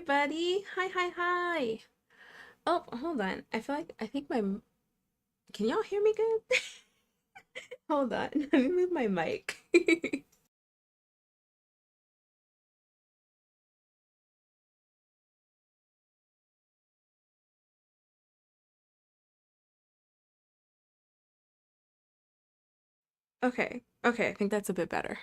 everybody. Hi. Oh, hold on. I think can y'all hear me good? Hold on. Let me move my mic. Okay, I think that's a bit better.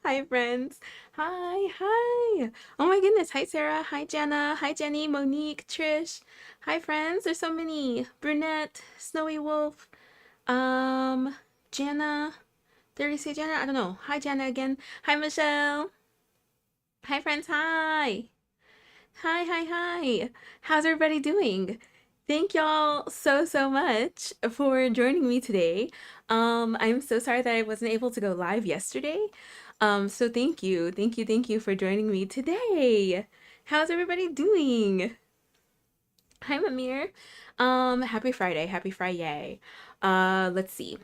Hi, friends. Hi. Oh my goodness. Hi, Sarah. Hi, Jenna. Hi, Jenny, Monique, Trish. Hi, friends. There's so many. Brunette, Snowy Wolf, um, Jana. Did you say Jana? I don't know. Hi, Jana again. Hi, Michelle. Hi, friends. Hi. How's everybody doing? Thank y'all so much for joining me today. I'm so sorry that I wasn't able to go live yesterday. So thank you for joining me today. How's everybody doing? Hi, Mamir. Happy Friday. Let's see.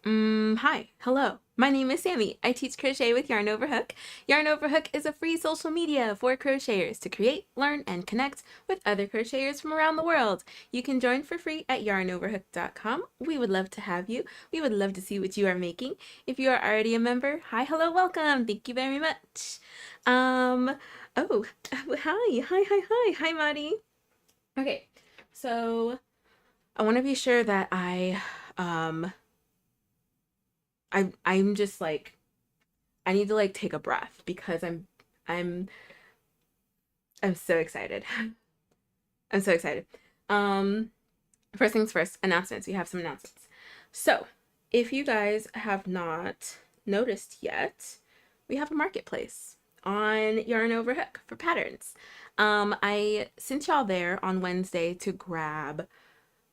Hi, hello. My name is Sammy. I teach crochet with Yarn Over Hook. Yarn Over Hook is a free social media for crocheters to create, learn, and connect with other crocheters from around the world. You can join for free at yarnoverhook.com. We would love to have you. We would love to see what you are making. If you are already a member, hi, hello, welcome. Thank you very much. Oh, hi, Maddie. Okay, so I want to be sure that I'm just like I need to like take a breath because I'm I'm so excited. I'm so excited. Um First things first, announcements. We have some announcements. So, if you guys have not noticed yet, we have a marketplace on Yarn Over Hook for patterns. I sent y'all there on Wednesday to grab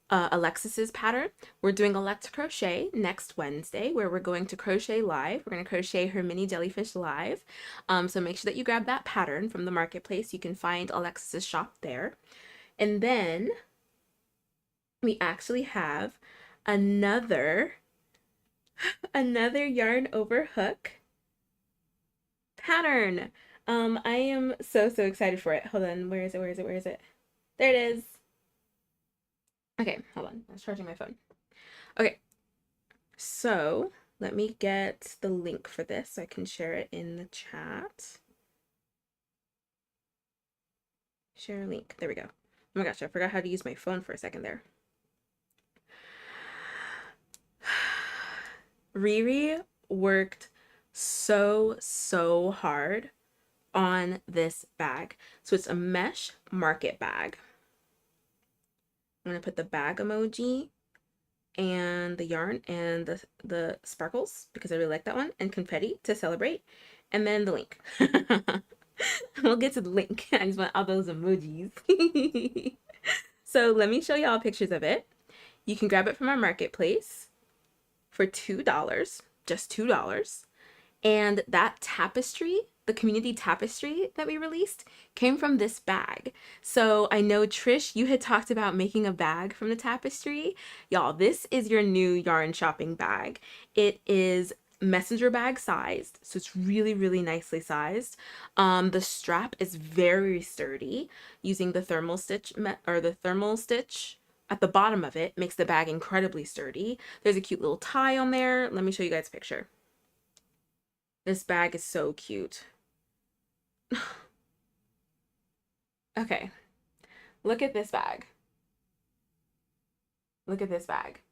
Alexis's pattern. We're doing Alexa Crochet next Wednesday, where we're going to crochet live. We're going to crochet her mini jellyfish live. So make sure that you grab that pattern from the marketplace. You can find Alexis's shop there. And then we actually have another Yarn Over Hook pattern. I am so excited for it. Hold on, where is it? There it is. Okay, hold on. I was charging my phone. Okay, so let me get the link for this so I can share it in the chat. Share link. There we go. Oh my gosh, I forgot how to use my phone for a second there. Riri worked so hard on this bag. So it's a mesh market bag. I'm gonna put the bag emoji and the yarn and the sparkles because I really like that one, and confetti to celebrate, and then the link. We'll get to the link. I just want all those emojis. So let me show y'all pictures of it. You can grab it from our marketplace for $2, just $2. And that tapestry, the community tapestry that we released, came from this bag. So I know, Trish, you had talked about making a bag from the tapestry. Y'all, this is your new yarn shopping bag. It is messenger bag sized, so it's really nicely sized. The strap is very sturdy. Using the thermal stitch at the bottom of it makes the bag incredibly sturdy. There's a cute little tie on there. Let me show you guys a picture. This bag is so cute. Okay, look at this bag. Look at this bag.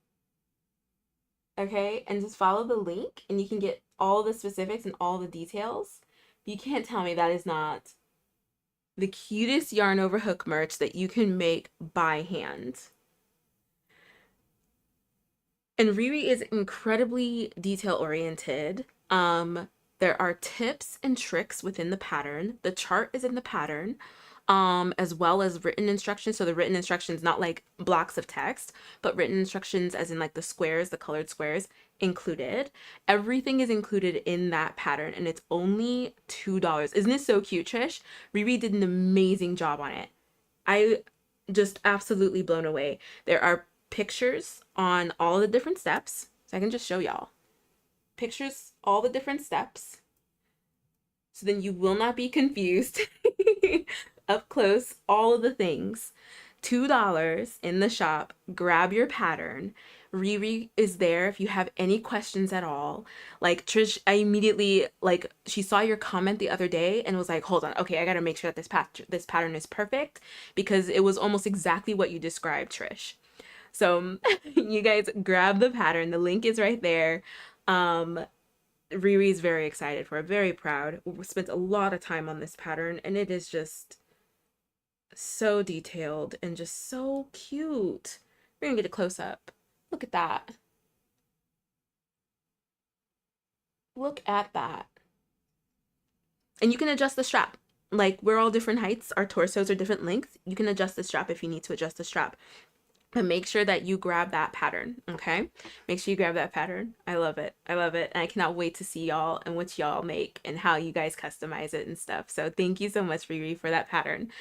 Okay, and just follow the link and you can get all the specifics and all the details. You can't tell me that is not the cutest Yarn Over Hook merch that you can make by hand. And Riri is incredibly detail oriented. There are tips and tricks within the pattern. The chart is in the pattern, as well as written instructions. So the written instructions, not like blocks of text, but written instructions as in like the squares, the colored squares included. Everything is included in that pattern and it's only $2. Isn't it so cute, Trish? Riri did an amazing job on it. I just absolutely blown away. There are pictures on all the different steps. So I can just show y'all. Pictures, all the different steps. So then you will not be confused. Up close, all of the things. $2 in the shop. Grab your pattern. Riri is there if you have any questions at all. Like Trish, I immediately like she saw your comment the other day and was like, "Hold on, okay, I gotta make sure that this pattern is perfect because it was almost exactly what you described, Trish." So you guys grab the pattern. The link is right there. Riri's very excited for it, very proud. We spent a lot of time on this pattern and it is just so detailed and just so cute. We're gonna get a close up. Look at that. Look at that. And you can adjust the strap. Like we're all different heights. Our torsos are different lengths. You can adjust the strap if you need to adjust the strap. But make sure that you grab that pattern, okay? Make sure you grab that pattern. I love it. I love it. And I cannot wait to see y'all and what y'all make and how you guys customize it and stuff. So thank you so much, Riri, for that pattern.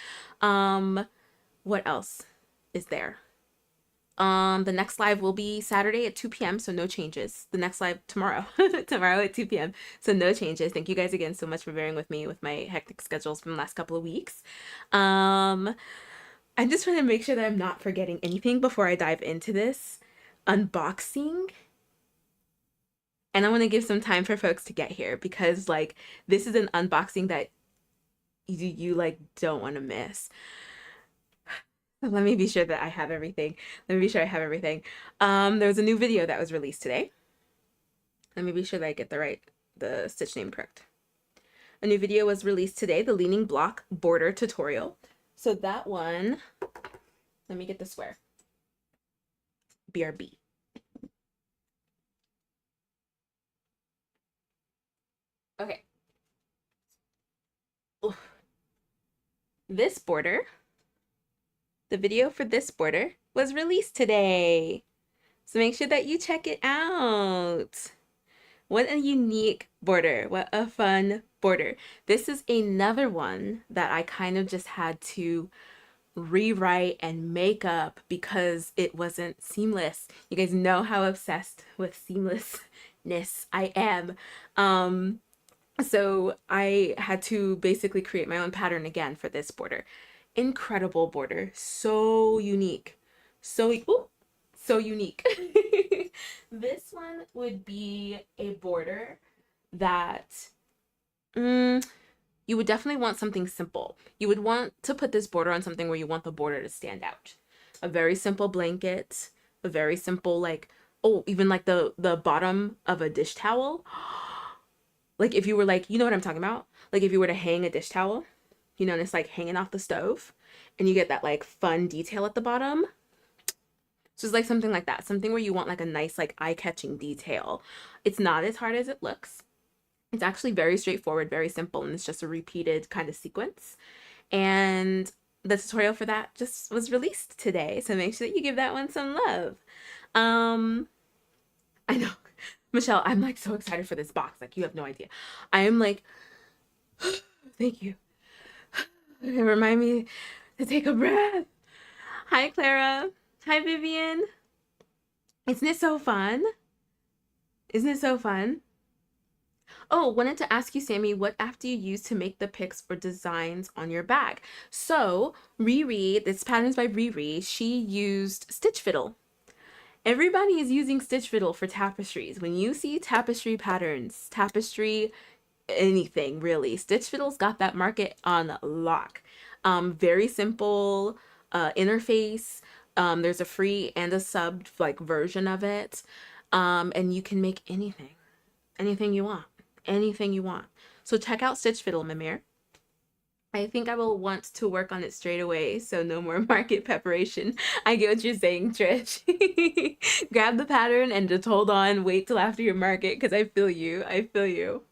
What else is there? The next live will be Saturday at 2 p.m. So no changes. The next live tomorrow, tomorrow at 2 p.m. So no changes. Thank you guys again so much for bearing with me with my hectic schedules from the last couple of weeks. I just want to make sure that I'm not forgetting anything before I dive into this unboxing. And I want to give some time for folks to get here because like this is an unboxing that you like don't want to miss. Let me be sure that I have everything. Let me be sure I have everything. There was a new video that was released today. Let me be sure that I get the stitch name correct. A new video was released today, the leaning block border tutorial. So that one, let me get the square. BRB. Okay. Oof. This border, the video for this border was released today. So make sure that you check it out. What a unique border. What a fun border. This is another one that I kind of just had to rewrite and make up because it wasn't seamless. You guys know how obsessed with seamlessness I am. So I had to basically create my own pattern again for this border. Incredible border. So unique. So unique. This one would be a border that you would definitely want something simple. You would want to put this border on something where you want the border to stand out. A very simple blanket, a very simple like, oh, even like the bottom of a dish towel. Like if you were like, you know what I'm talking about? Like if you were to hang a dish towel, you know, and it's like hanging off the stove and you get that like fun detail at the bottom. So it's like something like that, something where you want like a nice like eye-catching detail. It's not as hard as it looks. It's actually very straightforward, very simple, and it's just a repeated kind of sequence. And the tutorial for that just was released today, so make sure that you give that one some love. I know, Michelle, I'm like so excited for this box, like you have no idea. I am like, thank you. It remind me to take a breath. Hi, Clara. Hi, Vivian. Isn't it so fun? Isn't it so fun? Oh, wanted to ask you, Sammy, what app do you use to make the pics or designs on your bag? So, Riri, this pattern's by Riri, she used Stitch Fiddle. Everybody is using Stitch Fiddle for tapestries. When you see tapestry patterns, tapestry, anything really, Stitch Fiddle's got that market on lock. Very simple interface. There's a free and a subbed like version of it. And you can make anything you want. Anything you want. So check out Stitch Fiddle, Mimir. I think I will want to work on it straight away, so no more market preparation. I get what you're saying, Trish. Grab the pattern and just hold on, wait till after your market, because I feel you. I feel you.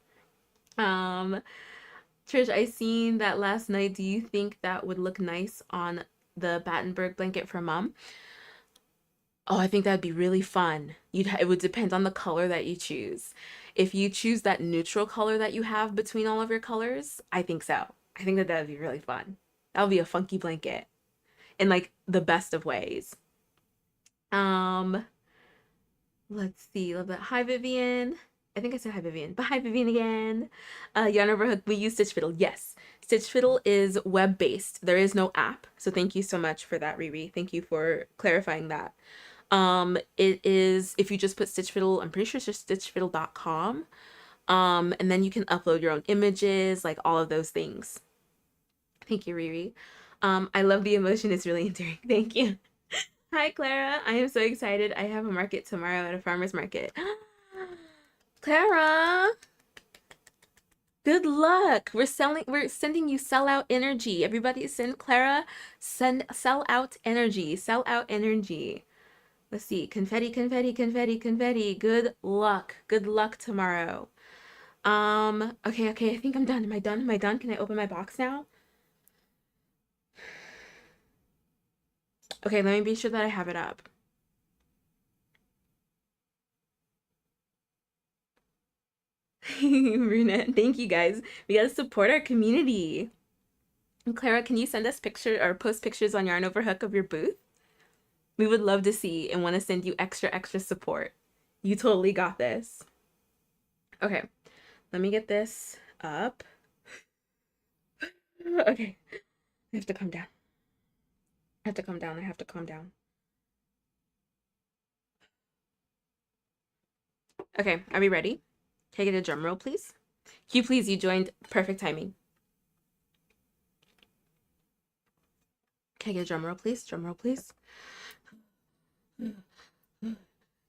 Trish, I seen that last night. Do you think that would look nice on the Battenberg blanket for Mom? Oh, I think that'd be really fun. It would depend on the color that you choose. If you choose that neutral color that you have between all of your colors, I think so. I think that that'd be really fun. That would be a funky blanket in like the best of ways. Let's see a little bit. Hi, Vivian. I think I said hi, Vivian, but hi, Vivian again. Yarn Over Hook, we use Stitch Fiddle. Yes, Stitch Fiddle is web-based. There is no app. So thank you so much for that, Riri. Thank you for clarifying that. It is, if you just put Stitch Fiddle, I'm pretty sure it's just stitchfiddle.com. And then you can upload your own images, like all of those things. Thank you, Riri. I love the emotion. It's really endearing. Thank you. Hi, Clara. I am so excited. I have a market tomorrow at a farmer's market. Clara, good luck. We're sending you sell out energy. Everybody send Clara, sell out energy. Sell out energy. Let's see. Confetti, confetti, confetti, confetti. Good luck. Good luck tomorrow. Okay, I think I'm done. Am I done? Am I done? Can I open my box now? Okay, let me be sure that I have it up. Brunette, thank you guys. We gotta support our community. And Clara, can you send us pictures or post pictures on Yarn Over Hook of your booth? We would love to see and want to send you extra support. You totally got this. Okay, let me get this up. Okay, I have to calm down. I have to calm down. I have to calm down. Okay, are we ready? Can I get a drum roll, please? Hugh, please, you joined. Perfect timing. Can I get a drum roll, please? Drum roll, please.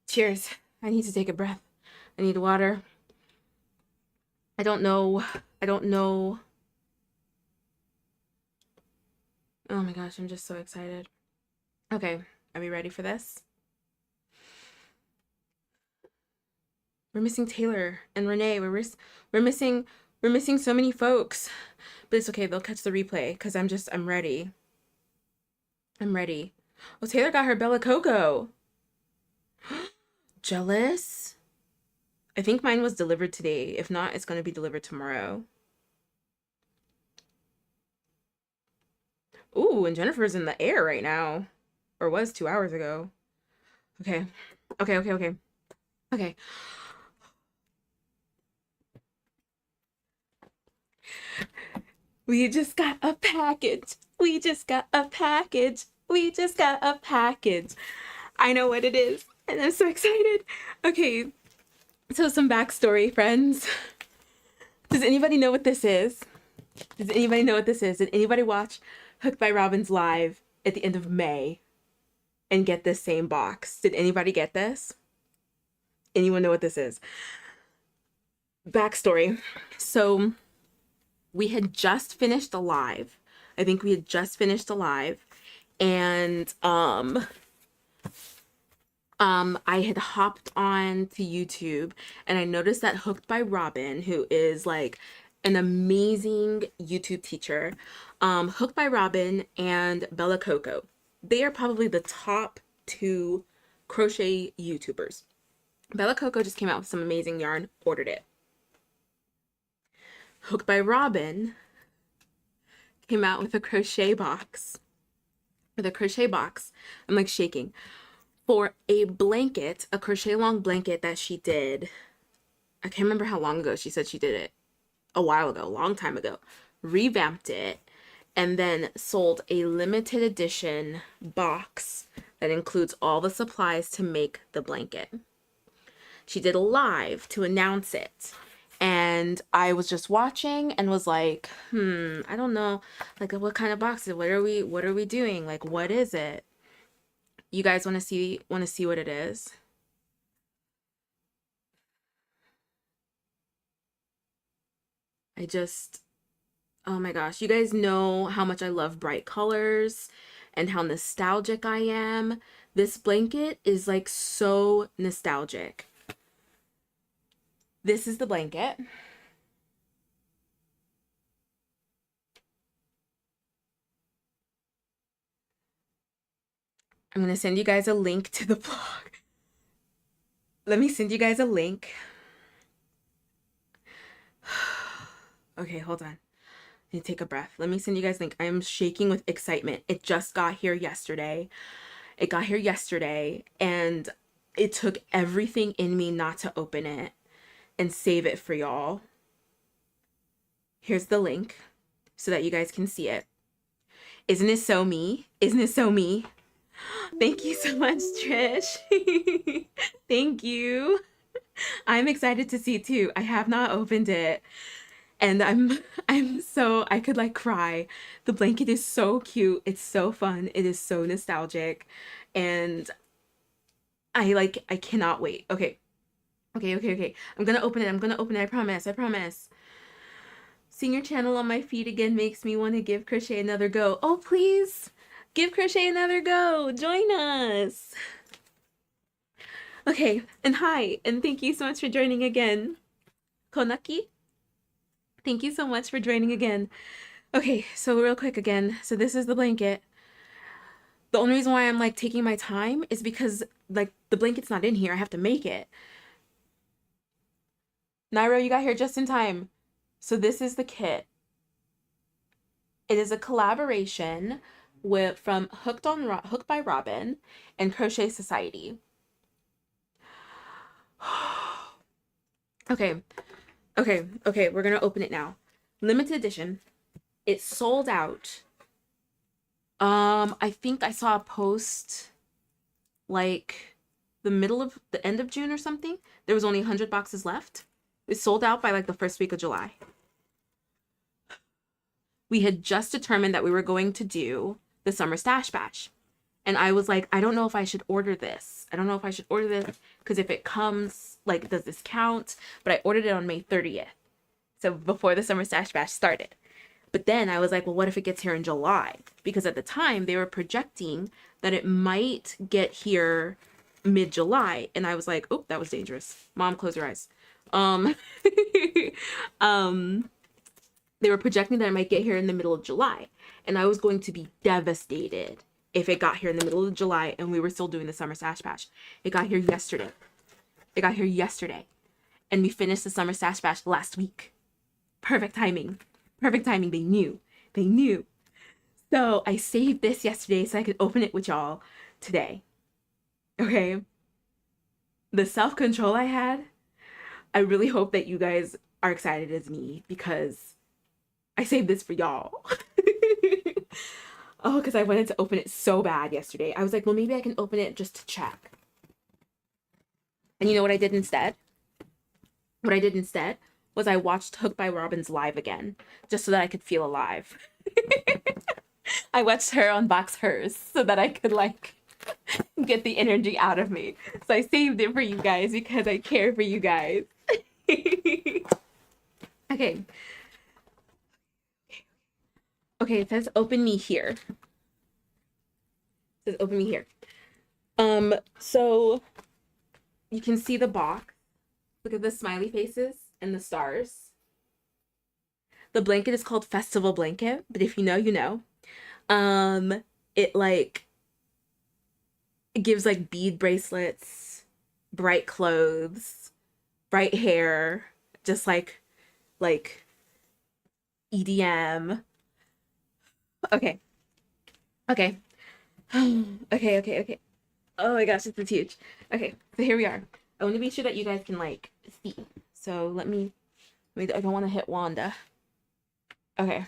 Cheers. I need to take a breath. I need water. I don't know. Oh my gosh, I'm just so excited. Okay, are we ready for this? We're missing Taylor and Renee. We're missing so many folks. But it's okay, they'll catch the replay because I'm ready. I'm ready. Oh, Taylor got her Bella Coco. Jealous? I think mine was delivered today. If not, it's gonna be delivered tomorrow. Ooh, and Jennifer's in the air right now. Or was 2 hours ago. Okay. Okay. We just got a package. We just got a package. We just got a package. I know what it is, and I'm so excited. Okay, so some backstory, friends. Does anybody know what this is? Does anybody know what this is? Did anybody watch Hooked by Robin's live at the end of May and get this same box? Did anybody get this? Anyone know what this is? Backstory. So we had just finished a live. I think we had just finished a live, and I had hopped on to YouTube and I noticed that Hooked by Robin, who is like an amazing YouTube teacher, Hooked by Robin and Bella Coco, they are probably the top 2 crochet YouTubers. Bella Coco just came out with some amazing yarn, ordered it. Hooked by Robin came out with a crochet box. I'm like shaking. For a blanket, a crochet long blanket that she did. I can't remember how long ago she said she did it. A while ago, a long time ago. Revamped it and then sold a limited edition box that includes all the supplies to make the blanket. She did a live to announce it. And I was just watching and was like, I don't know, like what kind of box is it? What are we doing? Like, what is it? You guys want to see what it is? Oh my gosh, you guys know how much I love bright colors and how nostalgic I am. This blanket is like so nostalgic. This is the blanket. I'm going to send you guys a link to the blog. Let me send you guys a link. Okay, hold on. I need to take a breath. Let me send you guys a link. I am shaking with excitement. It just got here yesterday. And it took everything in me not to open it and save it for y'all. Here's the link so that you guys can see it. Isn't it so me? Isn't it so me? Thank you so much, Trish. Thank you. I'm excited to see too. I have not opened it. And I could like cry. The blanket is so cute. It's so fun. It is so nostalgic. And I cannot wait. Okay. Okay. I'm gonna open it. I promise. Seeing your channel on my feed again makes me want to give crochet another go. Oh, please give crochet another go. Join us. Okay. And hi. And thank you so much for joining again. Konaki, thank you so much for joining again. Okay, so real quick again. So this is the blanket. The only reason why I'm like taking my time is because like the blanket's not in here. I have to make it. Nairo, you got here just in time. So this is the kit. It is a collaboration from Hooked by Robin and Crochet Society. Okay, we're gonna open it now. Limited edition. It sold out. I think I saw a post like the end of June or something. There was only 100 boxes left. It sold out by like the first week of July. We had just determined that we were going to do the summer stash bash. And I was like, I don't know if I should order this. Because if it comes, like, does this count? But I ordered it on May 30th. So before the summer stash bash started. But then I was like, well, what if it gets here in July? Because at the time they were projecting that it might get here mid-July. And I was like, oh, that was dangerous. Mom, close your eyes. They were projecting that it might get here in the middle of July. And I was going to be devastated if it got here in the middle of July and we were still doing the summer stash bash. It got here yesterday. And we finished the summer stash bash last week. Perfect timing. They knew. So I saved this yesterday so I could open it with y'all today. Okay. The self-control I had, I really hope that you guys are excited as me because I saved this for y'all. Oh, because I wanted to open it so bad yesterday. I was like, well, maybe I can open it just to check. And you know what I did instead? Was I watched Hooked by Robin's live again, just so that I could feel alive. I watched her unbox hers so that I could like get the energy out of me. So I saved it for you guys because I care for you guys. Okay. Okay, it says open me here. So you can see the box. Look at the smiley faces and the stars. The blanket is called Festival Blanket, but if you know, you know. It gives like bead bracelets, bright clothes, bright hair, just like EDM. Okay. Okay. Okay. Oh my gosh, this is huge. Okay, so here we are. I want to be sure that you guys can like see. So let me I don't want to hit Wanda. Okay.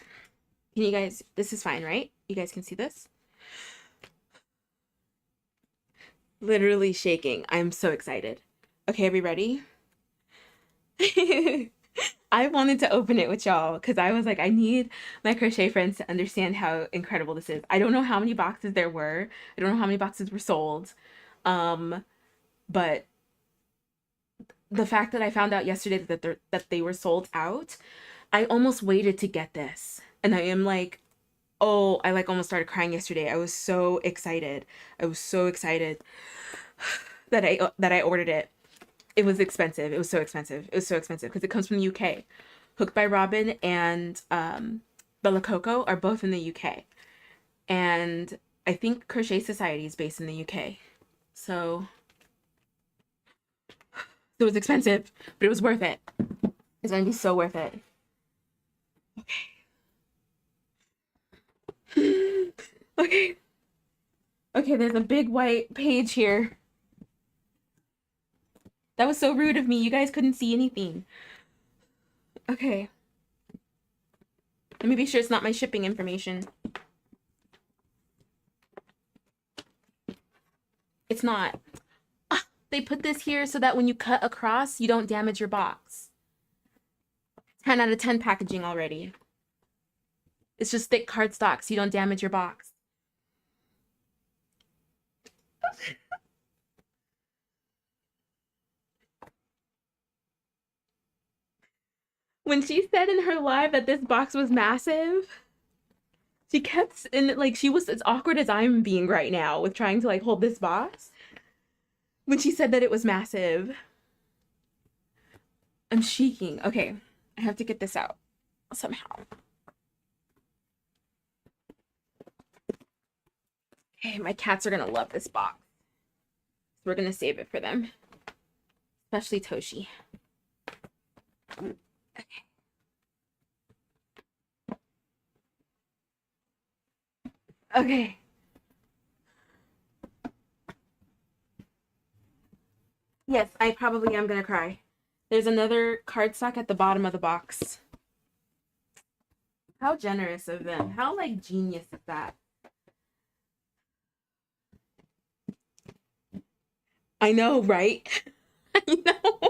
Can you guys, this is fine, right? You guys can see this? Literally shaking. I'm so excited. Okay, are we ready? I wanted to open it with y'all because I was like, I need my crochet friends to understand how incredible this is. I don't know how many boxes there were. I don't know how many boxes were sold. But the fact that I found out yesterday that they were sold out, I almost waited to get this. And I am like, oh, I like almost started crying yesterday. I was so excited. That I ordered it. It was expensive. It was so expensive because it comes from the UK. Hooked by Robin and Bella Coco are both in the UK. And I think Crochet Society is based in the UK. So it was expensive, but it was worth it. It's going to be so worth it. Okay. Okay, there's a big white page here. That was so rude of me. You guys couldn't see anything. Okay. Let me be sure it's not my shipping information. It's not. Ah, they put this here so that when you cut across, you don't damage your box. 10 out of 10 packaging already. It's just thick cardstock so you don't damage your box. When she said in her live that this box was massive, she kept in like she was as awkward as I'm being right now with trying to like hold this box. When she said that it was massive, I'm shaking. Okay, I have to get this out somehow. Okay, my cats are gonna love this box. We're gonna save it for them, especially Toshi. Okay. Okay. Yes, I probably am gonna cry. There's another cardstock at the bottom of the box. How generous of them. How like genius is that? I know, right? I know.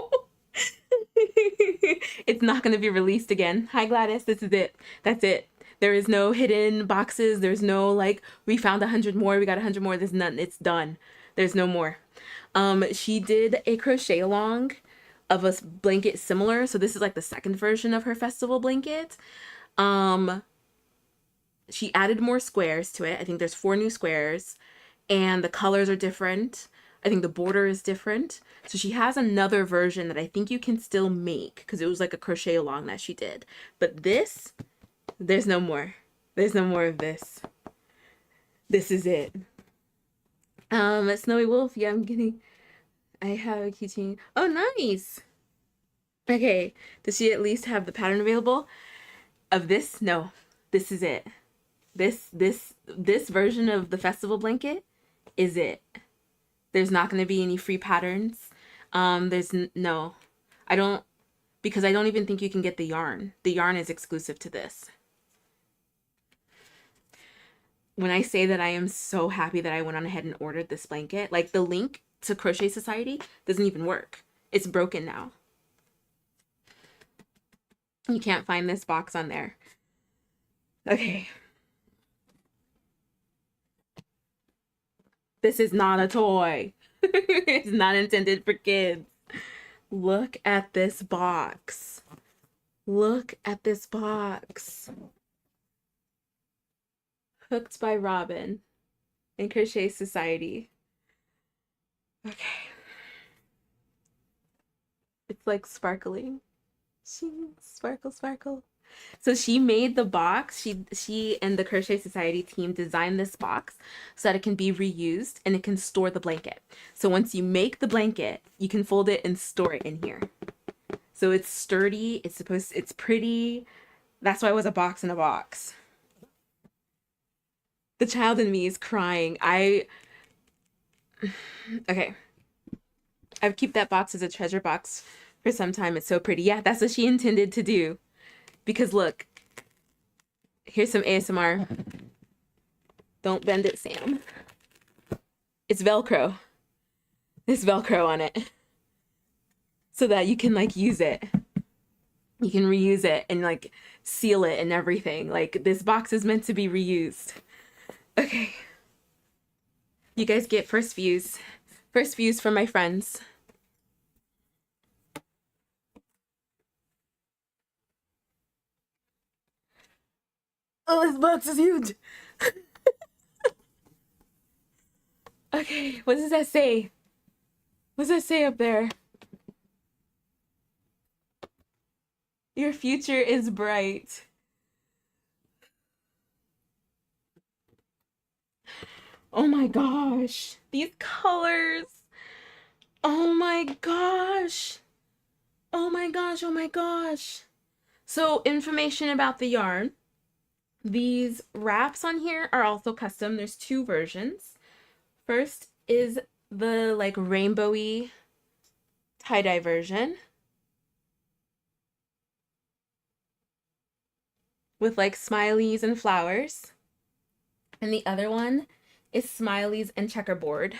It's not going to be released again. Hi, Gladys. This is it. That's it. There is no hidden boxes. There's no like, we found 100 more. We got 100 more. There's none. It's done. There's no more. She did a crochet along of a blanket similar. So this is like the second version of her festival blanket. She added more squares to it. I think there's 4 new squares and the colors are different. I think the border is different. So she has another version that I think you can still make because it was like a crochet along that she did. But this, there's no more. There's no more of this. This is it. Snowy Wolf, yeah, I have a keychain. Oh, nice. Okay, does she at least have the pattern available of this? No, this is it. This version of the festival blanket is it. There's not going to be any free patterns. No, I don't, because I don't even think you can get the yarn. The yarn is exclusive to this. When I say that I am so happy that I went on ahead and ordered this blanket, like the link to Crochet Society doesn't even work. It's broken now. You can't find this box on there. Okay. This is not a toy. It's not intended for kids. Look at this box. Look at this box. Hooked by Robin in Crochet Society. Okay. It's like sparkling. Sparkle, sparkle. So she made the box. She and the Crochet Society team designed this box so that it can be reused and it can store the blanket. So once you make the blanket, you can fold it and store it in here. So it's sturdy, it's pretty. That's why it was a box in a box. The child in me is crying. Okay. I would keep that box as a treasure box for some time. It's so pretty. Yeah, that's what she intended to do. Because look, here's some ASMR. Don't bend it, Sam. It's Velcro. There's Velcro on it. So that you can like use it. You can reuse it and like seal it and everything. Like this box is meant to be reused. Okay. You guys get first views. First views from my friends. Oh, this box is huge. Okay, what does that say? What does that say up there? Your future is bright. Oh my gosh. These colors. Oh my gosh. Oh my gosh, oh my gosh. So information about the yarn. These wraps on here are also custom. There's 2 versions. First is the like rainbowy tie-dye version with like smileys and flowers. And the other one is smileys and checkerboard.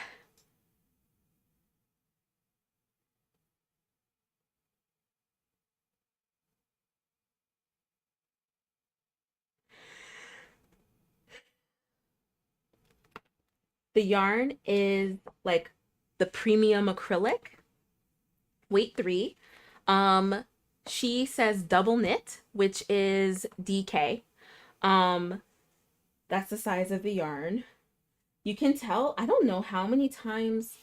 The yarn is like the premium acrylic, weight 3. She says double knit, which is DK. That's the size of the yarn. You can tell, I don't know how many plies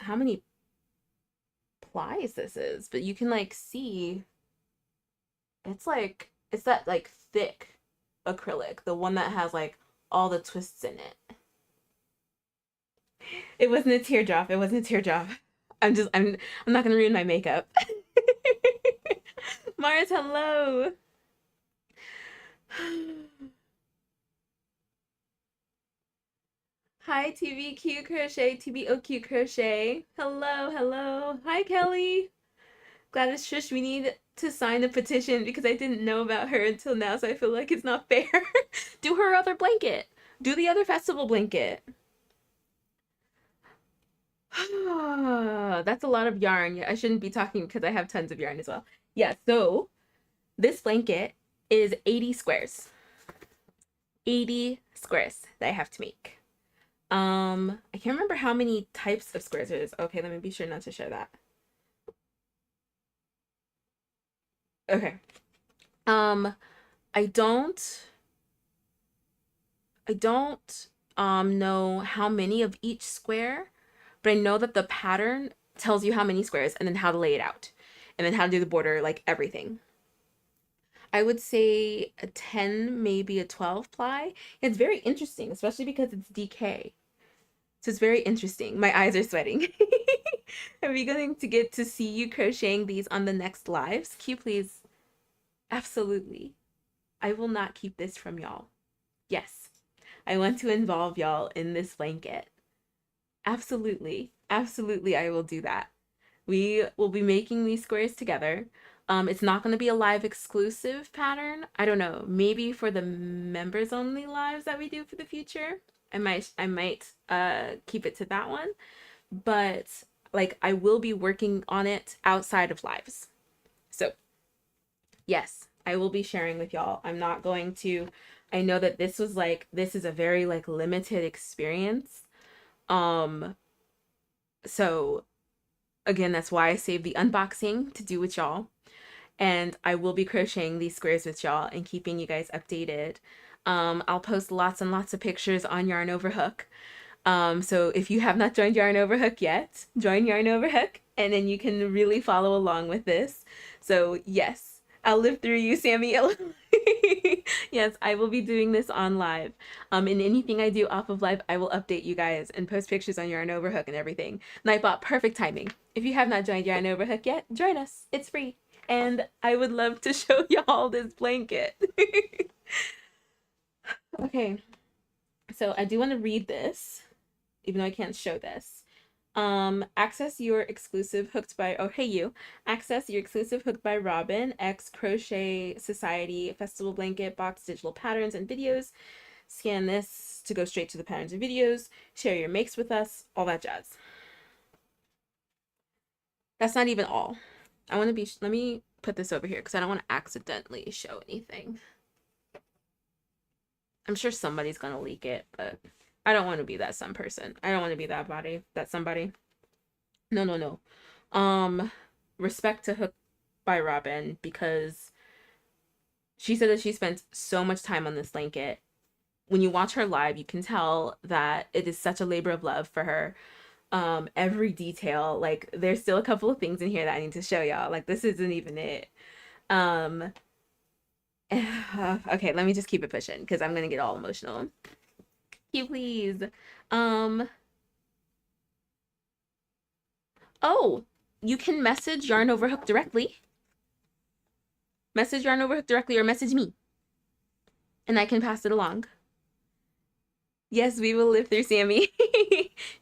this is, but you can like see it's that like thick acrylic, the one that has like all the twists in it. It wasn't a teardrop. It wasn't a teardrop. I'm not gonna ruin my makeup. Mars, hello. Hi, TBQ Crochet, TBOQ Crochet. Hello, hello. Hi, Kelly. Gladys Trish, we need to sign the petition because I didn't know about her until now, so I feel like it's not fair. Do her other blanket. Do the other festival blanket. That's a lot of yarn. Yeah, I shouldn't be talking because I have tons of yarn as well. Yeah, so this blanket is 80 squares. 80 squares that I have to make. I can't remember how many types of squares it is. Okay, let me be sure not to show that. Okay. I don't know how many of each square, but I know that the pattern tells you how many squares and then how to lay it out and then how to do the border, like everything. I would say a 10, maybe a 12 ply. It's very interesting, especially because it's DK. So it's very interesting. My eyes are sweating. Are we going to get to see you crocheting these on the next lives? Can you please? Absolutely. I will not keep this from y'all. Yes, I want to involve y'all in this blanket. Absolutely. Absolutely, I will do that. We will be making these squares together. It's not going to be a live exclusive pattern. I don't know. Maybe for the members only lives that we do for the future, I might keep it to that one. But like I will be working on it outside of lives. So yes, I will be sharing with y'all. I'm not going to, I know that this is a very like limited experience. So again, that's why I saved the unboxing to do with y'all. And I will be crocheting these squares with y'all and keeping you guys updated. I'll post lots and lots of pictures on Yarn Over Hook. So if you have not joined Yarn Over Hook yet, join Yarn Over Hook, and then you can really follow along with this. So yes, I'll live through you, Sammy. Yes, I will be doing this on live. And anything I do off of live, I will update you guys and post pictures on Yarn Over Hook and everything. Nightbot, perfect timing. If you have not joined Yarn Over Hook yet, join us. It's free. And I would love to show y'all this blanket. Okay, so I do want to read this, even though I can't show this. Access your exclusive Hooked by, oh hey you, access your exclusive Hooked by Robin X Crochet Society Festival Blanket Box digital patterns and videos. Scan this to go straight to the patterns and videos. Share your makes with us, all that jazz. That's not even all. Let me put this over here because I don't want to accidentally show anything. I'm sure somebody's gonna leak it, but I don't want to be that some person. I don't want to be that somebody. No. Respect to Hook by Robin, because she said that she spent so much time on this blanket. When you watch her live, you can tell that it is such a labor of love for her. Every detail, like there's still a couple of things in here that I need to show y'all. Like this isn't even it. Okay, let me just keep it pushing because I'm gonna get all emotional. You please. Oh, you can message Yarn Over Hook directly. Message Yarn Over Hook directly or message me. And I can pass it along. Yes, we will live through Sammy.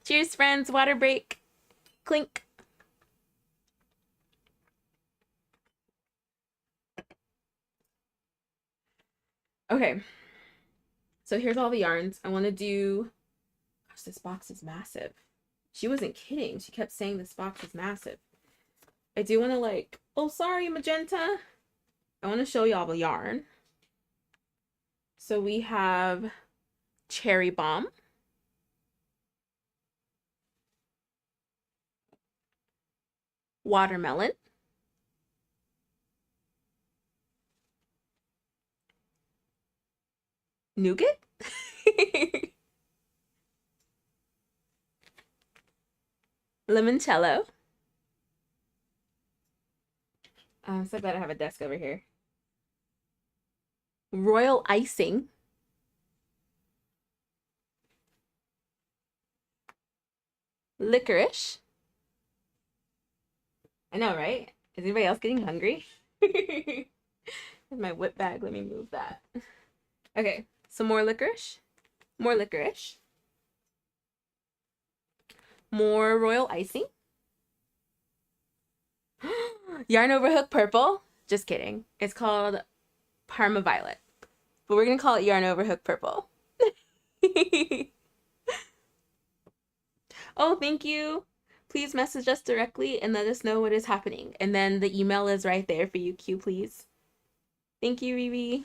Cheers, friends. Water break. Clink. Okay, so here's all the yarns. I want to do, gosh, this box is massive. She wasn't kidding. She kept saying this box is massive. I do want to like, oh, sorry, magenta. I want to show y'all the yarn. So we have Cherry Bomb, Watermelon, Nougat, Limoncello. I'm so glad I have a desk over here. Royal Icing, Licorice. I know, right? Is anybody else getting hungry? Here's my whip bag. Let me move that. Okay, some more licorice. More licorice. More royal icing. Yarn over hook purple. Just kidding. It's called Parma Violet. But we're going to call it yarn over hook purple. Oh, thank you. Please message us directly and let us know what is happening. And then the email is right there for you, Q, please. Thank you, Riri.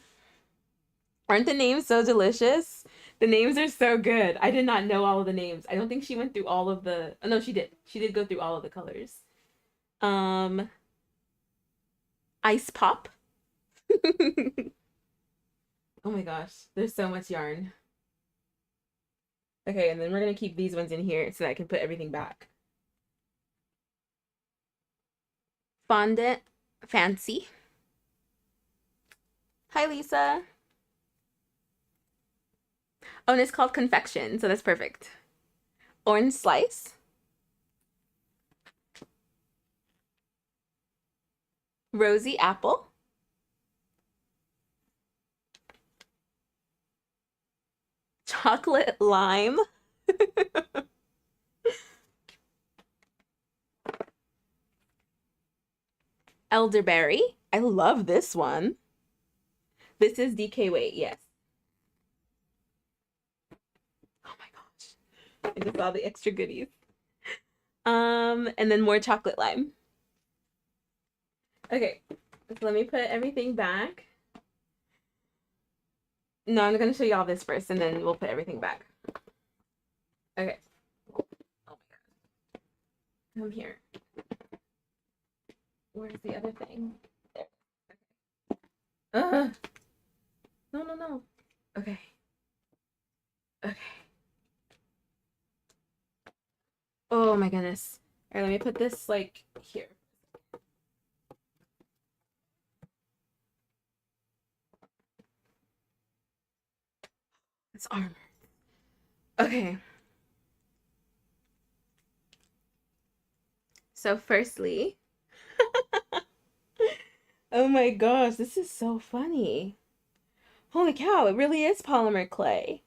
Aren't the names so delicious? The names are so good. I did not know all of the names. I don't think she went through all of the... Oh, no, she did. She did go through all of the colors. Ice Pop. Oh my gosh. There's so much yarn. Okay, and then we're going to keep these ones in here so that I can put everything back. Fondant Fancy. Hi, Lisa. Oh, and it's called Confection, so that's perfect. Orange Slice. Rosy Apple. Chocolate Lime. Elderberry. I love this one. This is DK Weight, yes. Oh my gosh. I just saw the extra goodies. And then more chocolate lime. Okay, so let me put everything back. No, I'm gonna show you all this first and then we'll put everything back. Okay. Oh my god. Come here. Where's the other thing? There. Okay. No, no, no. Okay. Okay. Oh my goodness. All right, let me put this like here. It's armor. Okay. So firstly, oh my gosh, this is so funny. Holy cow, it really is polymer clay.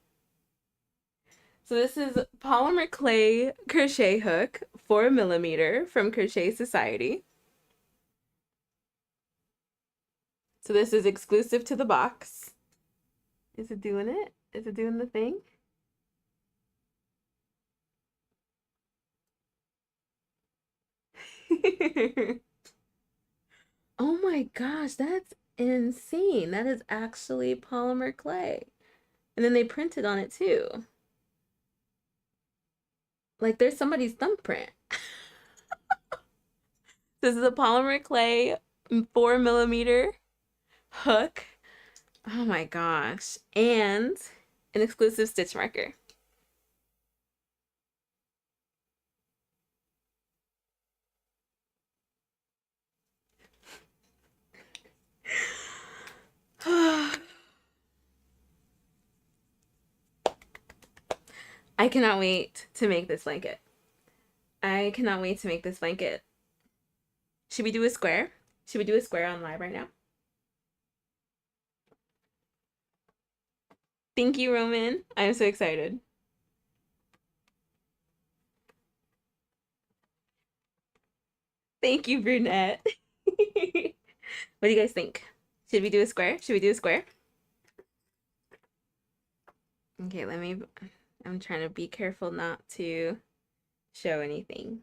So this is polymer clay crochet hook, 4mm from Crochet Society. So this is exclusive to the box. Is it doing it? Is it doing the thing? Oh my gosh, that's insane. That is actually polymer clay. And then they printed on it too. Like there's somebody's thumbprint. This is a polymer clay 4mm hook. Oh my gosh. And an exclusive stitch marker. I cannot wait to make this blanket. I cannot wait to make this blanket. Should we do a square? Should we do a square on live right now? Thank you, Roman. I'm so excited. Thank you, Brunette. What do you guys think? Should we do a square? Should we do a square? Okay, I'm trying to be careful not to show anything.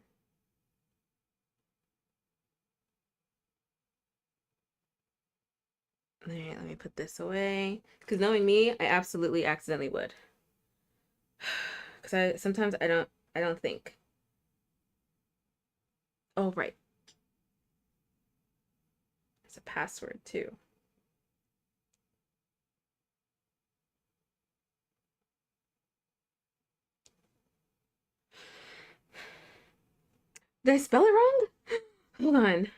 All right, let me put this away. Because knowing me, I absolutely accidentally would. Because sometimes I don't think. Oh, right. It's a password too. Did I spell it wrong? Hold on.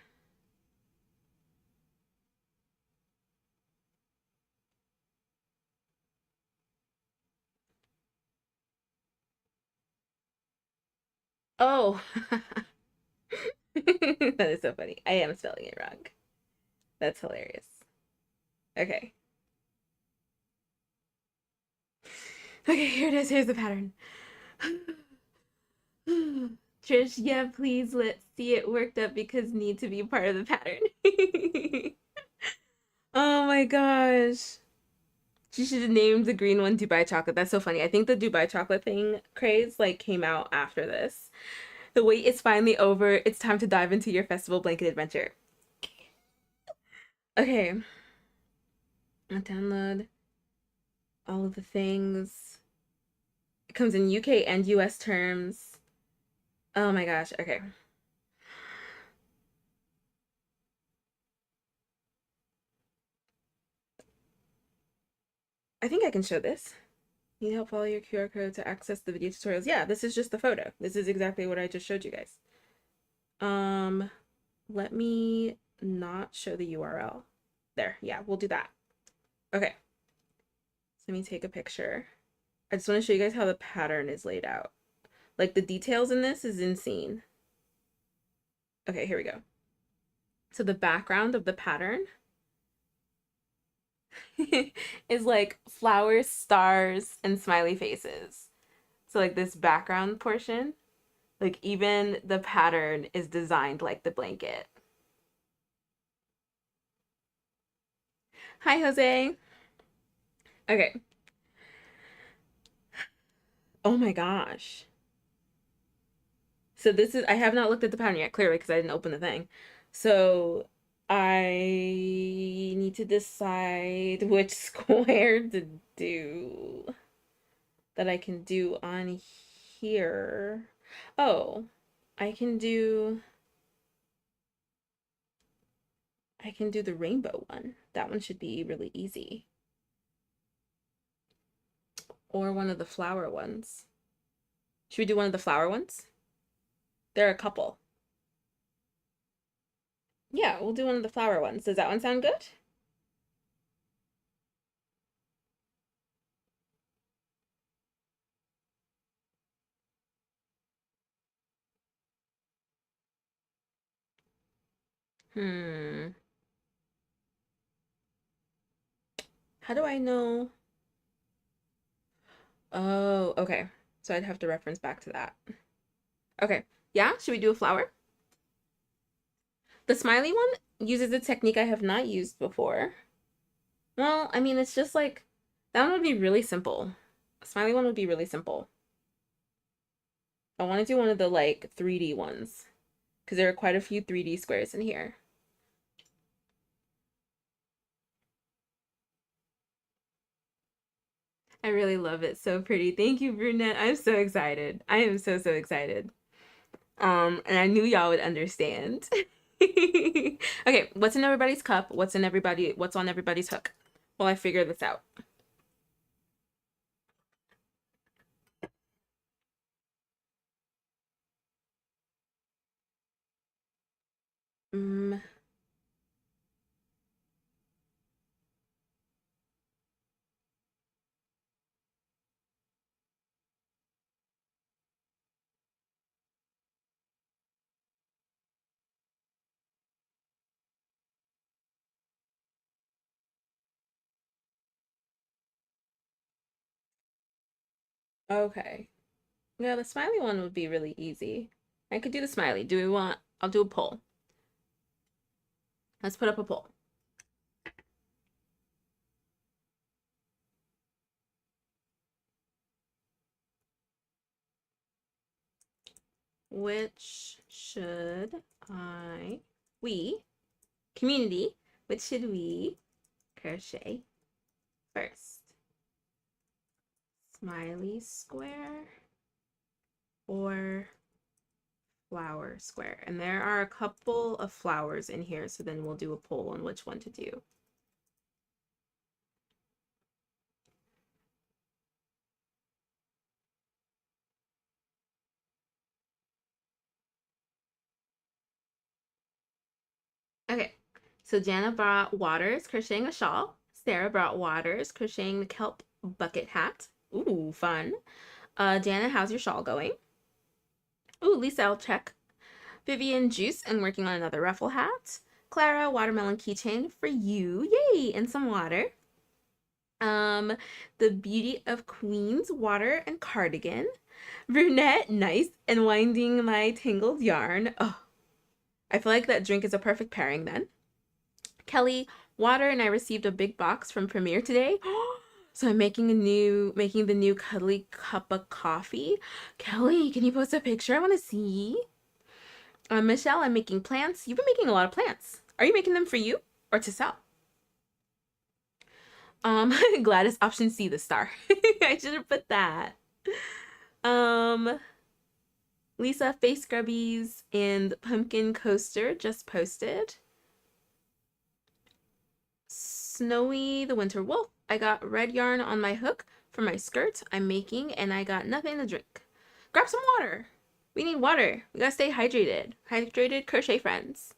Oh. That is so funny. I am spelling it wrong. That's hilarious. Okay. Okay, here it is. Here's the pattern. Trish, yeah, please let's see it worked up because need to be part of the pattern. Oh my gosh. She should have named the green one Dubai chocolate. That's so funny. I think the Dubai chocolate thing craze like came out after this. The wait is finally over. It's time to dive into your festival blanket adventure. Okay. I'll download all of the things. It comes in UK and US terms. Oh my gosh. Okay. I think I can show this. Need help follow your QR code to access the video tutorials. Yeah, this is just the photo. This is exactly what I just showed you guys. Um, let me not show the URL. There, yeah, we'll do that. Okay. So let me take a picture. I just want to show you guys how the pattern is laid out. Like the details in this is insane. Okay, here we go. So the background of the pattern is like flowers, stars, and smiley faces. So like this background portion, like even the pattern is designed like the blanket. Hi, Jose. Okay. Oh my gosh. So this is, I have not looked at the pattern yet, clearly, because I didn't open the thing. So I need to decide which square to do that I can do on here. Oh, I can do, I can do the rainbow one. That one should be really easy. Or one of the flower ones. Should we do one of the flower ones? There are a couple. Yeah, we'll do one of the flower ones. Does that one sound good? Hmm. How do I know? Oh, okay. So I'd have to reference back to that. Okay. Yeah, should we do a flower? The smiley one uses a technique I have not used before. Well, I mean, it's just like, that one would be really simple. A smiley one would be really simple. I want to do one of the like 3D ones because there are quite a few 3D squares in here. I really love it. So pretty. Thank you, Brunette. I'm so excited. I am so, so excited. And I knew y'all would understand. Okay, what's in everybody's cup? What's on everybody's hook? While I figure this out. Mm, okay. Yeah, the smiley one would be really easy. I could do the smiley. Do we want, I'll do a poll. Let's put up a poll. which should community, which should we crochet first? Smiley square or flower square? And there are a couple of flowers in here, so then we'll do a poll on which one to do. Okay, so Jana brought Waters crocheting a shawl. Sarah brought Waters crocheting the kelp bucket hat. Ooh, fun. Jana, how's your shawl going? Ooh, Lisa, I'll check. Vivian, juice and working on another ruffle hat. Clara, watermelon keychain for you. Yay! And some water. The Beauty of Queens water and cardigan. Brunette, nice and winding my tangled yarn. Oh, I feel like that drink is a perfect pairing then. Kelly, water, and I received a big box from Premiere today. So I'm making the new cuddly cup of coffee. Kelly, can you post a picture? I want to see. Michelle, I'm making plants. You've been making a lot of plants. Are you making them for you or to sell? Gladys, option C, the star. I should have put that. Lisa, face scrubbies and pumpkin coaster just posted. Snowy the winter wolf. I got red yarn on my hook for my skirt I'm making, and I got nothing to drink. Grab some water. We need water. We gotta stay hydrated. Hydrated crochet friends.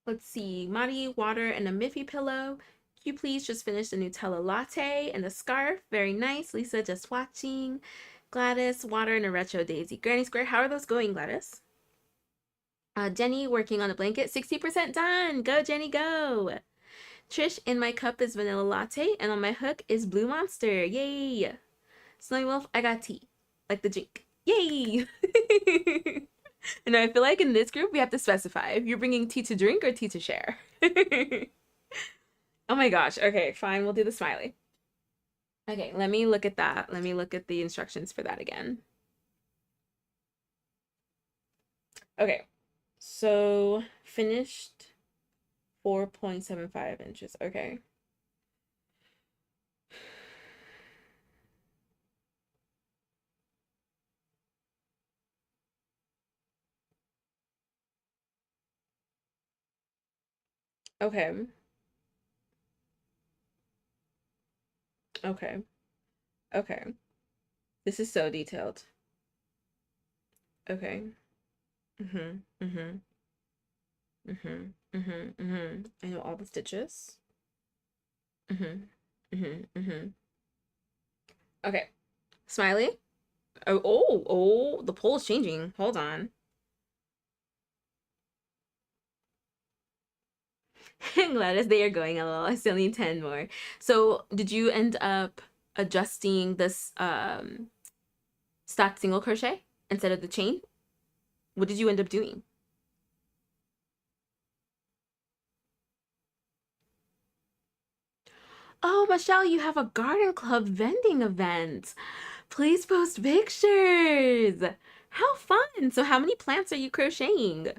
Let's see. Mari, water, and a Miffy pillow. Can you please just finish the Nutella latte and a scarf? Very nice. Lisa, just watching. Gladys, water, and a retro daisy. Granny Square, how are those going, Gladys? Jenny, working on a blanket. 60% done. Go, Jenny, go. Trish, in my cup is vanilla latte, and on my hook is Blue Monster. Yay. Snowy Wolf, I got tea. Like the drink. Yay. And I feel like in this group, we have to specify if you're bringing tea to drink or tea to share. Oh my gosh. Okay, fine. We'll do the smiley. Okay, let me look at that. Let me look at the instructions for that again. Okay, so finished 4.75 inches. Okay. Okay. Okay. Okay. This is so detailed. Okay. Mm-hmm. Mm-hmm. Mm-hmm. Mm-hmm. Mm-hmm. I know all the stitches. Mm-hmm. Mm-hmm. Mm-hmm. Okay. Smiley. Oh, the poll is changing. Hold on. Gladys, they are going a little. I still need 10 more. So did you end up adjusting this stacked single crochet instead of the chain? What did you end up doing? Oh, Michelle, you have a garden club vending event. Please post pictures. How fun. So how many plants are you crocheting?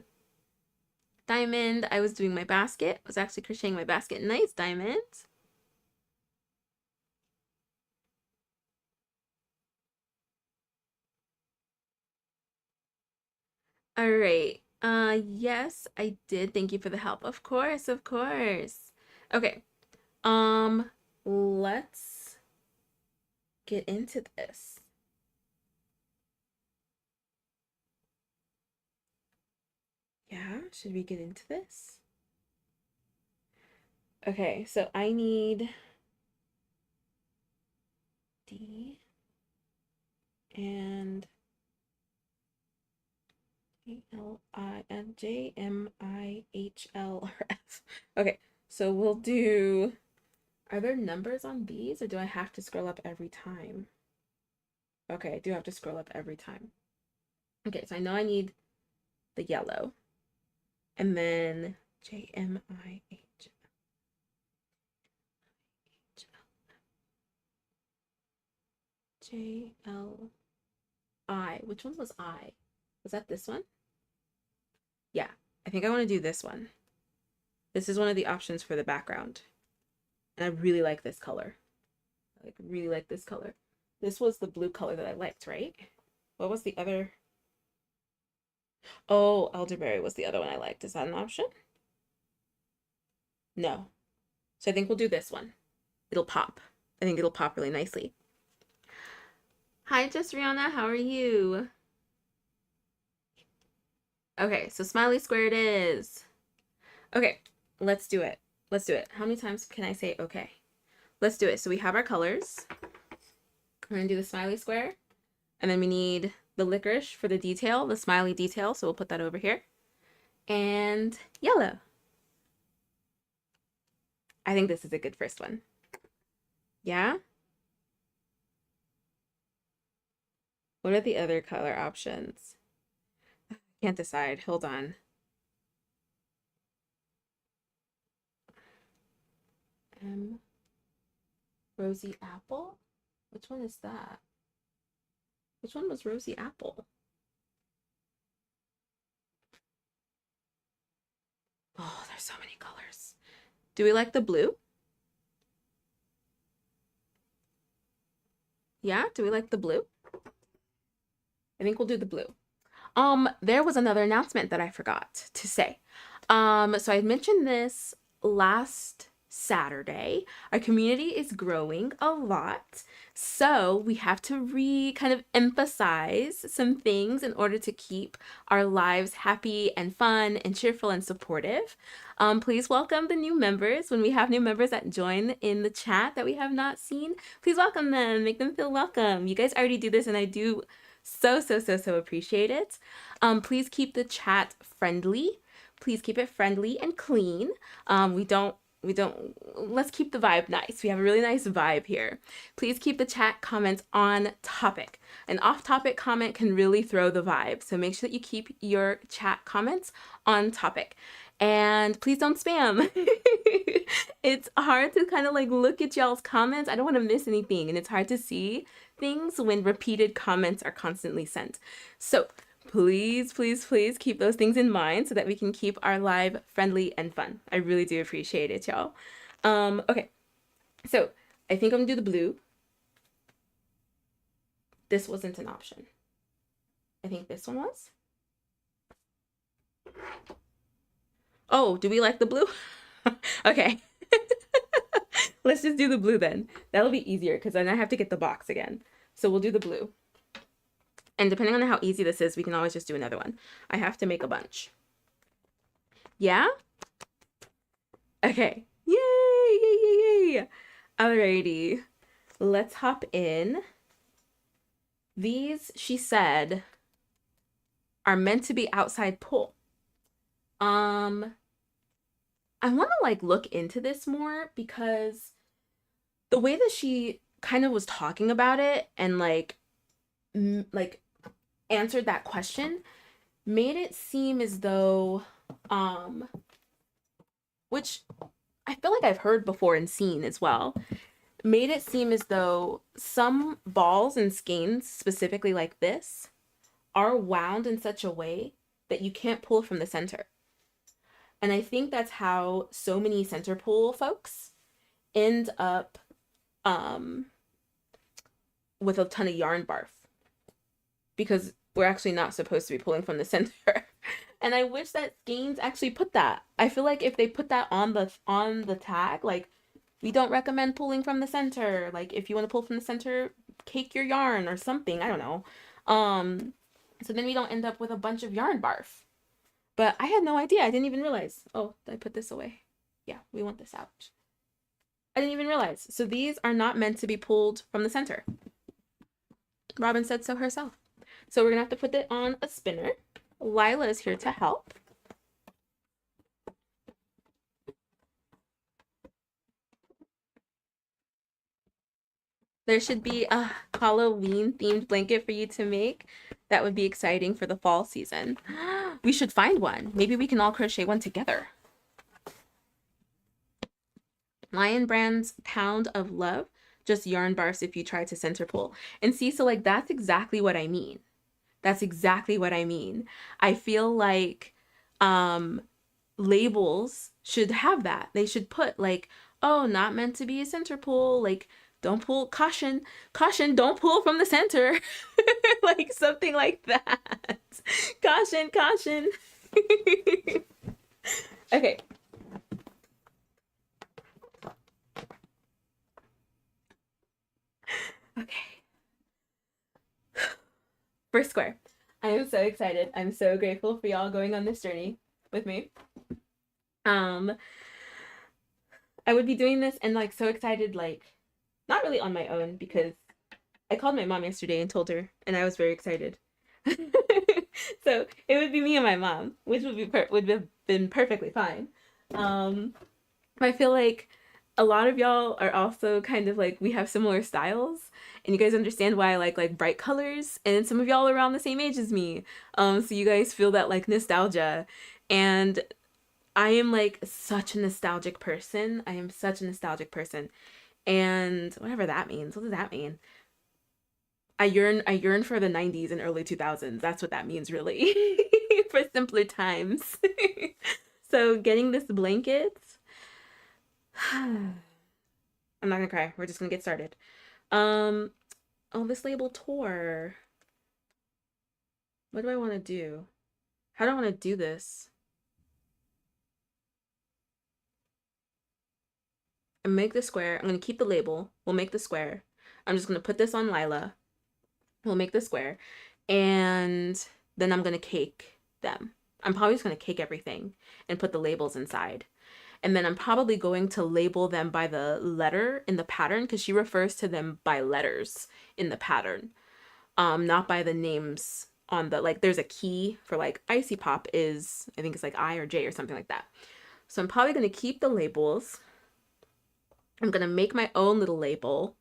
Diamond, I was doing my basket. I was actually crocheting my basket. Nice, Diamond. All right. Yes, I did. Thank you for the help. Of course, of course. Okay. Um, let's get into this. Yeah, should we get into this? Okay, so I need D and JMIHLRF. Okay, so we'll do, are there numbers on these or do I have to scroll up every time? Okay, I do have to scroll up every time. Okay, so I know I need the yellow. And then JMIH. J-L-I. Which one was I? Was that this one? Yeah, I think I want to do this one. This is one of the options for the background. And I really like this color. I really like this color. This was the blue color that I liked, right? What was the other? Oh, elderberry was the other one I liked. Is that an option? No. So I think we'll do this one. It'll pop. I think it'll pop really nicely. Hi, Jess Rihanna. How are you? Okay, so smiley square it is. Okay, let's do it. Let's do it. How many times can I say okay? Let's do it. So we have our colors. We're gonna do the smiley square. And then we need the licorice for the detail, the smiley detail. So we'll put that over here. And yellow. I think this is a good first one. Yeah? What are the other color options? I can't decide. Hold on. Rosy apple? Which one is that? Which one was rosy apple? Oh, there's so many colors. Do we like the blue? Yeah, do we like the blue? I think we'll do the blue. There was another announcement that I forgot to say. So I mentioned this last Saturday. Our community is growing a lot. So we have to kind of emphasize some things in order to keep our lives happy and fun and cheerful and supportive. Please welcome the new members. When we have new members that join in the chat that we have not seen, please welcome them, make them feel welcome. You guys already do this and I do so appreciate it. Please keep the chat friendly. Please keep it friendly and clean. Let's keep the vibe nice. We have a really nice vibe here. Please keep the chat comments on topic. An off-topic comment can really throw the vibe. So make sure that you keep your chat comments on topic. And please don't spam. It's hard to kind of like look at y'all's comments. I don't want to miss anything. And it's hard to see things when repeated comments are constantly sent. So please keep those things in mind so that we can keep our live friendly and fun. I really do appreciate it, y'all. Okay, so I think I'm gonna do the blue. This wasn't an option. I think this one was. Oh, do we like the blue? Okay. Let's just do the blue then. That'll be easier because then I have to get the box again. So we'll do the blue. And depending on how easy this is, we can always just do another one. I have to make a bunch. Yeah? Okay. Yay! Alrighty. Let's hop in. These, she said, are meant to be outside pull. I want to like look into this more because the way that she kind of was talking about it and like answered that question made it seem as though which I feel like I've heard before and seen as well, made it seem as though some balls and skeins, specifically like this, are wound in such a way that you can't pull from the center. And I think that's how so many center pull folks end up with a ton of yarn barf, because we're actually not supposed to be pulling from the center. And I wish that skeins actually put that. I feel like if they put that on the tag, like, we don't recommend pulling from the center. Like, if you want to pull from the center, cake your yarn or something. I don't know. So then we don't end up with a bunch of yarn barf. But I had no idea. I didn't even realize. Oh, did I put this away? Yeah, we want this out. I didn't even realize. So these are not meant to be pulled from the center. Robin said so herself. So we're going to have to put it on a spinner. Lila is here to help. There should be a Halloween themed blanket for you to make. That would be exciting for the fall season. We should find one. Maybe we can all crochet one together. Lion Brand's Pound of Love just yarn barfs if you try to center pull. And see, so like that's exactly what I mean. That's exactly what I mean. I feel like labels should have that. They should put like, oh, not meant to be a center pull, like don't pull, caution, caution, don't pull from the center. Like something like that. Caution, caution. Okay. Okay. First square. I am so excited. I'm so grateful for y'all going on this journey with me. I would be doing this and like so excited, like not really on my own because I called my mom yesterday and told her, and I was very excited. So it would be me and my mom, which would have been perfectly fine. I feel like a lot of y'all are also kind of like we have similar styles, and you guys understand why I like bright colors, and some of y'all are around the same age as me. So you guys feel that like nostalgia, and I am like such a nostalgic person. I am such a nostalgic person. And whatever that means. What does that mean? I yearn for the 90s and early 2000s. That's what that means really. For simpler times. So getting this blanket, I'm not gonna cry. We're just gonna get started. Oh, this label tore. What do I want to do? How do I want to do this? I make the square. I'm gonna keep the label. We'll make the square. I'm just gonna put this on Lila. We'll make the square, and then I'm gonna cake them. I'm probably just gonna cake everything and put the labels inside. And then I'm probably going to label them by the letter in the pattern because she refers to them by letters in the pattern, not by the names on the, like there's a key for like Icy Pop is, I think it's like I or J or something like that. So I'm probably going to keep the labels. I'm going to make my own little label,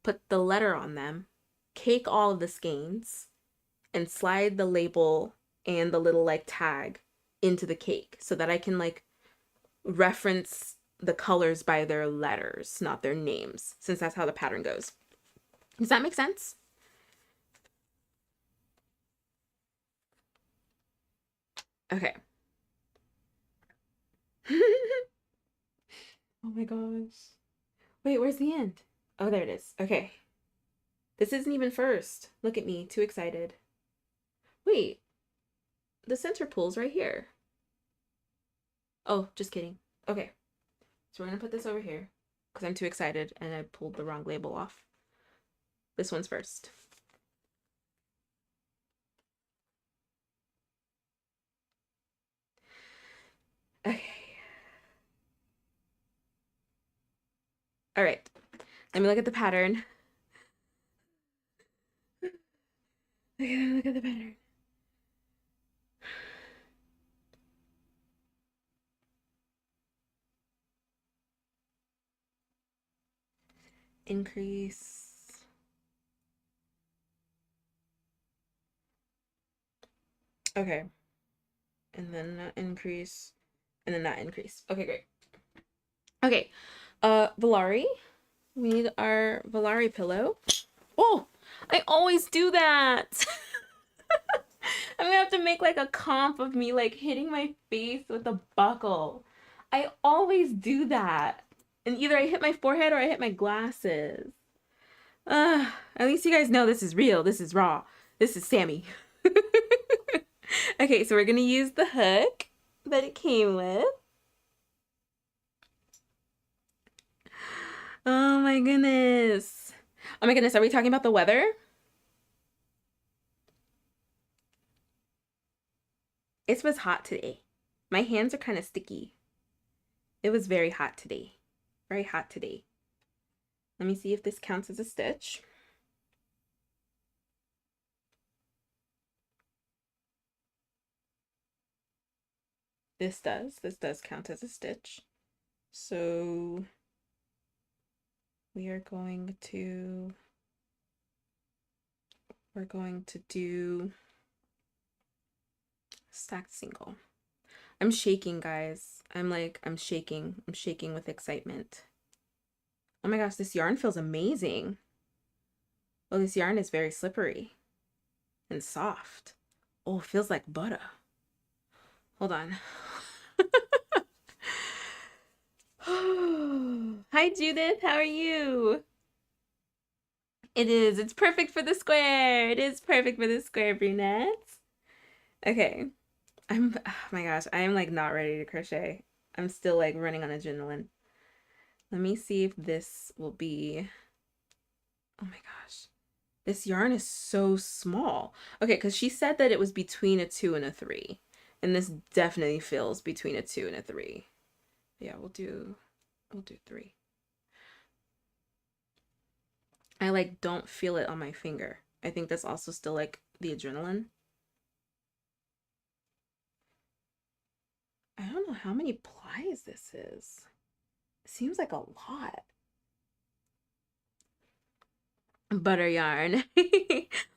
put the letter on them, cake all of the skeins, and slide the label and the little like tag into the cake so that I can like reference the colors by their letters, not their names, since that's how the pattern goes. Does that make sense? Okay. Oh my gosh. Wait, where's the end? Oh, there it is. Okay. This isn't even first. Look at me, too excited. Wait, the center pull's right here. Oh, just kidding. Okay. So we're gonna put this over here because I'm too excited and I pulled the wrong label off. This one's first. Okay. All right. Let me look at the pattern. Okay, let me look at the pattern. Increase. Okay. And then that increase. And then that increase. Okay, great. Okay. Volari. We need our Volari pillow. Oh, I always do that. I'm gonna have to make like a comp of me like hitting my face with a buckle. I always do that. And either I hit my forehead or I hit my glasses. At least you guys know this is real. This is raw. This is Sammy. Okay, so we're gonna use the hook that it came with. Oh my goodness. Oh my goodness, are we talking about the weather? It was hot today. My hands are kind of sticky. It was very hot today. Very hot today. Let me see if this counts as a stitch. This does count as a stitch. So we're going to do stacked single. I'm shaking, guys. I'm shaking with excitement. Oh my gosh, this yarn feels amazing. Oh, this yarn is very slippery and soft. Oh, it feels like butter. Hold on. Hi, Judith. How are you? It is. It's perfect for the square. It is perfect for the square, brunettes. Okay. Oh my gosh, I am like not ready to crochet. I'm still like running on adrenaline. Let me see if this will be, oh my gosh. This yarn is so small. Okay, because she said that it was between a 2 and a 3. And this definitely feels between a 2 and a 3. Yeah, we'll do 3. I like don't feel it on my finger. I think that's also still like the adrenaline. I don't know how many plies this is. It seems like a lot. Butter yarn.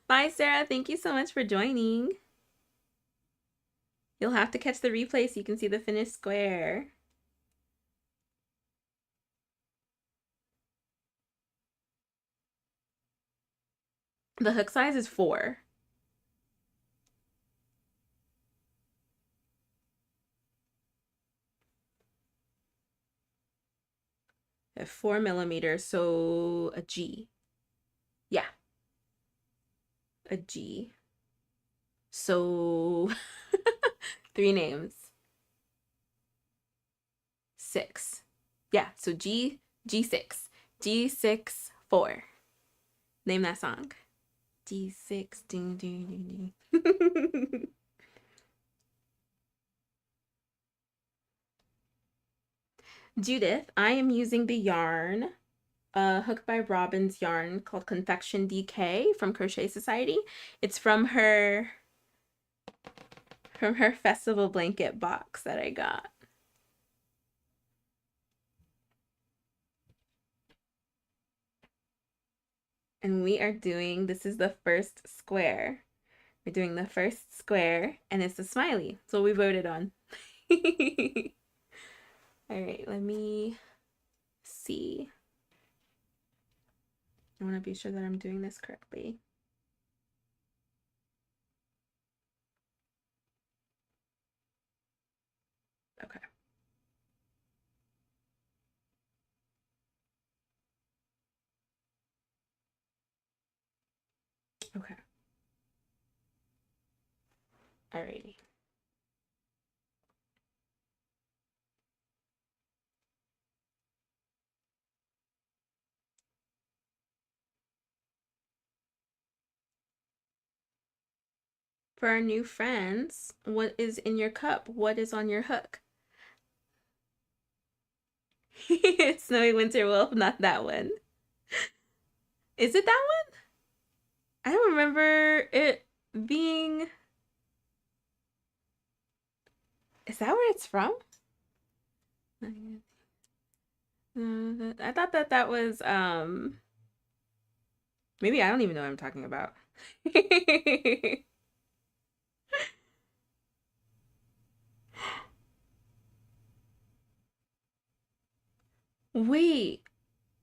Bye, Sarah. Thank you so much for joining. You'll have to catch the replay so you can see the finished square. The hook size is 4. At 4 millimeters, so a G. Yeah, a G. So 3 names. 6. Yeah, so G6. G6 4. Name that song. G6 ding ding ding. Judith, I am using the yarn Hook by Robin's yarn called Confection DK from Crochet Society. It's from her festival blanket box that I got. And we are doing, this is the first square. We're doing the first square and it's the smiley. It's what we voted on. All right, let me see. I want to be sure that I'm doing this correctly. Okay. Okay. Alrighty. For our new friends, what is in your cup? What is on your hook? Snowy Winter Wolf, not that one. Is it that one? I don't remember it being. Is that where it's from? I thought that that was maybe I don't even know what I'm talking about. Wait,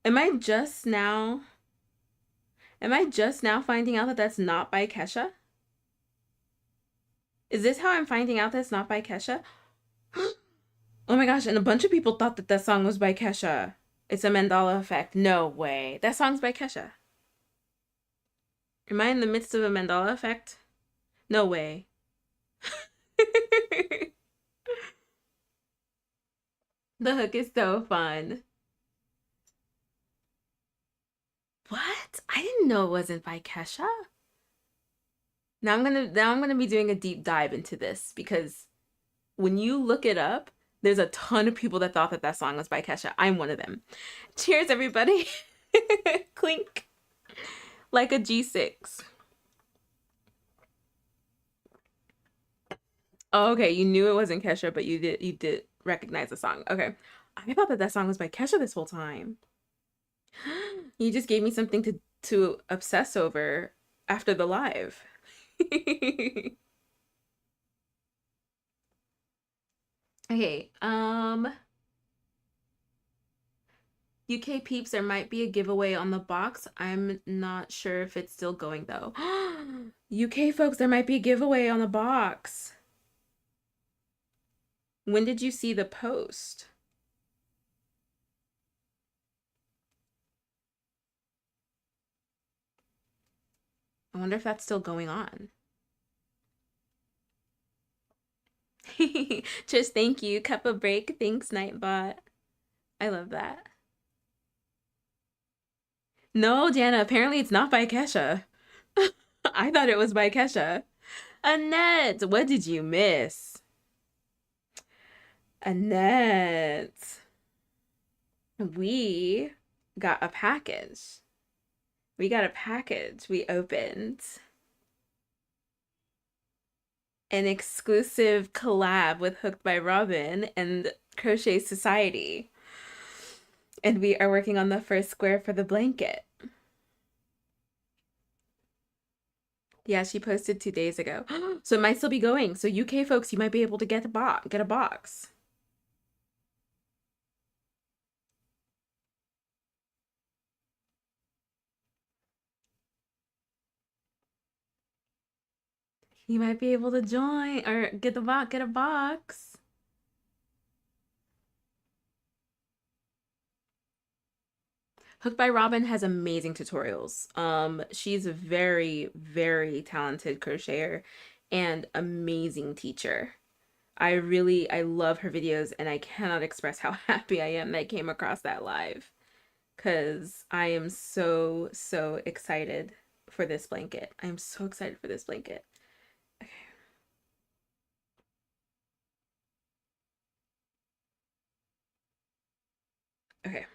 am I just now finding out that that's not by Kesha? Is this how I'm finding out that's not by Kesha? Oh my gosh, and a bunch of people thought that that song was by Kesha. It's a Mandala effect. No way. That song's by Kesha. Am I in the midst of a Mandala effect? No way. The hook is so fun. What? I didn't know it wasn't by Kesha. Now I'm gonna be doing a deep dive into this because when you look it up, there's a ton of people that thought that that song was by Kesha. I'm one of them. Cheers, everybody. Clink. Like a G6. Oh, okay. You knew it wasn't Kesha, but you did recognize the song. Okay. I thought that that song was by Kesha this whole time. You just gave me something to obsess over after the live. Okay. UK peeps, there might be a giveaway on the box. I'm not sure if it's still going though. UK folks, there might be a giveaway on the box. When did you see the post? I wonder if that's still going on. Just thank you. Cup of break. Thanks, Nightbot. I love that. No, Jana, apparently it's not by Kesha. I thought it was by Kesha. Annette, what did you miss? Annette, we got a package. We got a package. We opened an exclusive collab with Hooked by Robin and Crochet Society. And we are working on the first square for the blanket. Yeah, she posted 2 days ago. So it might still be going. So UK folks, you might be able to get a box. You might be able to join or get a box. Hooked by Robin has amazing tutorials. She's a very, very talented crocheter and amazing teacher. I love her videos, and I cannot express how happy I am that I came across that live, because I am so, so excited for this blanket. I am so excited for this blanket. Okay. Okay.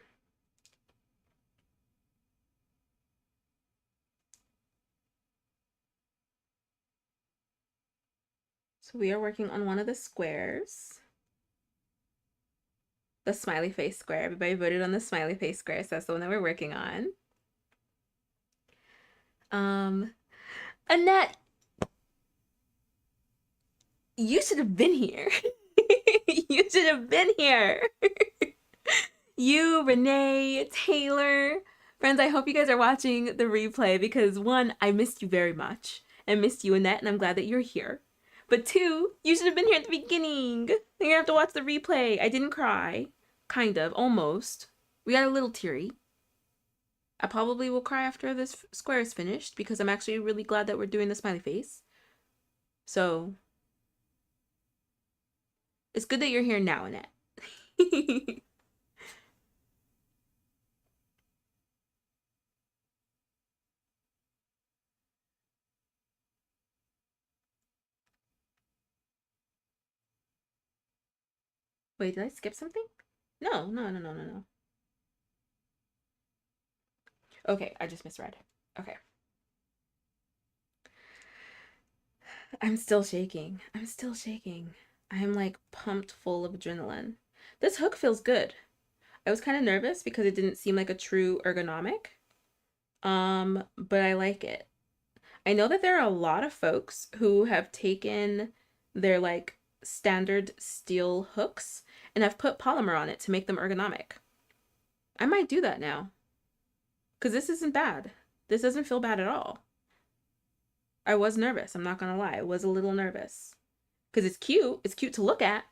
So we are working on one of the squares. The smiley face square. Everybody voted on the smiley face square, so that's the one that we're working on. Annette, you should have been here. You should have been here. You, Renee, Taylor. Friends, I hope you guys are watching the replay, because one, I missed you very much. I missed you, Annette, and I'm glad that you're here. But two, you should have been here at the beginning. You're gonna have to watch the replay. I didn't cry. Kind of, almost. We got a little teary. I probably will cry after this square is finished, because I'm actually really glad that we're doing the smiley face. So, it's good that you're here now, Annette. Wait, did I skip something? No. Okay, I just misread. Okay. I'm still shaking. I'm still shaking. I'm like pumped full of adrenaline. This hook feels good. I was kind of nervous because it didn't seem like a true ergonomic. But I like it. I know that there are a lot of folks who have taken their like standard steel hooks and have put polymer on it to make them ergonomic. I might do that now, because this isn't bad. This doesn't feel bad at all. I was nervous. I'm not gonna lie. I was a little nervous. Because it's cute. It's cute to look at.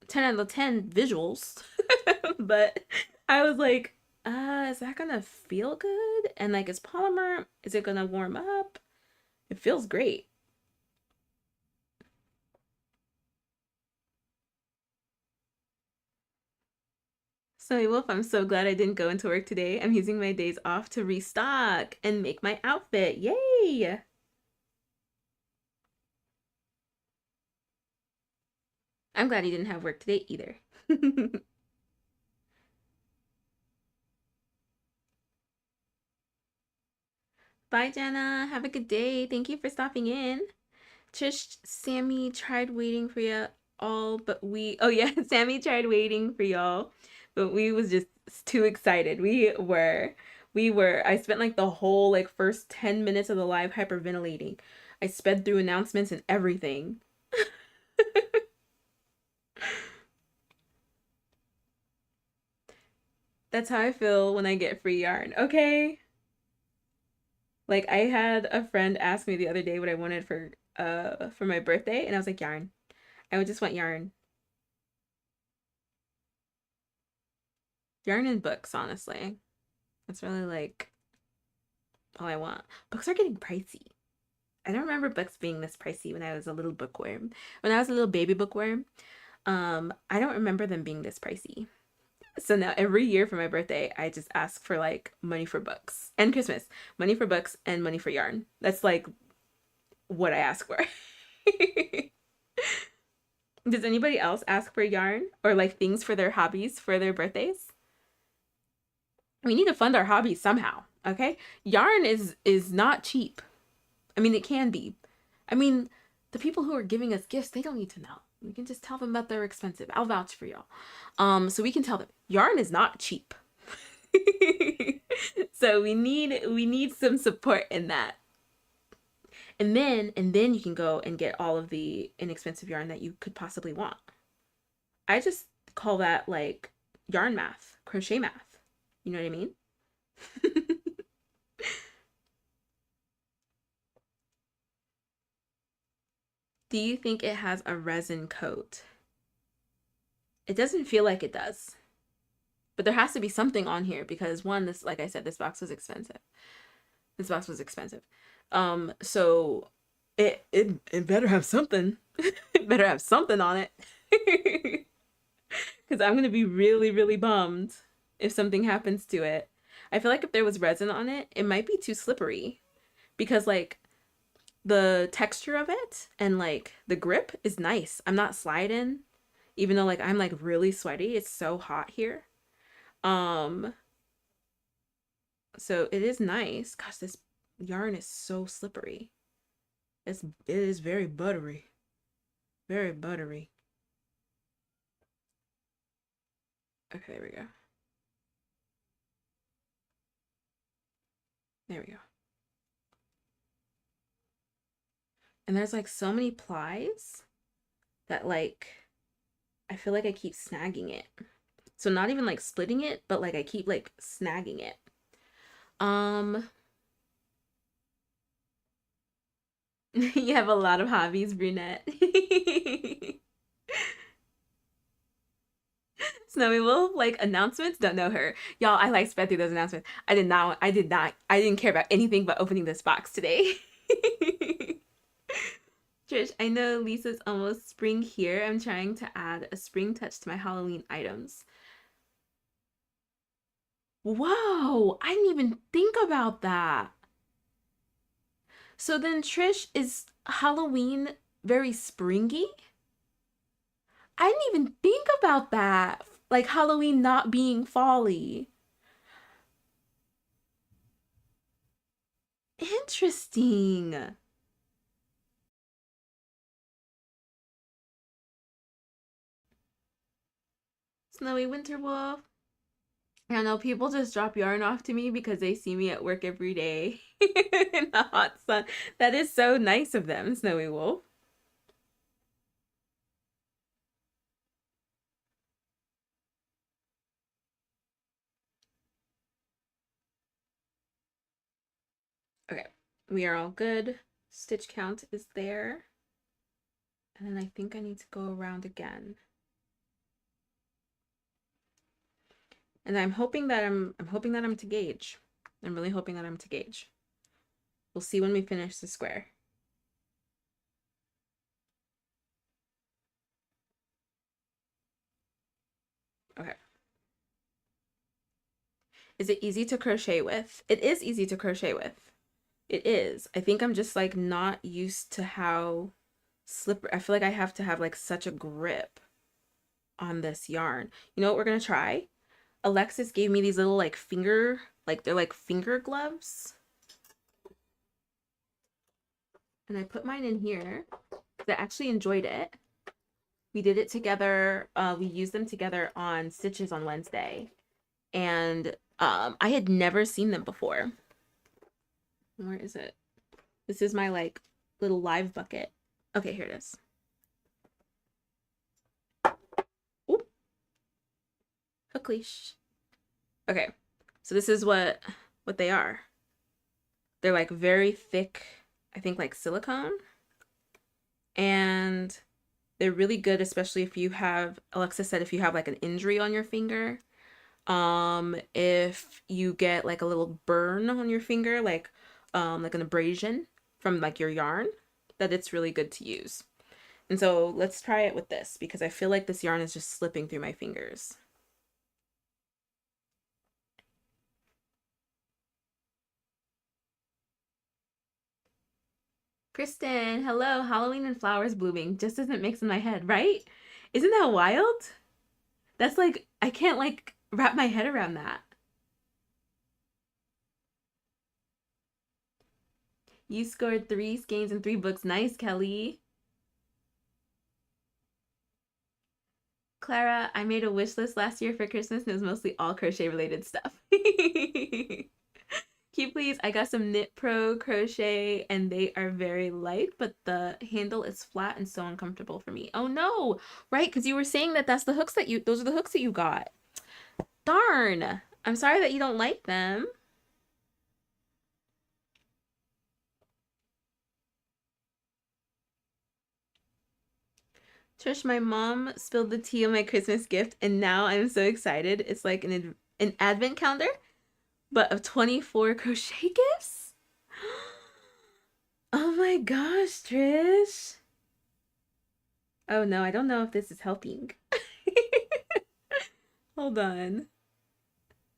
10 out of 10 visuals. But I was like, is that gonna feel good? And like, is polymer, is it gonna warm up? It feels great. Snowy Wolf, I'm so glad I didn't go into work today. I'm using my days off to restock and make my outfit. Yay! I'm glad you didn't have work today either. Bye, Jenna. Have a good day. Thank you for stopping in. Trish, Sammy tried waiting for you all, but oh yeah, Sammy tried waiting for y'all, but we was just too excited. I spent like the whole like first 10 minutes of the live hyperventilating. I sped through announcements and everything. That's how I feel when I get free yarn, okay? Like I had a friend ask me the other day what I wanted for my birthday, and I was like yarn. I would just want yarn. Yarn and books, honestly. That's really like all I want. Books are getting pricey. I don't remember books being this pricey when I was a little bookworm. When I was a little baby bookworm, I don't remember them being this pricey. So now every year for my birthday, I just ask for like money for books and Christmas, money for books and money for yarn. That's like what I ask for. Does anybody else ask for yarn or like things for their hobbies for their birthdays? We need to fund our hobbies somehow, okay? Yarn is not cheap. I mean, it can be. I mean, the people who are giving us gifts, they don't need to know. We can just tell them that they're expensive. I'll vouch for y'all. So we can tell them yarn is not cheap. So we need some support in that. And then you can go and get all of the inexpensive yarn that you could possibly want. I just call that like yarn math, crochet math. You know what I mean? Do you think it has a resin coat? It doesn't feel like it does. But there has to be something on here because one, this, like I said, this box was expensive. This box was expensive. So it better have something. It better have something on it. Because I'm gonna be really, really bummed if something happens to it. I feel like if there was resin on it, it might be too slippery. Because like the texture of it and like the grip is nice. I'm not sliding, even though like I'm like really sweaty. It's so hot here. Um, so it is nice. Gosh, this yarn is so slippery. It is very buttery. Very buttery. Okay, there we go. There we go. And there's like so many plies that like I feel like I keep snagging it. So not even like splitting it, but like I keep like snagging it. You have a lot of hobbies, brunette. Snowy Wolf, like announcements, don't know her. Y'all, I like sped through those announcements. I didn't care about anything but opening this box today. Trish, I know Lisa's almost spring here. I'm trying to add a spring touch to my Halloween items. Whoa, I didn't even think about that. So then Trish, is Halloween very springy? I didn't even think about that. Like Halloween not being folly. Interesting. Snowy Winter Wolf. I know people just drop yarn off to me because they see me at work every day in the hot sun. That is so nice of them, Snowy Wolf. Okay, we are all good. Stitch count is there. And then I think I need to go around again. And I'm hoping that I'm to gauge. I'm really hoping that I'm to gauge. We'll see when we finish the square. Okay. Is it easy to crochet with? It is easy to crochet with. It is. I think I'm just like not used to how slippery. I feel like I have to have like such a grip on this yarn. You know what we're gonna try? Alexis gave me these little like they're like finger gloves. And I put mine in here because I actually enjoyed it. We did it together. We used them together on Stitches on Wednesday. And I had never seen them before. Where is it? This is my like little live bucket. Okay, here it is. Oop. Hook leash. Okay, so this is what they are. They're like very thick, I think like silicone. And they're really good, especially if you have, Alexa said, if you have like an injury on your finger. If you get like a little burn on your finger, like an abrasion from like your yarn, that it's really good to use. And so let's try it with this because I feel like this yarn is just slipping through my fingers. Kristen, hello. Halloween and flowers blooming just doesn't mix in my head, right? Isn't that wild? That's like, I can't like wrap my head around that. You scored 3 skeins and 3 books. Nice, Kelly. Clara, I made a wish list last year for Christmas and it was mostly all crochet related stuff. Can you please? I got some Knit Pro crochet and they are very light, but the handle is flat and so uncomfortable for me. Oh no, right? Because you were saying that those are the hooks that you got. Darn. I'm sorry that you don't like them. Trish, my mom spilled the tea on my Christmas gift and now I'm so excited. It's like an advent calendar, but of 24 crochet gifts. Oh my gosh, Trish. Oh no, I don't know if this is helping. Hold on.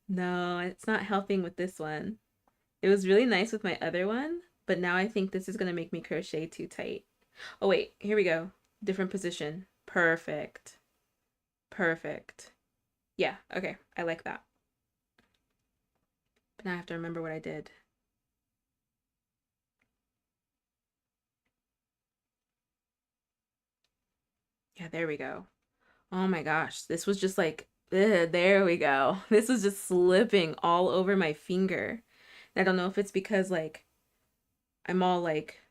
No, it's not helping with this one. It was really nice with my other one, but now I think this is gonna make me crochet too tight. Oh wait, here we go. Different position. Perfect. Perfect. Yeah, okay, I like that. But now I have to remember what I did. Yeah, there we go. Oh my gosh, this was just like, ugh, there we go. This was just slipping all over my finger. And I don't know if it's because like I'm all like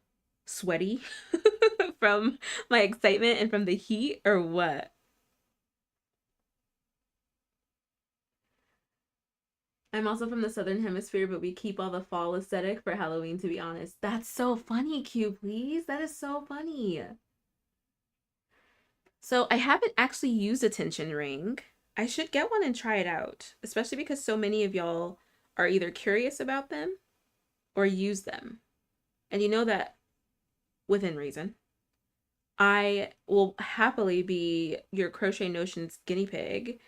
sweaty from my excitement and from the heat or what. I'm also from the southern hemisphere, but we keep all the fall aesthetic for Halloween, to be honest. That's so funny, Q, please. That is so funny. So I haven't actually used a tension ring. I should get one and try it out, especially because so many of y'all are either curious about them or use them. And you know that within reason. I will happily be your Crochet Notions guinea pig,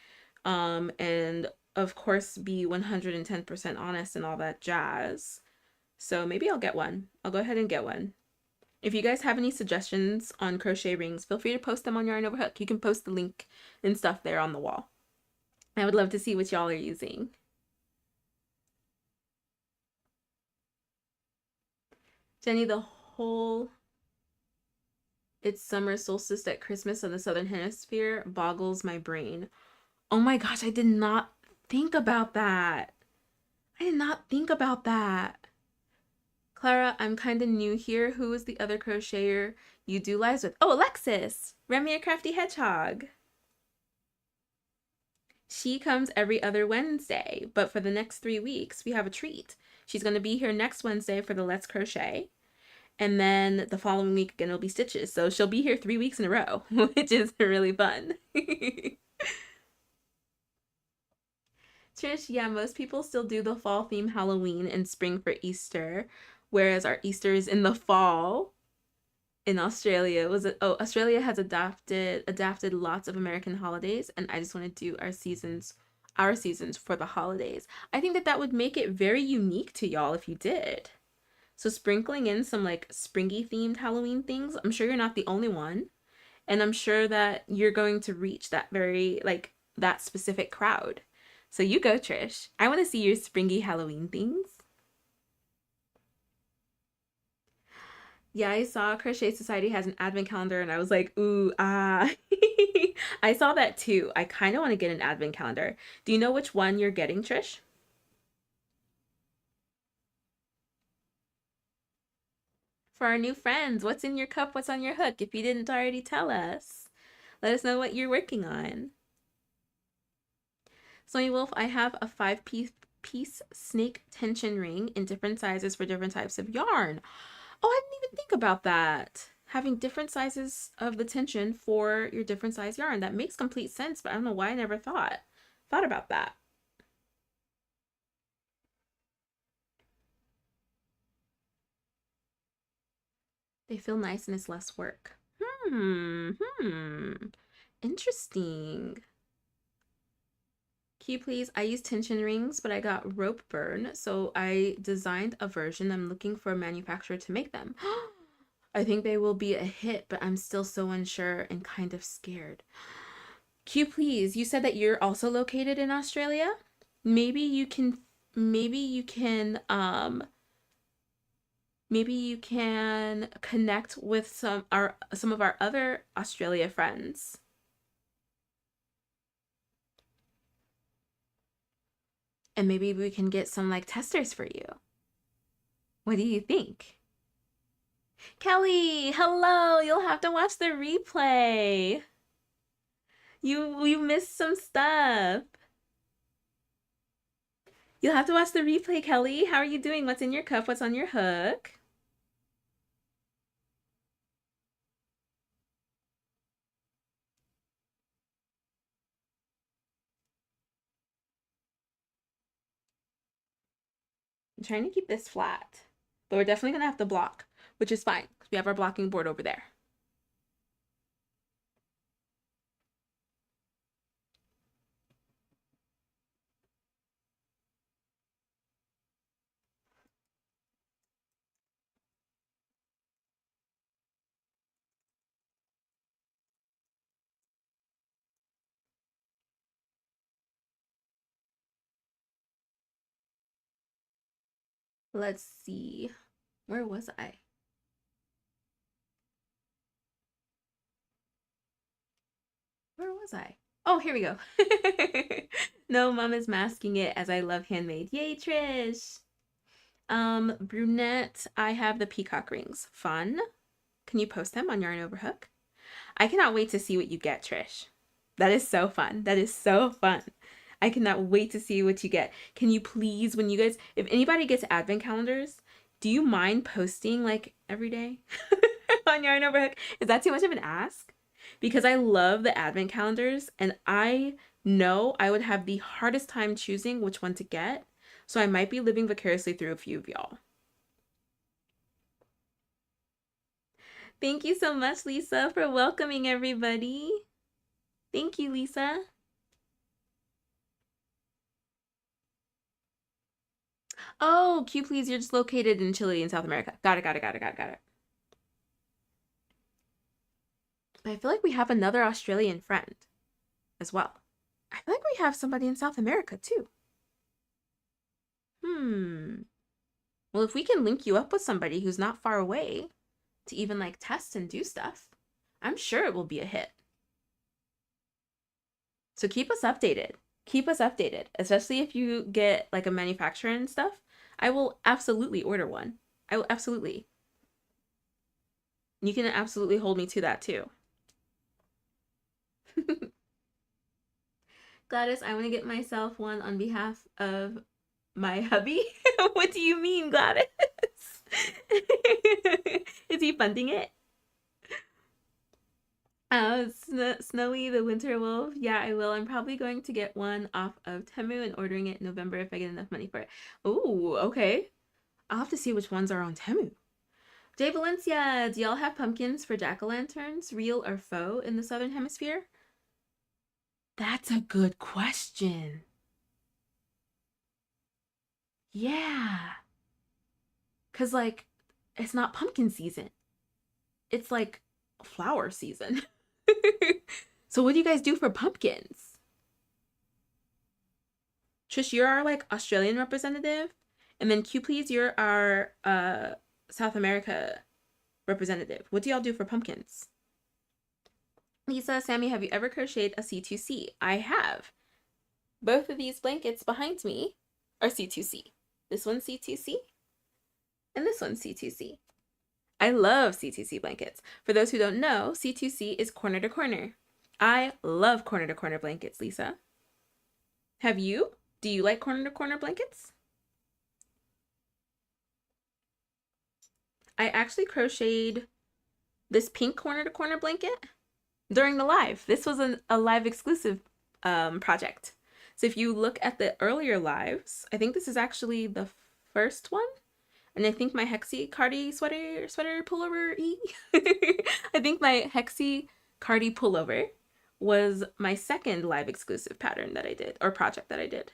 and of course be 110% honest and all that jazz. So maybe I'll get one. I'll go ahead and get one. If you guys have any suggestions on crochet rings, feel free to post them on Yarn Over Hook. You can post the link and stuff there on the wall. I would love to see what y'all are using. Jenny, it's summer solstice at Christmas in the Southern Hemisphere boggles my brain. Oh my gosh, I did not think about that. I did not think about that. Clara, I'm kind of new here. Who is the other crocheter you do lives with? Oh, Alexis! Remy a Crafty Hedgehog. She comes every other Wednesday, but for the next 3 weeks, we have a treat. She's going to be here next Wednesday for the Let's Crochet. And then the following week again, it'll be Stitches. So she'll be here 3 weeks in a row, which is really fun. Trish, yeah, most people still do the fall theme Halloween and spring for Easter, whereas our Easter is in the fall. In Australia, Australia has adapted lots of American holidays, and I just want to do our seasons for the holidays. I think that would make it very unique to y'all if you did. So sprinkling in some like springy themed Halloween things, I'm sure you're not the only one. And I'm sure that you're going to reach that very, like, that specific crowd. So you go, Trish. I want to see your springy Halloween things. Yeah, I saw Crochet Society has an advent calendar and I was like, ooh, ah. I saw that too. I kind of want to get an advent calendar. Do you know which one you're getting, Trish? For our new friends, what's in your cup? What's on your hook? If you didn't already tell us, let us know what you're working on. Snowy Wolf, I have a 5-piece snake tension ring in different sizes for different types of yarn. Oh, I didn't even think about that. Having different sizes of the tension for your different size yarn. That makes complete sense, but I don't know why I never thought about that. They feel nice and it's less work. Interesting. Can you please? I use tension rings, but I got rope burn, so I designed a version. I'm looking for a manufacturer to make them. I think they will be a hit, but I'm still so unsure and kind of scared. Q, please. You said that you're also located in Australia. Maybe you can, maybe you can, maybe you can connect with some of our other Australia friends. And maybe we can get some like testers for you. What do you think? Kelly, hello. You'll have to watch the replay. You missed some stuff. You'll have to watch the replay, Kelly. How are you doing? What's in your cup? What's on your hook? I'm trying to keep this flat, but we're definitely gonna have to block, which is fine because we have our blocking board over there. Let's see. Where was I? Where was I? Oh, here we go. No, Mom is masking it as I love handmade. Yay, Trish. Brunette, I have the peacock rings. Fun. Can you post them on Yarn Over Hook? I cannot wait to see what you get, Trish. That is so fun. That is so fun. I cannot wait to see what you get. Can you please, when you guys, if anybody gets advent calendars, do you mind posting like every day on Yarn Over Hook? Is that too much of an ask? Because I love the advent calendars and I know I would have the hardest time choosing which one to get. So I might be living vicariously through a few of y'all. Thank you so much, Lisa, for welcoming everybody. Thank you, Lisa. Oh, Q, please, you're just located in Chile in South America. Got it. But I feel like we have another Australian friend as well. I feel like we have somebody in South America too. Well, if we can link you up with somebody who's not far away to even like test and do stuff, I'm sure it will be a hit. So keep us updated. Keep us updated, especially if you get like a manufacturer and stuff. I will absolutely order one. I will absolutely. You can absolutely hold me to that too. Gladys, I want to get myself one on behalf of my hubby. What do you mean, Gladys? Is he funding it? Snowy the Winter Wolf. Yeah, I will. I'm probably going to get one off of Temu and ordering it in November if I get enough money for it. Oh, okay. I'll have to see which ones are on Temu. Jay Valencia, do y'all have pumpkins for jack-o'-lanterns, real or faux, in the Southern Hemisphere? That's a good question. Yeah. Because, like, it's not pumpkin season. It's, like, flower season. So what do you guys do for pumpkins? Trish, you're our, like, Australian representative. And then Q, please, you're our South America representative. What do y'all do for pumpkins? Lisa, Sammy, have you ever crocheted a C2C? I have. Both of these blankets behind me are C2C. This one's C2C, and this one's C2C. I love C2C blankets. For those who don't know, C2C is corner to corner. I love corner to corner blankets, Lisa. Have you? Do you like corner to corner blankets? I actually crocheted this pink corner to corner blanket during the live. This was a live exclusive project. So if you look at the earlier lives, I think this is actually the first one. And I think my Hexie Cardi sweater pullover I think my Hexie Cardi pullover was my second live exclusive pattern that I did, or project that I did.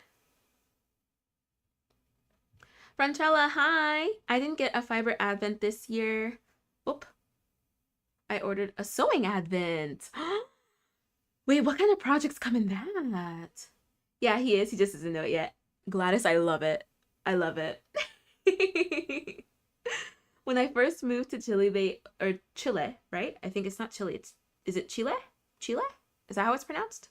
Franchella, hi! I didn't get a fiber advent this year. Oop. I ordered a sewing advent. Wait, what kind of projects come in that? Yeah, he is. He just doesn't know it yet. Gladys, I love it. I love it. When I first moved to Chile, Chile, right? I think it's not Chile. Is it Chile? Chile? Is that how it's pronounced?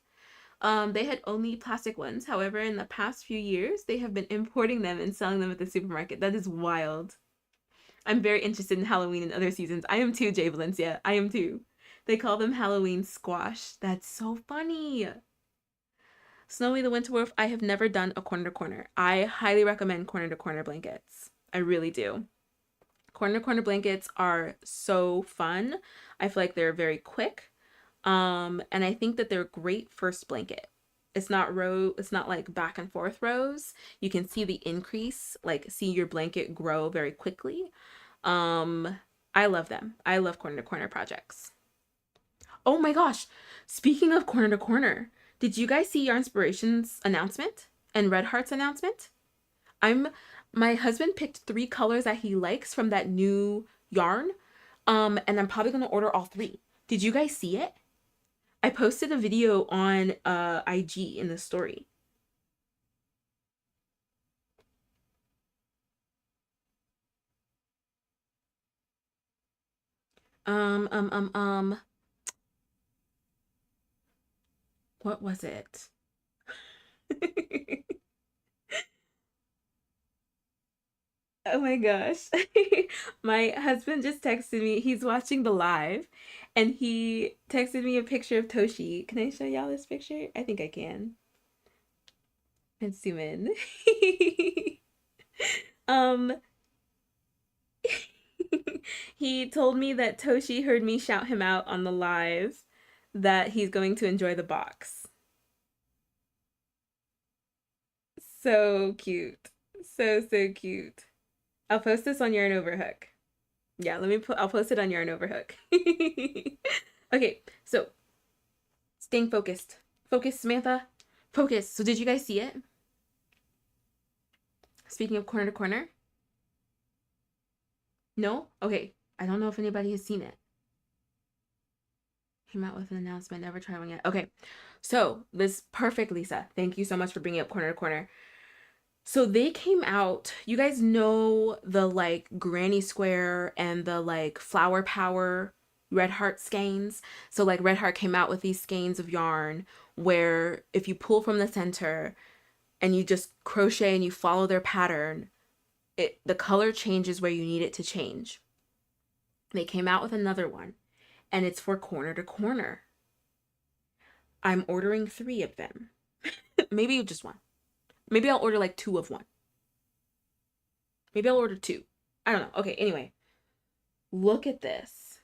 They had only plastic ones. However, in the past few years, they have been importing them and selling them at the supermarket. That is wild. I'm very interested in Halloween and other seasons. I am too, Jay Valencia. I am too. They call them Halloween squash. That's so funny. Snowy the Winter Wolf, I have never done a corner to corner. I highly recommend corner to corner blankets. I really do. Corner to corner blankets are so fun. I feel like they're very quick. And I think that they're a great first blanket. It's not like back and forth rows. You can see the increase, like see your blanket grow very quickly. I love them. I love corner to corner projects. Oh my gosh, speaking of corner to corner, did you guys see your Inspirations announcement and Red Heart's announcement? My husband picked 3 colors that he likes from that new yarn. And I'm probably gonna order all 3. Did you guys see it? I posted a video on IG in the story. What was it? Oh my gosh. My husband just texted me. He's watching the live and he texted me a picture of Toshi. Can I show y'all this picture? I think I can. Let's zoom in. um he told me that Toshi heard me shout him out on the live that he's going to enjoy the box. So cute. So cute. I'll post this on Yarn Overhook. Yeah, I'll post it on Yarn Overhook. Okay, so staying focused. Focus, Samantha. Focus. So did you guys see it? Speaking of corner to corner. No? Okay. I don't know if anybody has seen it. Came out with an announcement. Never tried one yet. Okay. So this perfect, Lisa. Thank you so much for bringing up corner to corner. So they came out, you guys know the like granny square and the like flower power Red Heart skeins. So like Red Heart came out with these skeins of yarn where if you pull from the center and you just crochet and you follow their pattern, the color changes where you need it to change. They came out with another one and it's for corner to corner. I'm ordering 3 of them. Maybe just 1. Maybe I'll order like 2 of one. Maybe I'll order 2. I don't know. Okay, anyway. Look at this.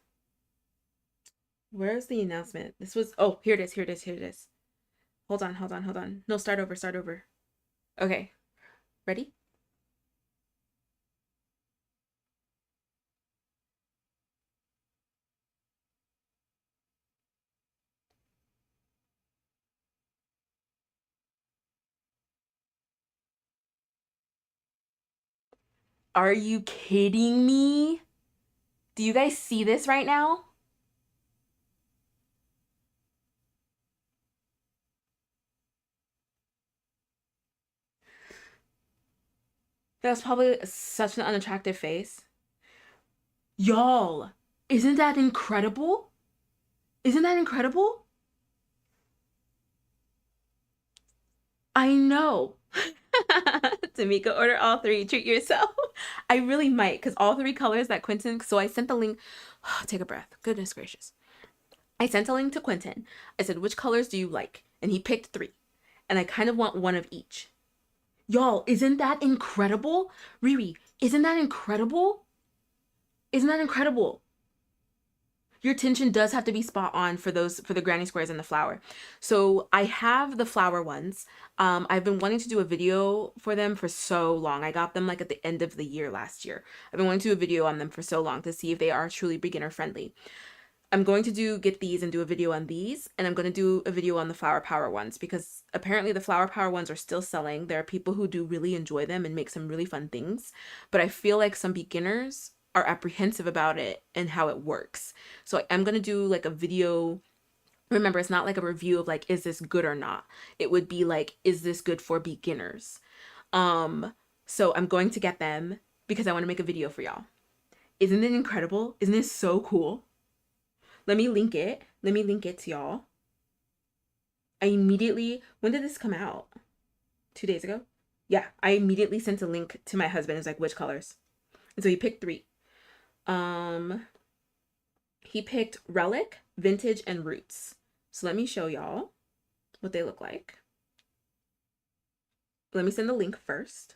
Where's the announcement? This was, oh, here it is. Hold on. No, start over. Okay. Ready? Are you kidding me? Do you guys see this right now? That's probably such an unattractive face. Y'all, isn't that incredible? Isn't that incredible? I know. Tamika, order all 3. Treat yourself. I really might, because all 3 colors that Quentin, so I sent the link. Take a breath. Goodness gracious. I sent a link to Quentin. I said, which colors do you like? And he picked 3. and I kind of want one of each. Y'all, isn't that incredible? Riri, isn't that incredible? Isn't that incredible? Your tension does have to be spot on for the granny squares and the flower. So I have the flower ones. I've been wanting to do a video for them for so long. I got them like at the end of the year last year. I've been wanting to do a video on them for so long to see if they are truly beginner friendly. I'm going to get these and do a video on these, and I'm going to do a video on the flower power ones because apparently the flower power ones are still selling. There are people who do really enjoy them and make some really fun things, but I feel like some beginners are apprehensive about it and how it works. So I'm going to do like a video. Remember, it's not like a review of like, is this good or not? It would be like, is this good for beginners? So I'm going to get them because I want to make a video for y'all. Isn't it incredible? Isn't it so cool? Let me link it. Let me link it to y'all. I immediately, when did this come out? 2 days ago? Yeah, I immediately sent a link to my husband. It's like, which colors? And so he picked 3. He picked Relic, Vintage, and Roots. So let me show y'all what they look like. Let me send the link first.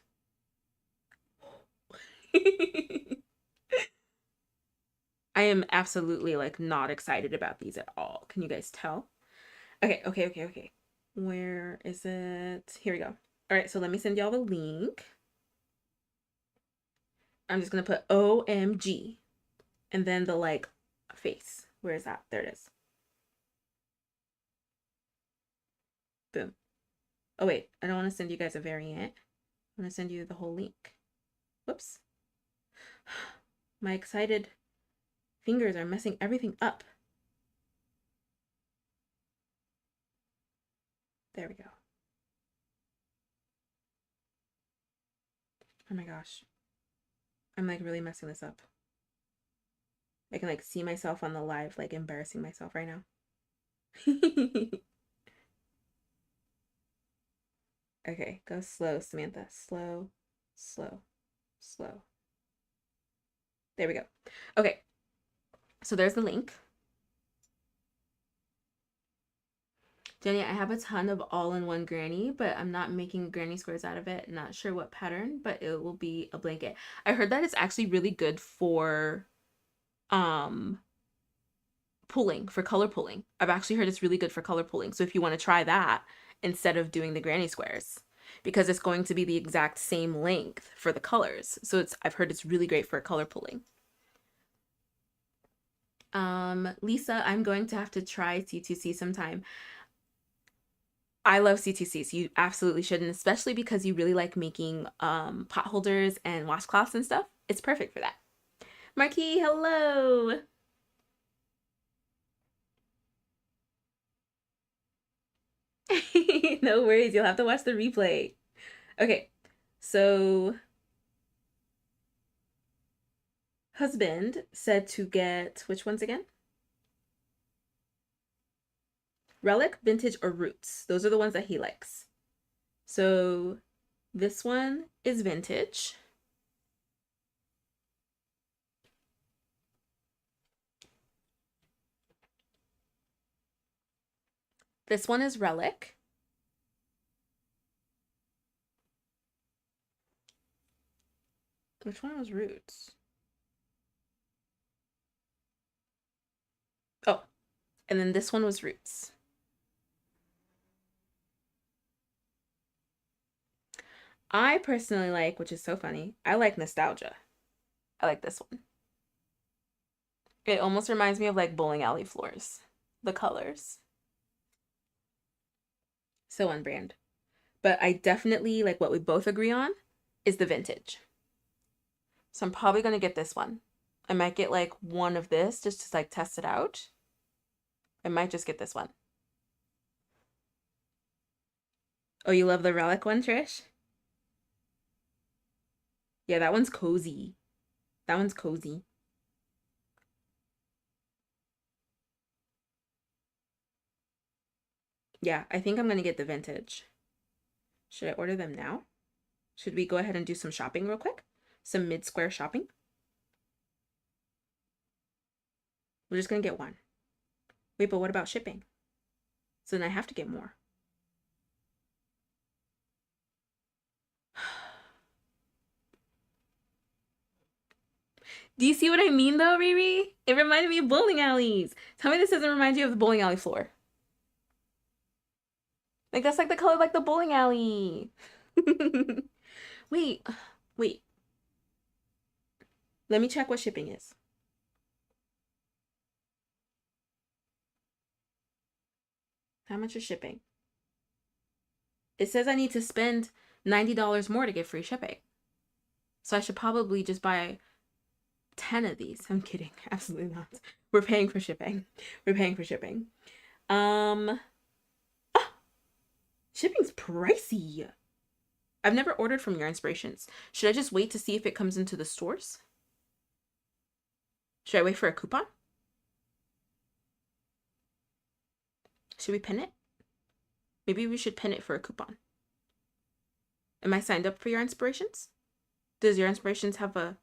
I am absolutely like not excited about these at all. Can you guys tell? Okay. Where is it? Here we go. All right, so let me send y'all the link. I'm just gonna put OMG and then the like face. Where is that? There it is. Boom. Oh wait, I don't want to send you guys a variant. I want to send you the whole link. Whoops. My excited fingers are messing everything up. There we go. Oh my gosh. I'm like really messing this up. I can like see myself on the live, like embarrassing myself right now. Okay, go slow, Samantha. Slow, slow, slow. There we go. Okay, so there's the link. Jenny, I have a ton of all-in-one granny, but I'm not making granny squares out of it. Not sure what pattern, but it will be a blanket. I heard that it's actually really good for pulling, for color pulling. I've actually heard it's really good for color pulling. So if you want to try that instead of doing the granny squares, because it's going to be the exact same length for the colors. So I've heard it's really great for color pulling. Lisa, I'm going to have to try C2C sometime. I love C2C, so you absolutely shouldn't, especially because you really like making pot holders and washcloths and stuff. It's perfect for that. Marquis, hello. No worries, you'll have to watch the replay. Okay, so husband said to get which ones again? Relic, Vintage, or Roots. Those are the ones that he likes. So this one is Vintage. This one is Relic. Which one was Roots? Oh, and then this one was Roots. I personally like, which is so funny, I like Nostalgia. I like this one. It almost reminds me of like bowling alley floors. The colors. So on brand. But I definitely like what we both agree on is the Vintage. So I'm probably going to get this one. I might get like one of this just to like test it out. I might just get this one. Oh, you love the Relic one, Trish? Yeah, that one's cozy. That one's cozy. Yeah, I think I'm going to get the Vintage. Should I order them now? Should we go ahead and do some shopping real quick? Some mid-square shopping? We're just going to get one. Wait, but what about shipping? So then I have to get more. Do you see what I mean though, Riri? It reminded me of bowling alleys. Tell me this doesn't remind you of the bowling alley floor. Like that's like the color like the bowling alley. Wait, wait. Let me check what shipping is. How much is shipping? It says I need to spend $90 more to get free shipping. So I should probably just buy 10 of these. I'm kidding. Absolutely not. We're paying for shipping. We're paying for shipping. Ah, shipping's pricey. I've never ordered from Your Inspirations. Should I just wait to see if it comes into the stores? Should I wait for a coupon? Should we pin it? Maybe we should pin it for a coupon. Am I signed up for Your Inspirations? Does Your Inspirations have a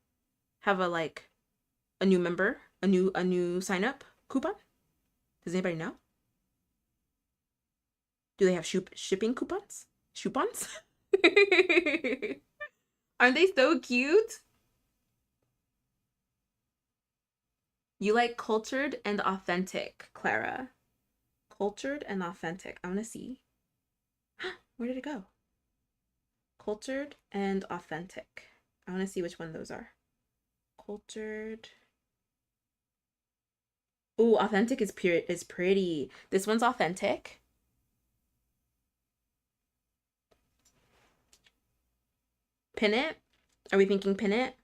like a new member, a new sign up coupon? Does anybody know? Do they have shipping coupons? Coupons? Aren't they so cute? You like cultured and authentic, Clara. Cultured and authentic. I want to see. Where did it go? Cultured and authentic. I want to see which one those are. Cultured. Ooh, authentic is pretty. This one's authentic. Pin it? Are we thinking pin it?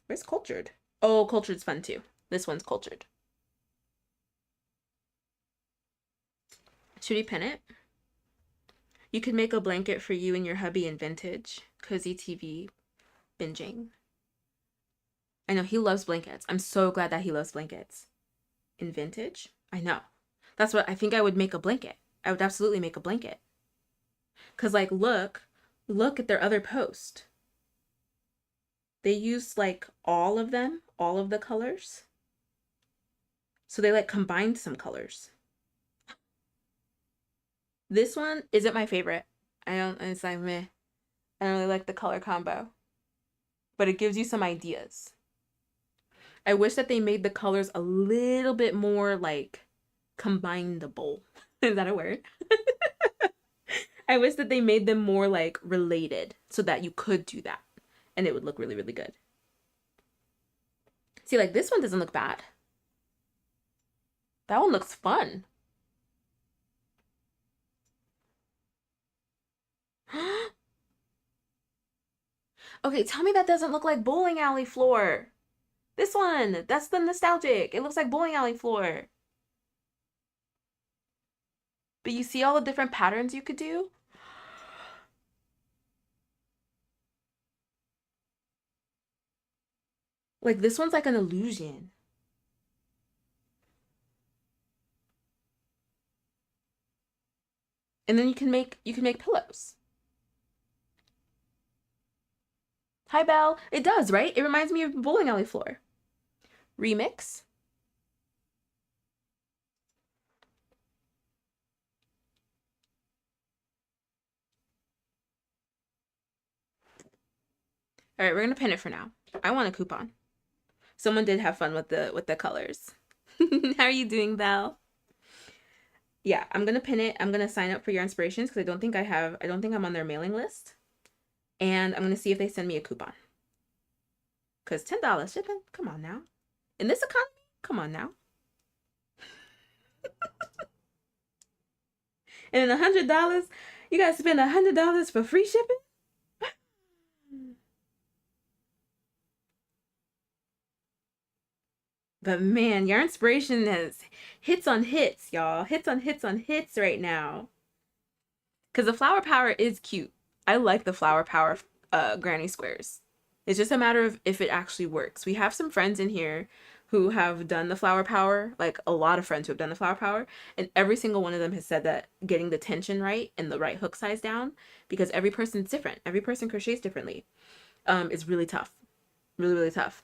Where's cultured? Oh, cultured's fun too. This one's cultured. Should we pin it? You could make a blanket for you and your hubby in vintage. Cozy TV binging. I know he loves blankets. I'm so glad that he loves blankets. In vintage? I know. That's what I think I would make a blanket. I would absolutely make a blanket. Cause like look at their other post. They used like all of them, all of the colors. So they like combined some colors. This one isn't my favorite. It's like meh. I don't really like the color combo. But it gives you some ideas. I wish that they made the colors a little bit more like combinable. Is that a word? I wish that they made them more like related so that you could do that and it would look really, really good. See, like this one doesn't look bad. That one looks fun. Okay, tell me that doesn't look like bowling alley floor. This one, that's the nostalgic. It looks like bowling alley floor. But you see all the different patterns you could do? Like this one's like an illusion. And then you can make pillows. Hi, Belle. It does, right? It reminds me of bowling alley floor. Remix. All right, we're gonna pin it for now. I want a coupon. Someone did have fun with the colors. How are you doing, Belle? Yeah, I'm gonna pin it. I'm gonna sign up for Your Inspirations because I don't think I'm on their mailing list. And I'm gonna see if they send me a coupon. Cause $10 shipping, come on now. In this economy, come on now. And then $100, you gotta spend $100 for free shipping? But man, Your Inspiration has hits on hits, y'all. Hits on hits on hits right now. Because the flower power is cute. I like the flower power granny squares. It's just a matter of if it actually works. We have some friends in here who have done the flower power, like a lot of friends who have done the flower power, and every single one of them has said that getting the tension right and the right hook size down, because every person's different. Every person crochets differently. Is really tough. Really, really tough.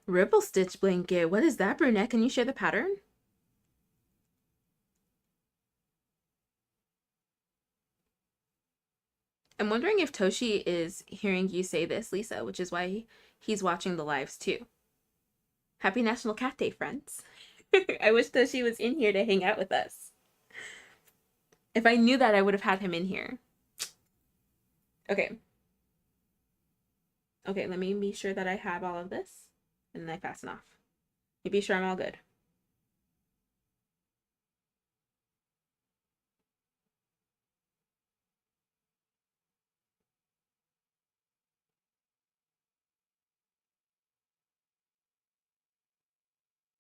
Ripple stitch blanket. What is that, brunette? Can you share the pattern? I'm wondering if Toshi is hearing you say this, Lisa, which is why he's watching the lives too. Happy National Cat Day, friends. I wish Toshi was in here to hang out with us. If I knew that, I would have had him in here. Okay. Okay, let me be sure that I have all of this. And then I fasten off. Let me be sure I'm all good.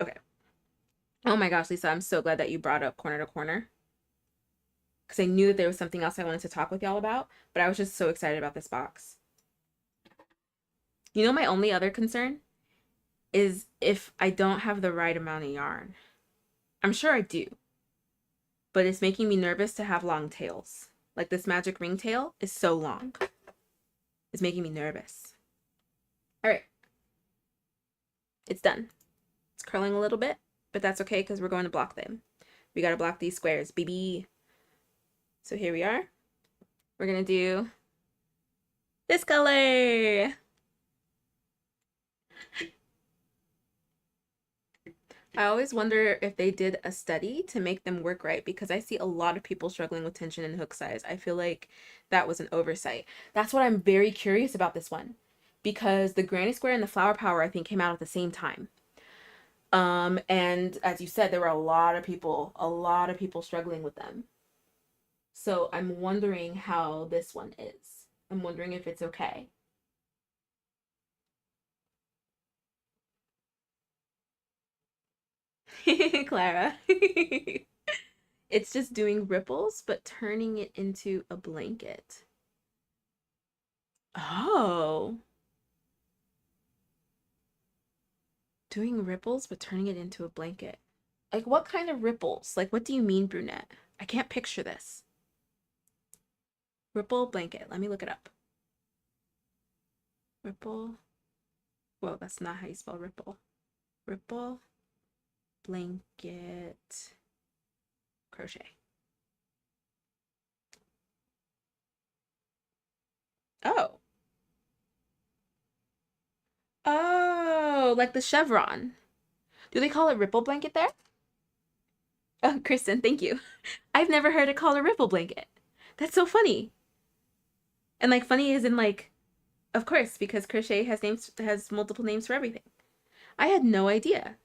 Okay. Oh my gosh, Lisa, I'm so glad that you brought up corner to corner. Because I knew that there was something else I wanted to talk with y'all about, but I was just so excited about this box. You know, my only other concern is if I don't have the right amount of yarn. I'm sure I do, but it's making me nervous to have long tails. Like this magic ring tail is so long. It's making me nervous. All right. It's done. It's curling a little bit, but that's okay because we're going to block them. We got to block these squares, baby. So here we are. We're going to do this color. I always wonder if they did a study to make them work right because I see a lot of people struggling with tension and hook size. I feel like that was an oversight. That's what I'm very curious about this one because the granny square and the flower power I think came out at the same time. And as you said, there were a lot of people struggling with them. So I'm wondering how this one is. I'm wondering if it's okay. Clara. It's just doing ripples, but turning it into a blanket. Oh. Doing ripples, but turning it into a blanket. Like, what kind of ripples? Like, what do you mean, brunette? I can't picture this. Ripple blanket. Let me look it up. Ripple. Whoa, that's not how you spell ripple. Ripple blanket crochet. Oh. Oh, like the chevron. Do they call it ripple blanket there? Oh, Kristen, thank you. I've never heard it called a ripple blanket. That's so funny. And like funny is in like, of course, because crochet has multiple names for everything. I had no idea.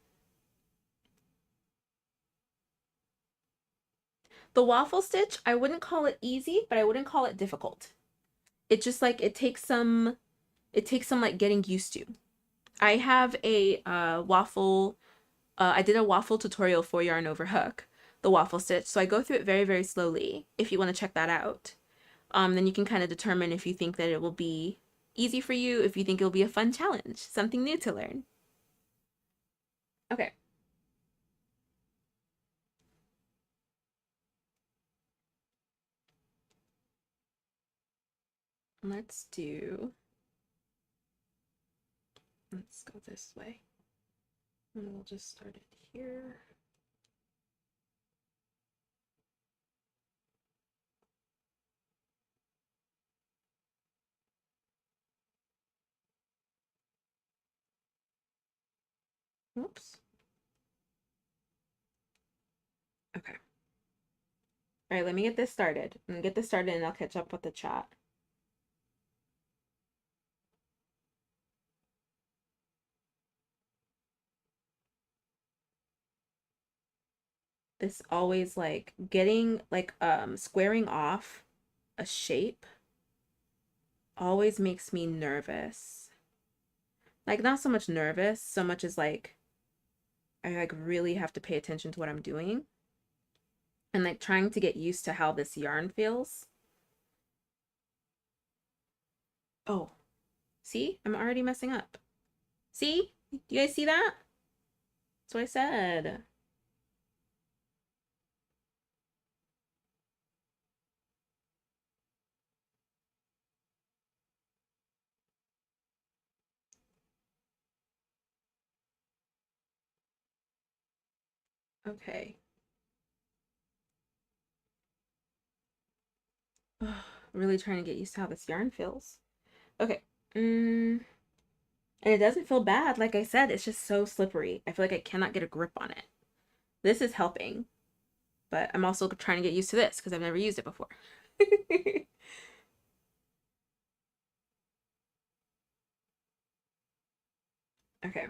The waffle stitch, I wouldn't call it easy, but I wouldn't call it difficult. It just like it takes some like getting used to. I have a waffle I did a waffle tutorial for yarn over hook, the waffle stitch. So I go through it very, very slowly if you want to check that out. Then you can kind of determine if you think that it will be easy for you, if you think it'll be a fun challenge, something new to learn. Okay. Let's go this way. And we'll just start it here. Oops. Okay. All right, let me get this started. I'm gonna get this started and I'll catch up with the chat. This always like getting like squaring off a shape always makes me nervous. Like not so much nervous, so much as like I like really have to pay attention to what I'm doing and like trying to get used to how this yarn feels. Oh, see? I'm already messing up. See? You guys see that? That's what I said. Okay. Really trying to get used to how this yarn feels. Okay. And it doesn't feel bad. Like I said, it's just so slippery. I feel like I cannot get a grip on it. This is helping, but I'm also trying to get used to this because I've never used it before. Okay.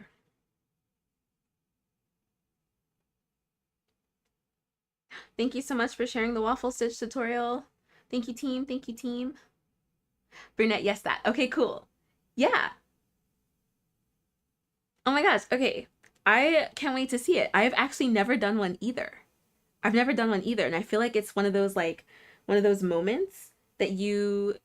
Thank you so much for sharing the waffle stitch tutorial. Thank you, team. Thank you, team. Brunette, yes, that. Okay, cool. Yeah. Oh my gosh. Okay. I can't wait to see it. I have actually never done one either. I've never done one either. And I feel like it's one of those one of those moments that you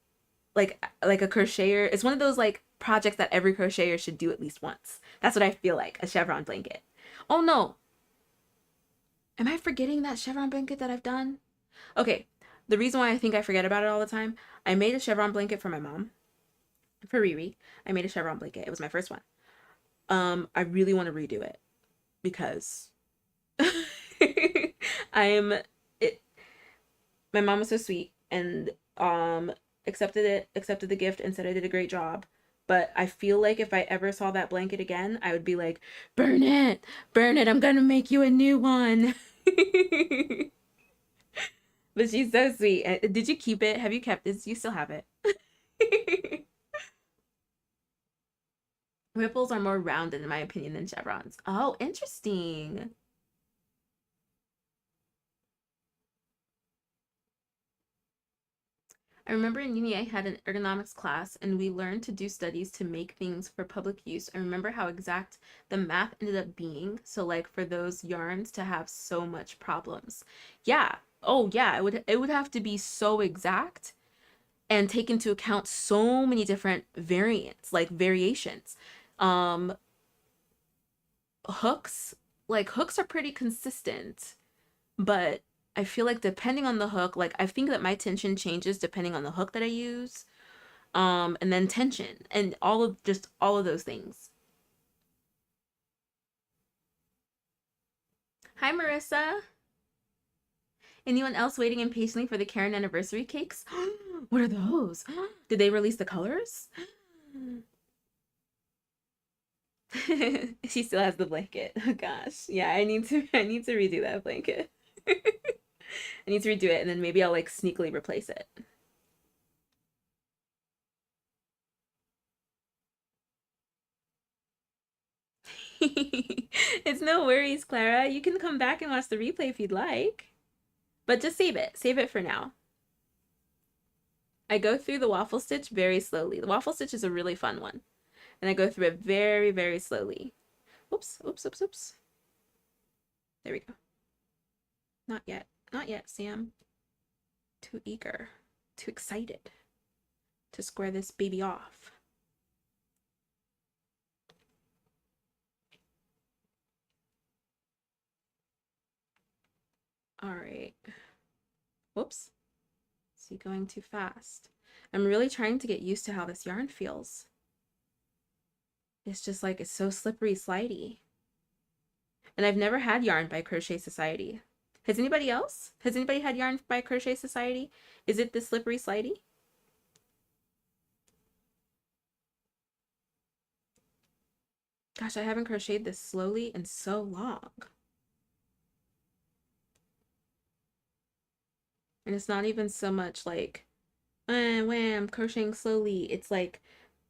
like a crocheter. It's one of those like projects that every crocheter should do at least once. That's what I feel like, a chevron blanket. Oh no. Am I forgetting that chevron blanket that I've done? Okay. The reason why I think I forget about it all the time, I made a chevron blanket for my mom. For Riri. I made a chevron blanket. It was my first one. I really want to redo it because I'm it my mom was so sweet and accepted the gift and said I did a great job. But I feel like if I ever saw that blanket again, I would be like, burn it, burn it, I'm gonna make you a new one. But she's so sweet. Did you keep it? Have you kept it? You still have it? Ripples are more rounded in my opinion than chevrons. Oh, interesting. I remember in uni I had an ergonomics class and we learned to do studies to make things for public use. I remember how exact the math ended up being. So like for those yarns to have so much problems. Yeah. Oh yeah, it would have to be so exact and take into account so many different variants, like variations. Um hooks, like hooks are pretty consistent, but I feel like depending on the hook, like I think that my tension changes depending on the hook that I use. And then tension and all of those things. Hi Marissa. Anyone else waiting impatiently for the Karen anniversary cakes? What are those? Did they release the colors? She still has the blanket. Oh gosh. Yeah, I need to redo that blanket. I need to redo it and then maybe I'll like sneakily replace it. It's no worries, Clara. You can come back and watch the replay if you'd like. But just save it. Save it for now. I go through the waffle stitch very slowly. The waffle stitch is a really fun one. And I go through it very, very slowly. Oops, oops, oops, oops. There we go. Not yet. Not yet, Sam. Too eager. Too excited to square this baby off. All right. Whoops. See, going too fast. I'm really trying to get used to how this yarn feels. It's just like it's so slippery, slidey. And I've never had yarn by Crochet Society. Has anybody else? Has anybody had yarn by Crochet Society? Is it the slippery, slidey? Gosh, I haven't crocheted this slowly in so long. And it's not even so much like, wham, crocheting slowly. It's like,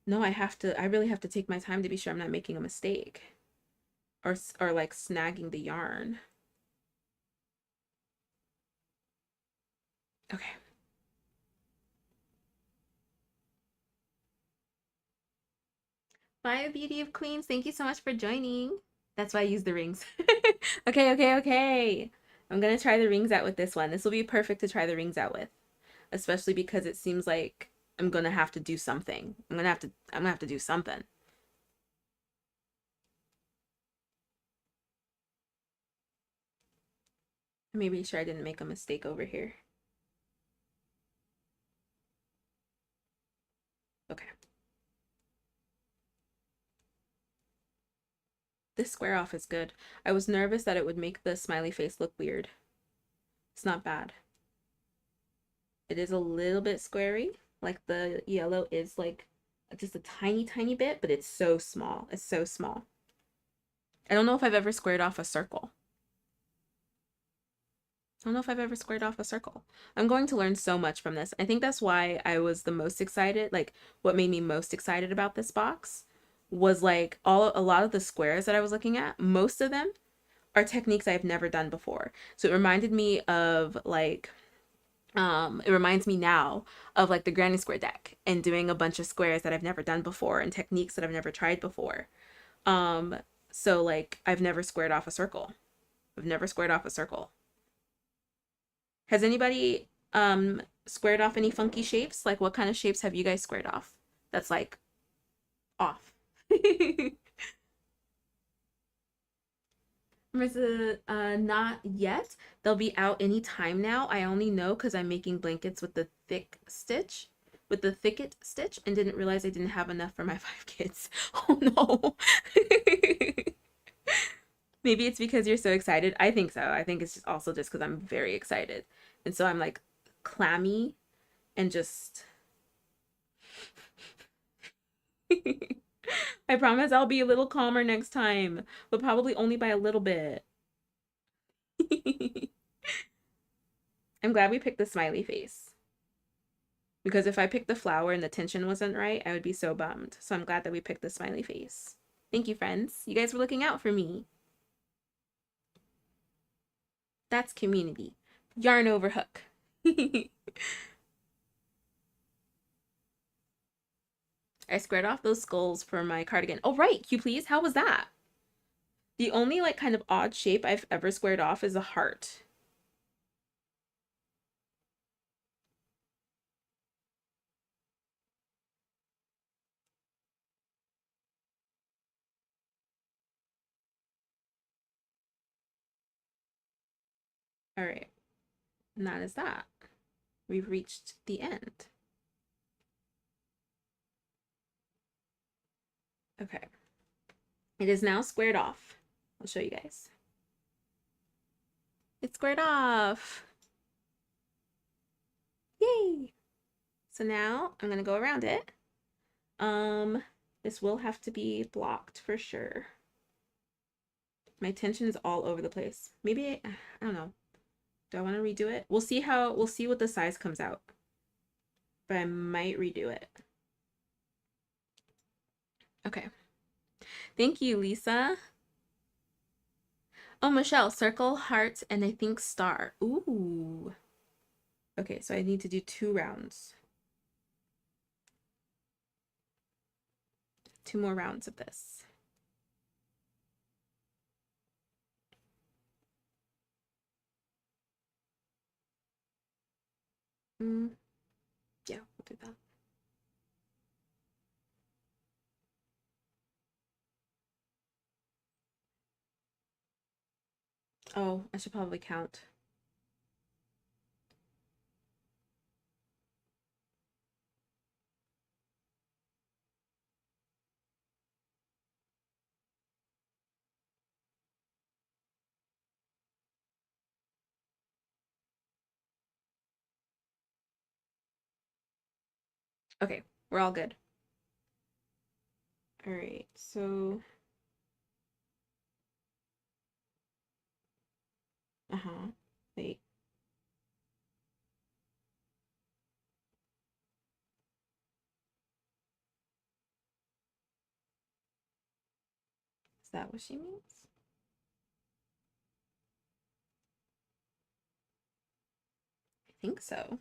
no, I really have to take my time to be sure I'm not making a mistake. Or like snagging the yarn. Okay. Bye, Beauty of Queens. Thank you so much for joining. That's why I use the rings. Okay, okay, okay. I'm gonna try the rings out with this one. This will be perfect to try the rings out with, especially because it seems like I'm gonna have to do something. I'm gonna have to do something. Maybe sure I didn't make a mistake over here. Okay. This square off is good. I was nervous that it would make the smiley face look weird. It's not bad. It is a little bit squarey. Like the yellow is like just a tiny, tiny bit, but it's so small. It's so small. I don't know if I've ever squared off a circle. I don't know if I've ever squared off a circle. I'm going to learn so much from this. I think that's why I was the most excited. Like what made me most excited about this box was like a lot of the squares that I was looking at, most of them are techniques I've never done before. So it reminded me of like it reminds me now of like the granny square deck and doing a bunch of squares that I've never done before and techniques that I've never tried before. Um so like I've never squared off a circle. I've never squared off a circle. Has anybody squared off any funky shapes? Like what kind of shapes have you guys squared off? That's like off. Marissa, not yet. They'll be out any time now. I only know because I'm making blankets with the thicket stitch, and didn't realize I didn't have enough for my 5 kids. Oh no. Maybe it's because you're so excited. I think so. I think it's just also just because I'm very excited. And so I'm like clammy and just I promise I'll be a little calmer next time, but probably only by a little bit. I'm glad we picked the smiley face. Because if I picked the flower and the tension wasn't right, I would be so bummed. So I'm glad that we picked the smiley face. Thank you, friends. You guys were looking out for me. That's community. Yarn over hook. I squared off those skulls for my cardigan. Oh, right. Q, please. How was that? The only like kind of odd shape I've ever squared off is a heart. All right. And that is that. We've reached the end. Okay. It is now squared off. I'll show you guys. It's squared off. Yay. So now I'm going to go around it. This will have to be blocked for sure. My tension is all over the place. Maybe, I don't know. Do I want to redo it? We'll see what the size comes out. But I might redo it. Okay. Thank you, Lisa. Oh, Michelle, circle, heart, and I think star. Ooh. Okay, so I need to do 2 rounds. 2 more rounds of this. Yeah, we'll do that. Oh, I should probably count. Okay, we're all good. All right, so wait. Is that what she means? I think so.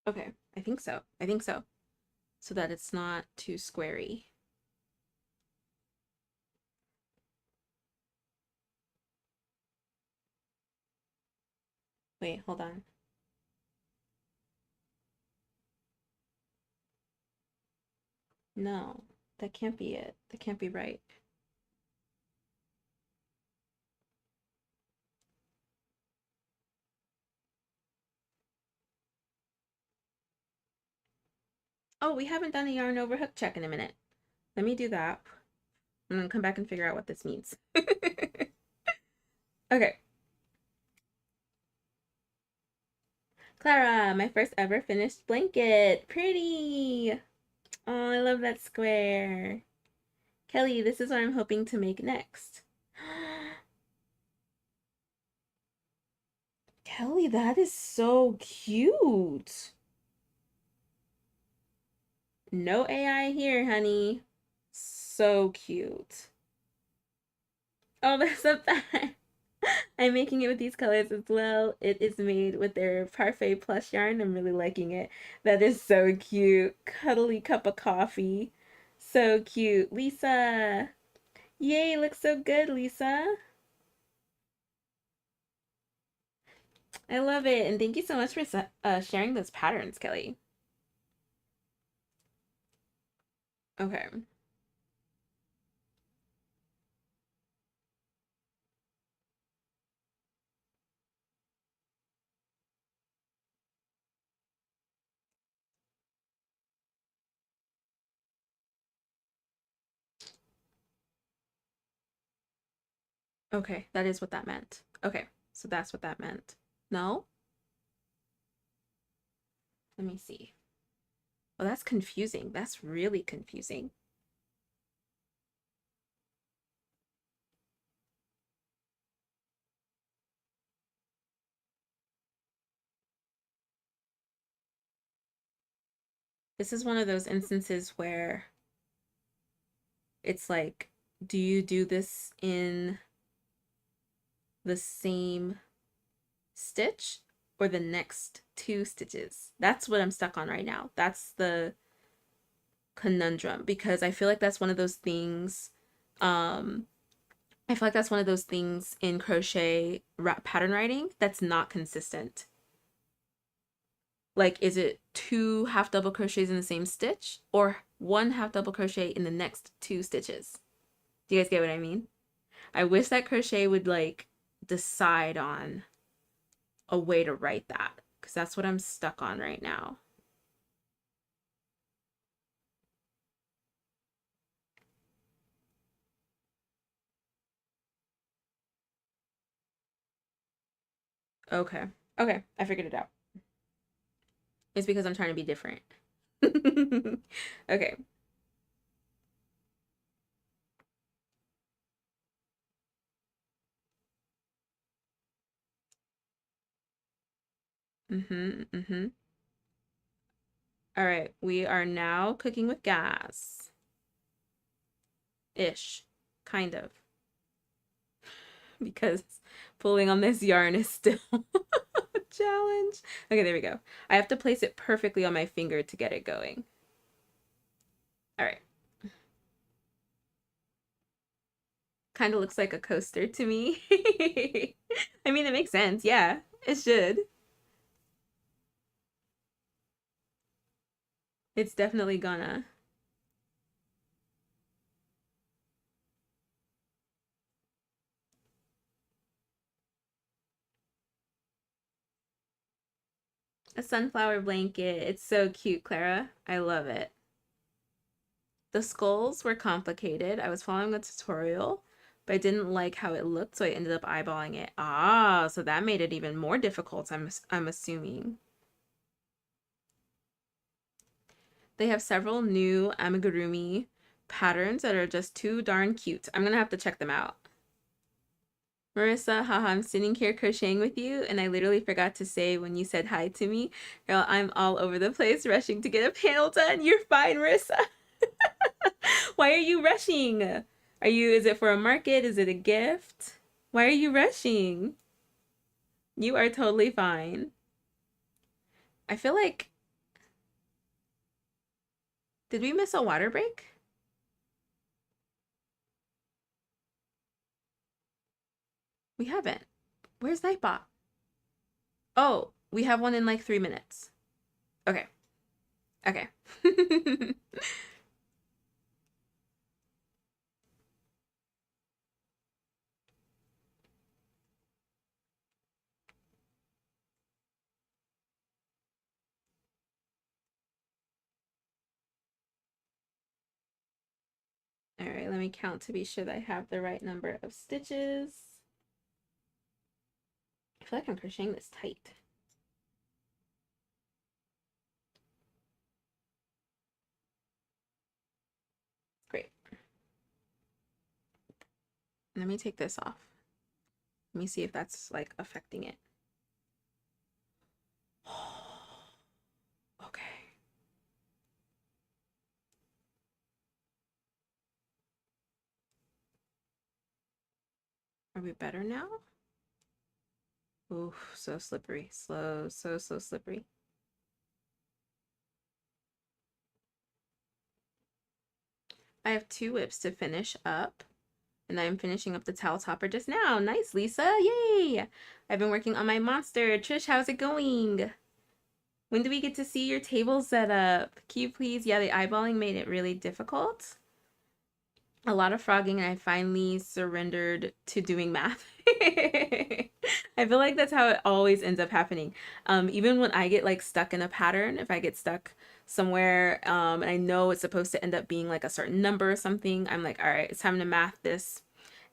Okay, I think so. I think so. So that it's not too squarey. Wait, hold on. No, that can't be it. That can't be right. Oh, we haven't done a yarn over hook check in a minute. Let me do that. I'm gonna come back and figure out what this means. Okay. Clara, my first ever finished blanket. Pretty. Oh, I love that square. Kelly, this is what I'm hoping to make next. Kelly, that is so cute. No AI here, honey. So cute. Oh, that's a fact. I'm making it with these colors as well. It is made with their Parfait plush yarn. I'm really liking it. That is so cute. Cuddly cup of coffee. So cute. Lisa. Yay, looks so good, Lisa. I love it. And thank you so much for sharing those patterns, Kelly. Okay. Okay, that is what that meant. Okay, so that's what that meant. No? Let me see. Oh, that's confusing. That's really confusing. This is one of those instances where it's like, do you do this in the same stitch or the next two stitches? That's what I'm stuck on right now. That's the conundrum, because I feel like that's one of those things. I feel like that's one of those things in crochet pattern writing that's not consistent. Like, is it two half double crochets in the same stitch or one half double crochet in the next two stitches? Do you guys get what I mean? I wish that crochet would like decide on a way to write that, because that's what I'm stuck on right now. Okay. Okay, I figured it out. It's because I'm trying to be different. Okay. Mm-hmm. All right, we are now cooking with gas. Ish. Kind of. Because pulling on this yarn is still a challenge. Okay, there we go. I have to place it perfectly on my finger to get it going. All right. Kind of looks like a coaster to me. I mean, it makes sense. Yeah, it should. It's definitely gonna. A sunflower blanket. It's so cute, Clara. I love it. The skulls were complicated. I was following a tutorial, but I didn't like how it looked, so I ended up eyeballing it. Ah, so that made it even more difficult, I'm assuming. They have several new amigurumi patterns that are just too darn cute. I'm gonna have to check them out. Marissa, haha, I'm sitting here crocheting with you, and I literally forgot to say when you said hi to me. Girl, I'm all over the place rushing to get a panel done. You're fine, Marissa. Why are you rushing? Is it for a market? Is it a gift? Why are you rushing? You are totally fine. I feel like, did we miss a water break? We haven't. Where's Nightbot? Oh, we have one in like 3 minutes. Okay. Okay. All right, let me count to be sure that I have the right number of stitches. I feel like I'm crocheting this tight. Great. Let me take this off. Let me see if that's like affecting it. Okay. Are we better now? Ooh, so slippery. Slow, so slippery. I have 2 whips to finish up. And I'm finishing up the towel topper just now. Nice, Lisa. Yay! I've been working on my monster. Trish, how's it going? When do we get to see your table set up? Can you please? Yeah, the eyeballing made it really difficult. A lot of frogging, and I finally surrendered to doing math. I feel like that's how it always ends up happening. Even when I get like stuck in a pattern, if I get stuck somewhere and I know it's supposed to end up being like a certain number or something, I'm like, all right, it's time to math this.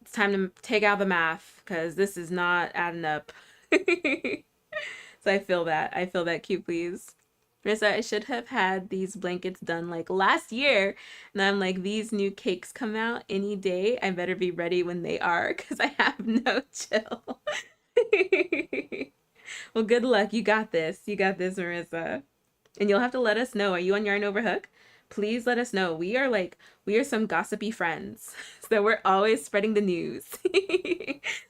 It's time to take out the math because this is not adding up. So I feel that. I feel that, cute, please. Marissa, I should have had these blankets done like last year. And I'm like, these new cakes come out any day. I better be ready when they are because I have no chill. Well, good luck. You got this. You got this, Marissa. And you'll have to let us know. Are you on Yarn Over Hook? Please let us know. We are some gossipy friends. So we're always spreading the news.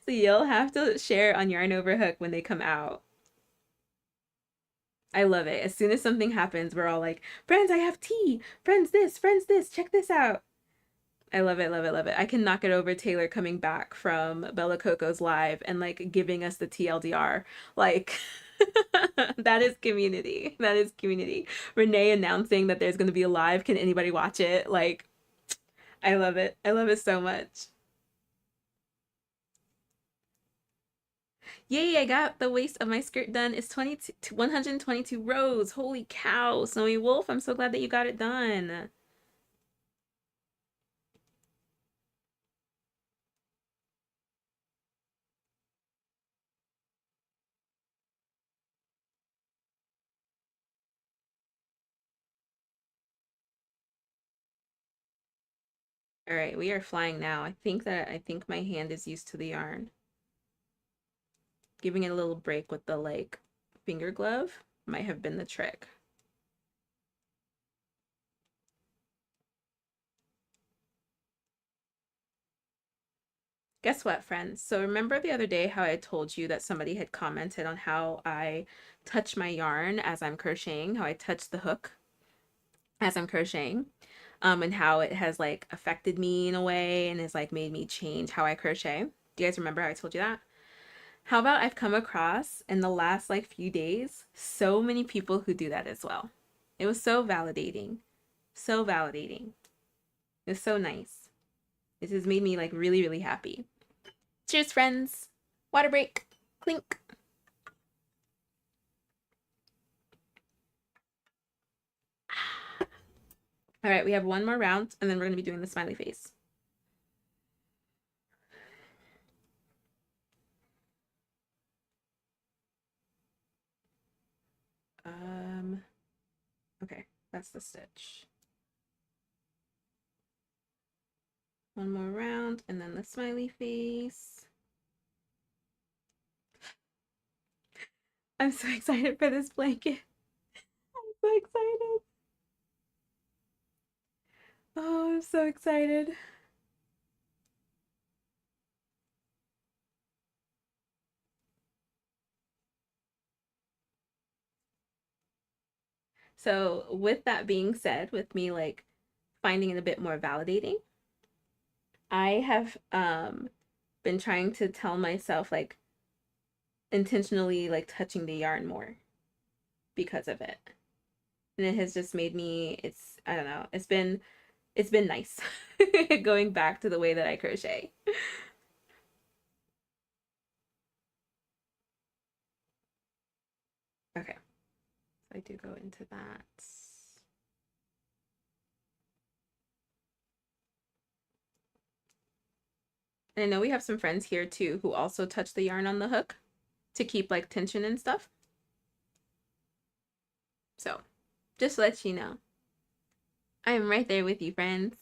So you'll have to share on Yarn Over Hook when they come out. I love it. As soon as something happens, we're all like, friends, I have tea. Friends, this, check this out. I love it, love it, love it. I cannot get over Taylor coming back from Bella Coco's live and like giving us the TLDR. Like, that is community. That is community. Renee announcing that there's going to be a live. Can anybody watch it? Like, I love it. I love it so much. Yay, I got the waist of my skirt done. It's 122 rows. Holy cow. Snowy Wolf, I'm so glad that you got it done. All right, we are flying now. I think my hand is used to the yarn. Giving it a little break with the like finger glove might have been the trick. Guess what, friends? So remember the other day how I told you that somebody had commented on how I touch my yarn as I'm crocheting, how I touch the hook as I'm crocheting, and how it has like affected me in a way and has like made me change how I crochet. Do you guys remember how I told you that? How about I've come across in the last like few days so many people who do that as well. It was so validating. So validating. It's so nice. This has made me like really, really happy. Cheers, friends. Water break. Clink. All right, we have one more round and then we're going to be doing the smiley face. Okay, that's the stitch. One more round and then the smiley face. I'm so excited for this blanket. I'm so excited. Oh, I'm so excited. So with that being said, with me like finding it a bit more validating, I have been trying to tell myself like intentionally like touching the yarn more because of it. And it has just made me I don't know, it's been nice going back to the way that I crochet. Okay. So I do go into that. And I know we have some friends here too who also touch the yarn on the hook to keep like tension and stuff. So just to let you know, I am right there with you, friends.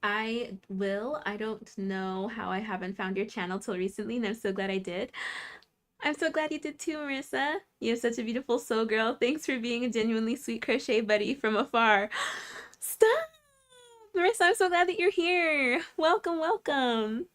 I will. I don't know how I haven't found your channel till recently, and I'm so glad I did. I'm so glad you did too, Marissa. You have such a beautiful soul, girl. Thanks for being a genuinely sweet crochet buddy from afar. Stop! Marissa, I'm so glad that you're here. Welcome, welcome.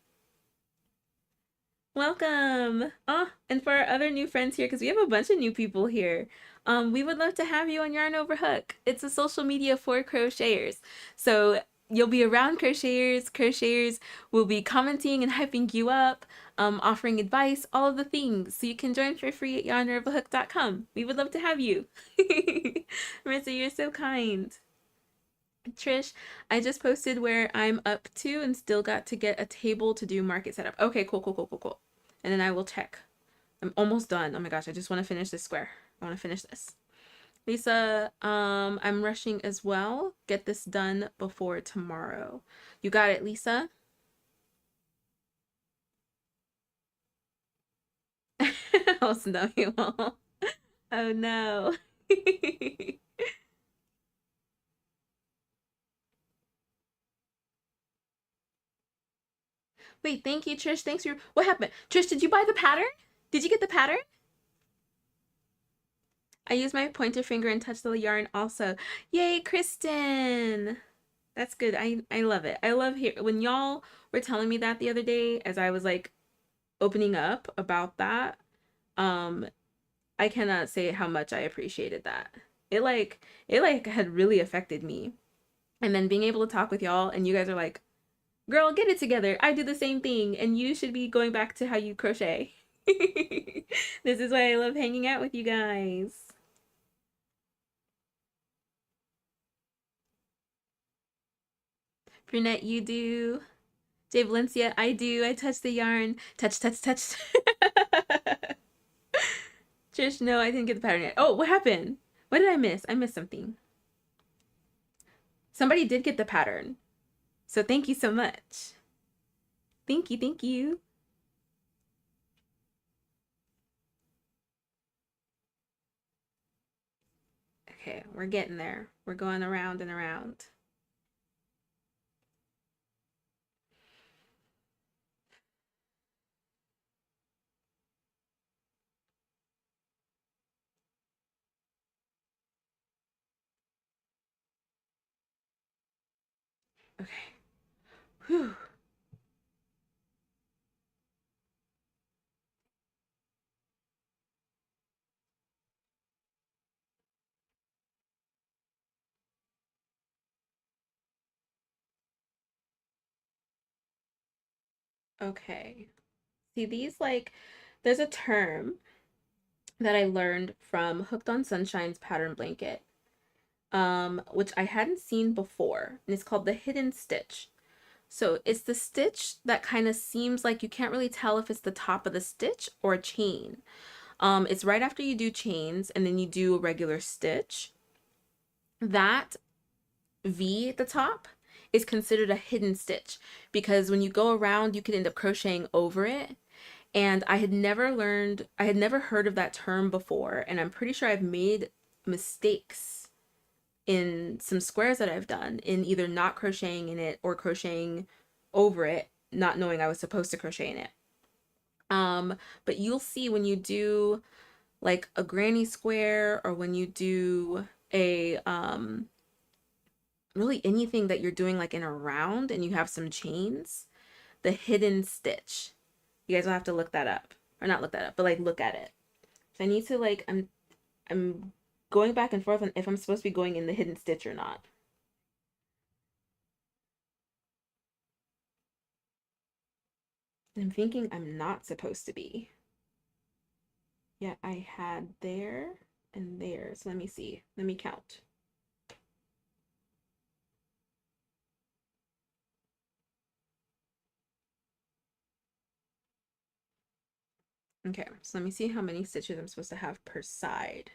Welcome. Oh, and for our other new friends here, because we have a bunch of new people here, we would love to have you on Yarn Over Hook. It's a social media for crocheters. So you'll be around crocheters. Crocheters will be commenting and hyping you up, offering advice, all of the things. So you can join for free at yarnoverhook.com. We would love to have you. Marissa, you're so kind. Trish, I just posted where I'm up to and still got to get a table to do market setup. Okay, cool, cool, cool, cool, cool. And then I will check. I'm almost done. Oh my gosh, I just want to finish this square. I want to finish this. Lisa, I'm rushing as well. Get this done before tomorrow. You got it, Lisa? Oh, no, you won't. Oh no. Wait, thank you, Trish. Thanks for what happened? Trish, did you buy the pattern? Did you get the pattern? I use my pointer finger and touch the yarn also. Yay, Kristen! That's good. I love it. I love here when y'all were telling me that the other day as I was like opening up about that. Um, I cannot say how much I appreciated that. It like had really affected me. And then being able to talk with y'all and you guys are like, "Girl, get it together. I do the same thing and you should be going back to how you crochet." This is why I love hanging out with you guys. Brunette, you do. Jay Valencia, I do. I touch the yarn. Touch, touch, touch. Trish, no, I didn't get the pattern yet. Oh, what happened? What did I miss? I missed something. Somebody did get the pattern. So thank you so much. Thank you, thank you. Okay, we're getting there. We're going around and around. Okay. Whew. Okay. See these like there's a term that I learned from Hooked on Sunshine's pattern blanket, which I hadn't seen before, and it's called the hidden stitch. So it's the stitch that kind of seems like you can't really tell if it's the top of the stitch or a chain. It's right after you do chains and then you do a regular stitch. That V at the top is considered a hidden stitch because when you go around, you can end up crocheting over it. And I had never heard of that term before, and I'm pretty sure I've made mistakes in some squares that I've done in either not crocheting in it or crocheting over it, not knowing I was supposed to crochet in it. But you'll see when you do like a granny square or when you do a really anything that you're doing like in a round and you have some chains, the hidden stitch. You guys will have to look that up. Or not look that up, but like look at it. So I need to like I'm going back and forth on if I'm supposed to be going in the hidden stitch or not. I'm thinking I'm not supposed to be. Yeah, I had there and there. So let me see. Let me count. Okay, so let me see how many stitches I'm supposed to have per side.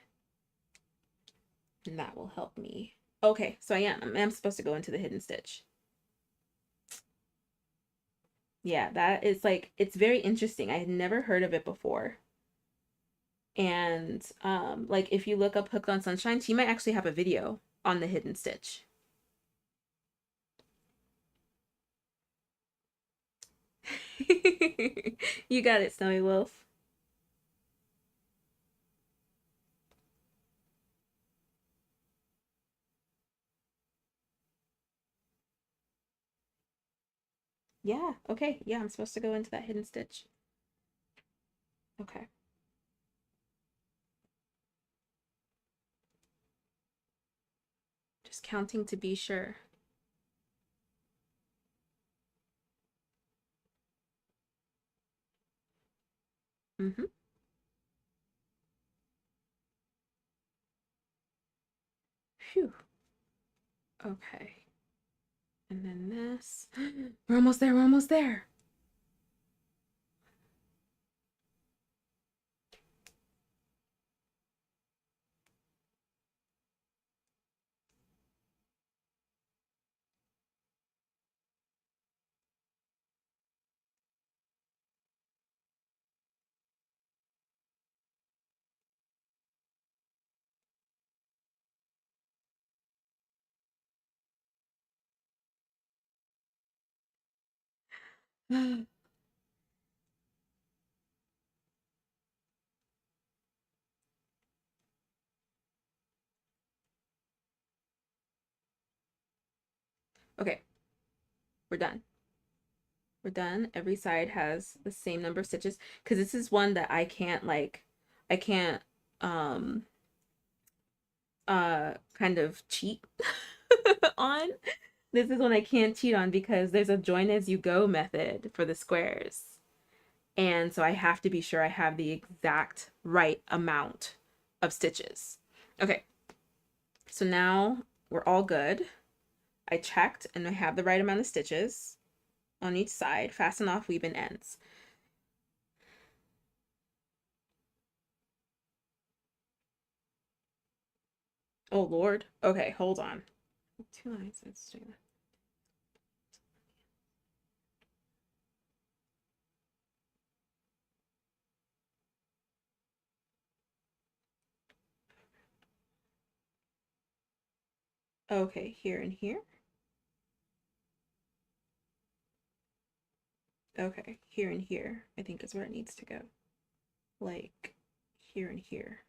And that will help me. Okay, so I am supposed to go into the hidden stitch. Yeah, that is like, it's very interesting. I had never heard of it before. And like if you look up Hooked on Sunshine, she might actually have a video on the hidden stitch. You got it, Snowy Wolf. Yeah, okay. Yeah, I'm supposed to go into that hidden stitch. Okay. Just counting to be sure. Mm-hmm. Phew. Okay. And then this. We're almost there. We're almost there. Okay, we're done. We're done. Every side has the same number of stitches because this is one that I can't like, I can't um kind of cheat on. This is one I can't cheat on because there's a join as you go method for the squares. And so I have to be sure I have the exact right amount of stitches. Okay, so now we're all good. I checked and I have the right amount of stitches on each side. Fasten off weave and ends. Oh Lord. Okay, hold on. 2 lines. Let's do that. Okay, here and here. Okay, here and here, I think is where it needs to go. Like here and here.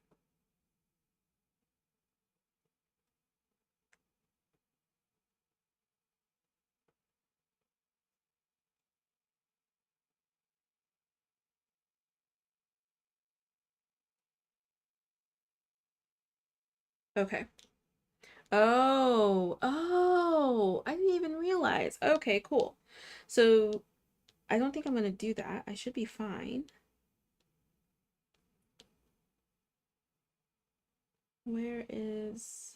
Okay. Oh, I didn't even realize. Okay, cool. So I don't think I'm gonna do that. I should be fine. Where is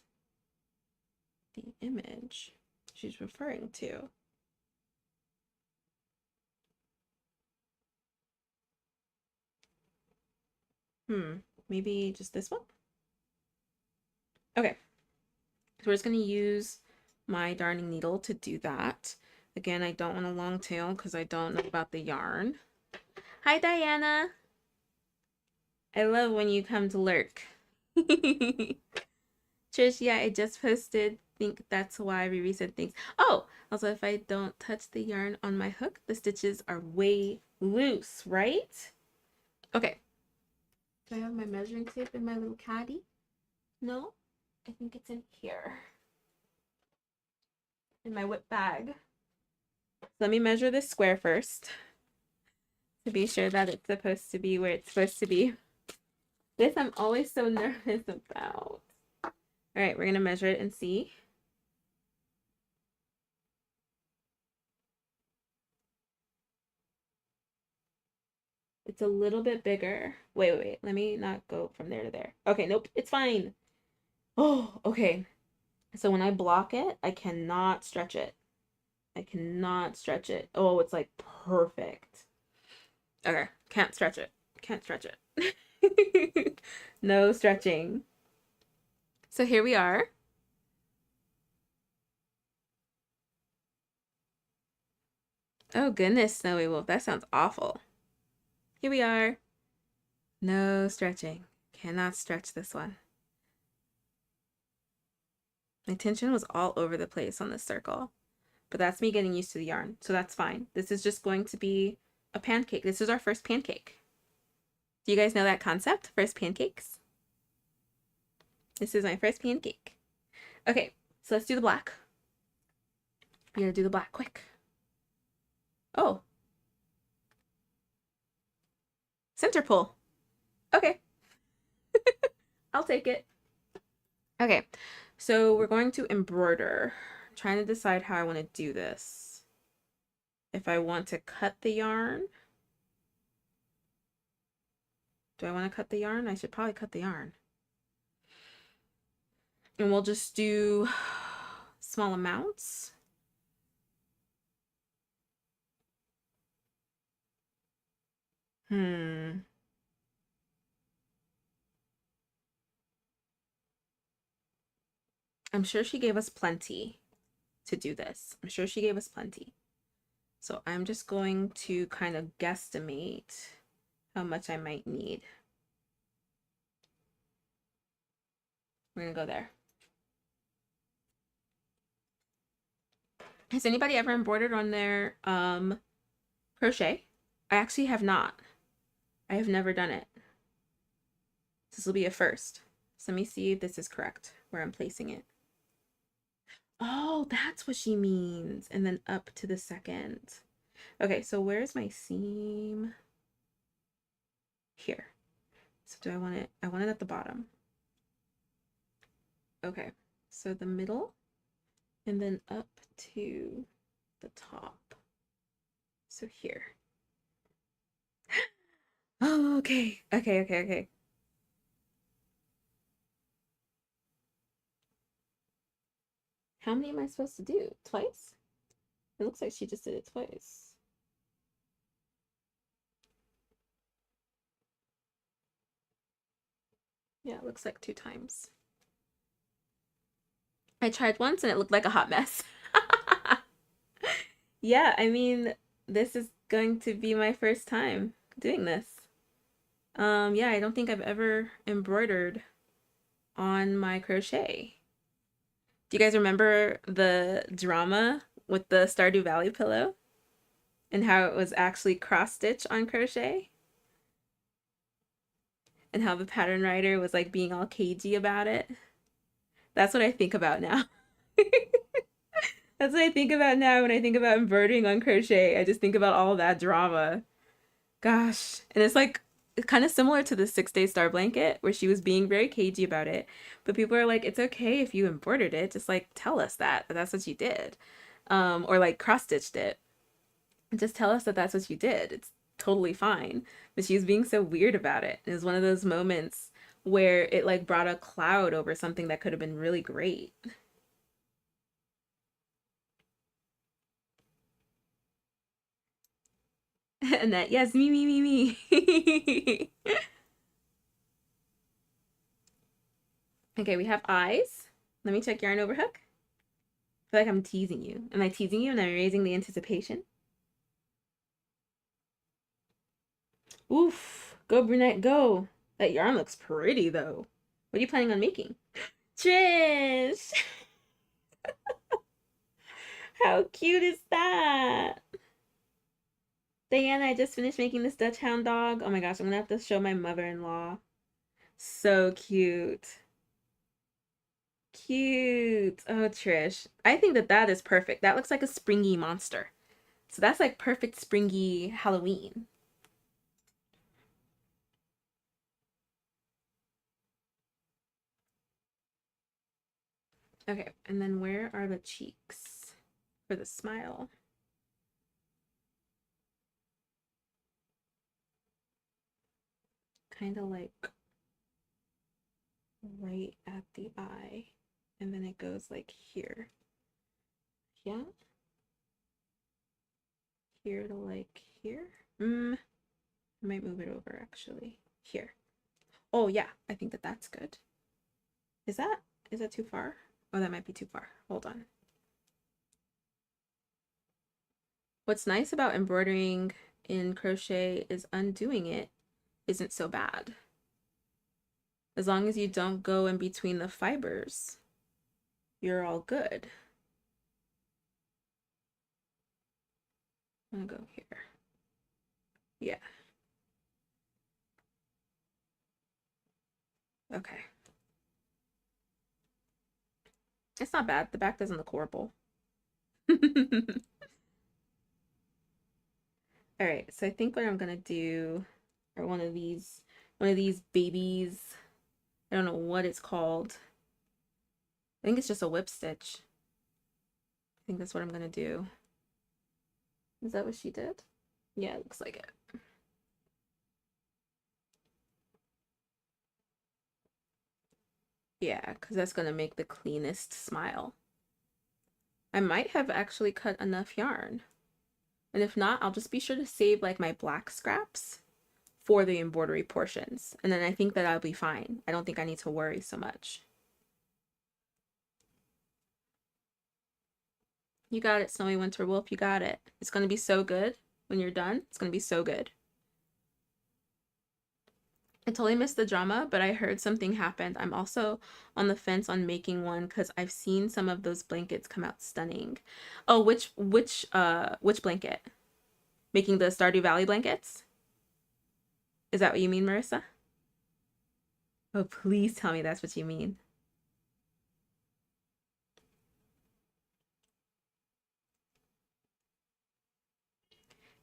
the image she's referring to? Maybe just this one? Okay, so we're just gonna use my darning needle to do that. Again, I don't want a long tail because I don't know about the yarn. Hi, Diana. I love when you come to lurk. Trish, yeah, I just posted. Think that's why Riri said things. Oh, also, if I don't touch the yarn on my hook, the stitches are way loose, right? Okay. Do I have my measuring tape in my little caddy? No? I think it's in here. In my whip bag. Let me measure this square first to be sure that it's supposed to be where it's supposed to be. This I'm always so nervous about. All right, we're going to measure it and see. It's a little bit bigger. Wait. Let me not go from there to there. Okay, nope, it's fine. Oh, okay. So when I block it, I cannot stretch it. I cannot stretch it. Oh, it's like perfect. Okay, can't stretch it. Can't stretch it. No stretching. So here we are. Oh goodness, Snowy Wolf, that sounds awful. Here we are. No stretching. Cannot stretch this one. My tension was all over the place on this circle, but that's me getting used to the yarn, so that's fine. This is just going to be a pancake. This is our first pancake. Do you guys know that concept? First pancakes? This is my first pancake. Okay, so let's do the black. We gotta do the black quick. Oh. Center pull. Okay. I'll take it. Okay, so we're going to embroider. I'm trying to decide how I want to do this. If I want to cut the yarn. Do I want to cut the yarn? I should probably cut the yarn. And we'll just do small amounts. I'm sure she gave us plenty to do this. I'm sure she gave us plenty. So I'm just going to kind of guesstimate how much I might need. We're gonna go there. Has anybody ever embroidered on their crochet? I actually have not. I have never done it. This will be a first. So let me see if this is correct, where I'm placing it. Oh, that's what she means. And then up to the second. Okay, so where's my seam? Here. So do I want it? I want it at the bottom. Okay, so the middle and then up to the top. So here. Oh, okay. Okay. How many am I supposed to do? Twice? It looks like she just did it twice. Yeah, it looks like 2 times. I tried once and it looked like a hot mess. Yeah, I mean, this is going to be my first time doing this. Yeah, I don't think I've ever embroidered on my crochet. Do you guys remember the drama with the Stardew Valley pillow? And how it was actually cross-stitch on crochet? And how the pattern writer was like being all cagey about it? That's what I think about now. That's what I think about now when I think about embroidering on crochet. I just think about all that drama. Gosh. And it's like it's kind of similar to the 6-day star blanket where she was being very cagey about it. But people are like, it's okay if you embroidered it. Just like tell us that that's what you did. Or like cross stitched it. Just tell us that that's what you did. It's totally fine. But she was being so weird about it. It was one of those moments where it like brought a cloud over something that could have been really great. And that, yes, me. Okay, we have eyes. Let me check yarn overhook. I feel like I'm teasing you. Am I teasing you and I'm raising the anticipation? Oof. Go, brunette, go. That yarn looks pretty, though. What are you planning on making? Trish! How cute is that? Diana, I just finished making this Dutch hound dog. Oh my gosh, I'm gonna have to show my mother-in-law. So cute. Cute. Oh, Trish. I think that that is perfect. That looks like a springy monster. So that's like perfect springy Halloween. Okay, and then where are the cheeks for the smile? Kind of like right at the eye. And then it goes like here. Yeah. Here to like here. I might move it over actually. Here. Oh yeah, I think that that's good. Is that too far? Oh, that might be too far. Hold on. What's nice about embroidering in crochet is undoing it isn't so bad. As long as you don't go in between the fibers, you're all good. I'm gonna go here. Yeah. Okay. It's not bad. The back doesn't look horrible. All right, so I think what I'm gonna do are one of these babies. I don't know what it's called. I think it's just a whip stitch. I think that's what I'm gonna do. Is that what she did? Yeah, it looks like it. Yeah, because that's gonna make the cleanest smile. I might have actually cut enough yarn. And if not, I'll just be sure to save like my black scraps for the embroidery portions. And then I think that I'll be fine. I don't think I need to worry so much. You got it, Snowy Winter Wolf. You got it. It's going to be so good when you're done. It's going to be so good. I totally missed the drama, but I heard something happened. I'm also on the fence on making one because I've seen some of those blankets come out stunning. Oh, which blanket? Making the Stardew Valley blankets? Is that what you mean, Marissa? Oh, please tell me that's what you mean.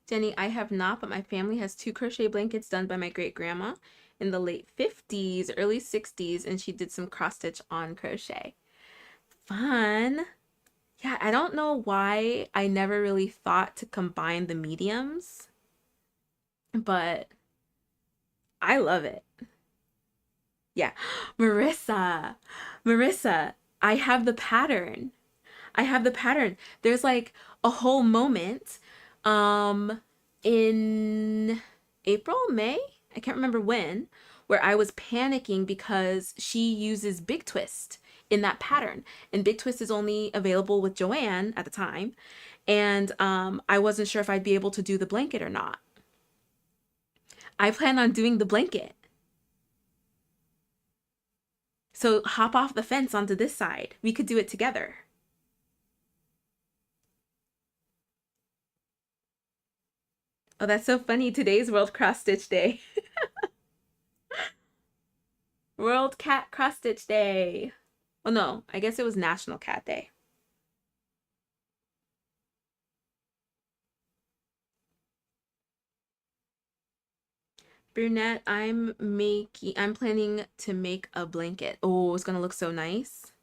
Jenny, I have not, but my family has 2 crochet blankets done by my great grandma in the late 50s, early 60s, and she did some cross stitch on crochet. Fun. Yeah, I don't know why I never really thought to combine the mediums, but I love it. Yeah. Marissa, I have the pattern. I have the pattern. There's like a whole moment in April, May, I can't remember when, where I was panicking because she uses Big Twist in that pattern. And Big Twist is only available with Joanne at the time. And I wasn't sure if I'd be able to do the blanket or not. I plan on doing the blanket. So hop off the fence onto this side. We could do it together. Oh, that's so funny. Today's World Cross Stitch Day. World Cat Cross Stitch Day. Oh no, I guess it was National Cat Day. Brunette, I'm planning to make a blanket. Oh, it's gonna look so nice.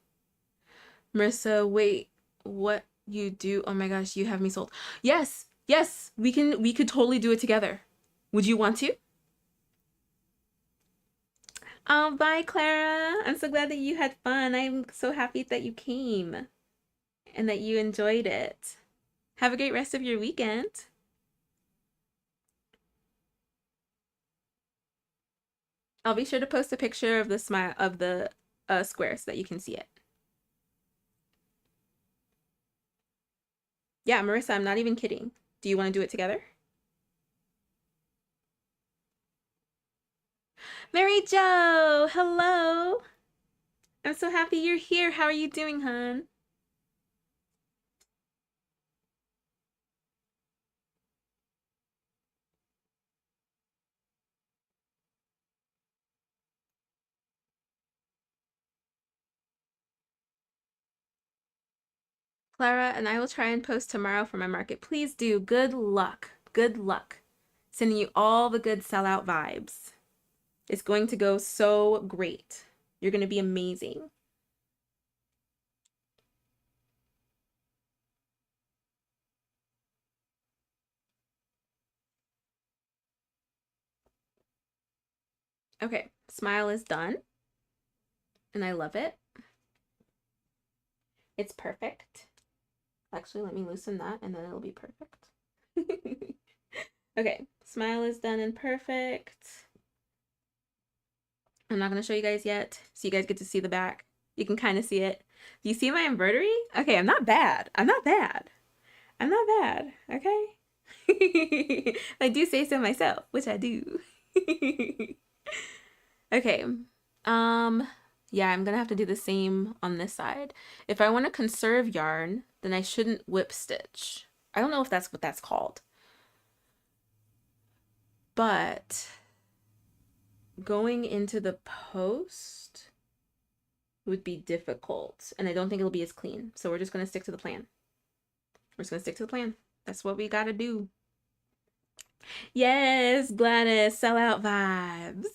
Marissa, wait, what you do? Oh my gosh, you have me sold. Yes, yes, we could totally do it together. Would you want to? Oh, bye, Clara. I'm so glad that you had fun. I'm so happy that you came and that you enjoyed it. Have a great rest of your weekend. I'll be sure to post a picture of the smile of the square so that you can see it. Yeah, Marissa, I'm not even kidding. Do you want to do it together? Mary Jo, hello. I'm so happy you're here. How are you doing, hon? Clara, and I will try and post tomorrow for my market. Please do. Good luck. Good luck. Sending you all the good sellout vibes. It's going to go so great. You're going to be amazing. Okay, smile is done. And I love it. It's perfect. Actually, let me loosen that and then it'll be perfect. Okay, smile is done and perfect. I'm not going to show you guys yet, so you guys get to see the back. You can kind of see it. Do you see my embroidery? Okay, I'm not bad. I'm not bad. I'm not bad, okay? I do say so myself, which I do. Okay. Um, yeah, I'm gonna have to do the same on this side. If I want to conserve yarn, then I shouldn't whip stitch. I don't know if that's what that's called. But going into the post would be difficult, and I don't think it'll be as clean. So we're just gonna stick to the plan. We're just gonna stick to the plan. That's what we gotta do. Yes, Gladys, sellout vibes.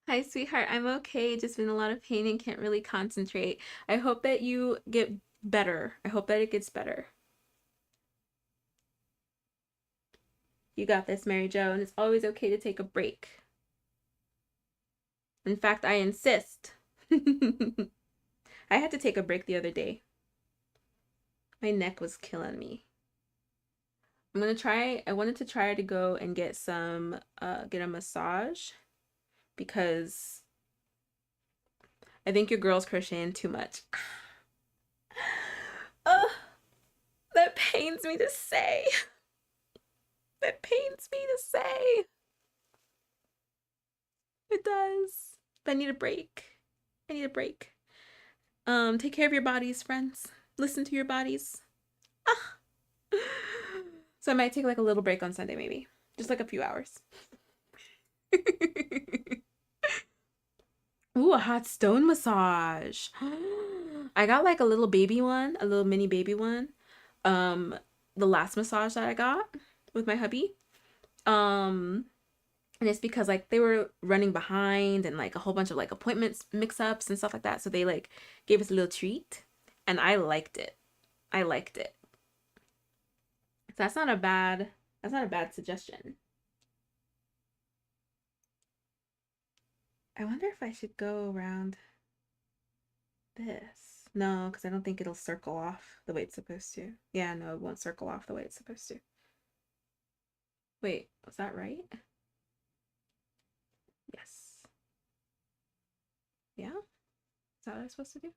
Hi, sweetheart. I'm okay. Just been a lot of pain and can't really concentrate. I hope that you get better. I hope that it gets better. You got this, Mary Jo, and it's always okay to take a break. In fact, I insist. I had to take a break the other day. My neck was killing me. I wanted to try to go and get get a massage because I think your girl's crocheting too much. Oh, that pains me to say. That pains me to say. It does. But I need a break. I need a break. Take care of your bodies, friends. Listen to your bodies. Ah. So I might take like a little break on Sunday, maybe. Just like a few hours. Ooh, a hot stone massage. I got like a little baby one, a little mini baby one. Um, the last massage that I got with my hubby. And it's because like they were running behind and like a whole bunch of like appointments mix-ups and stuff like that. So they like gave us a little treat and I liked it. I liked it. So that's not a bad suggestion. I wonder if I should go around this. No, because I don't think it'll circle off the way it's supposed to. Yeah, no, it won't circle off the way it's supposed to. Wait, was that right? Yes. Yeah? Is that what I'm supposed to do?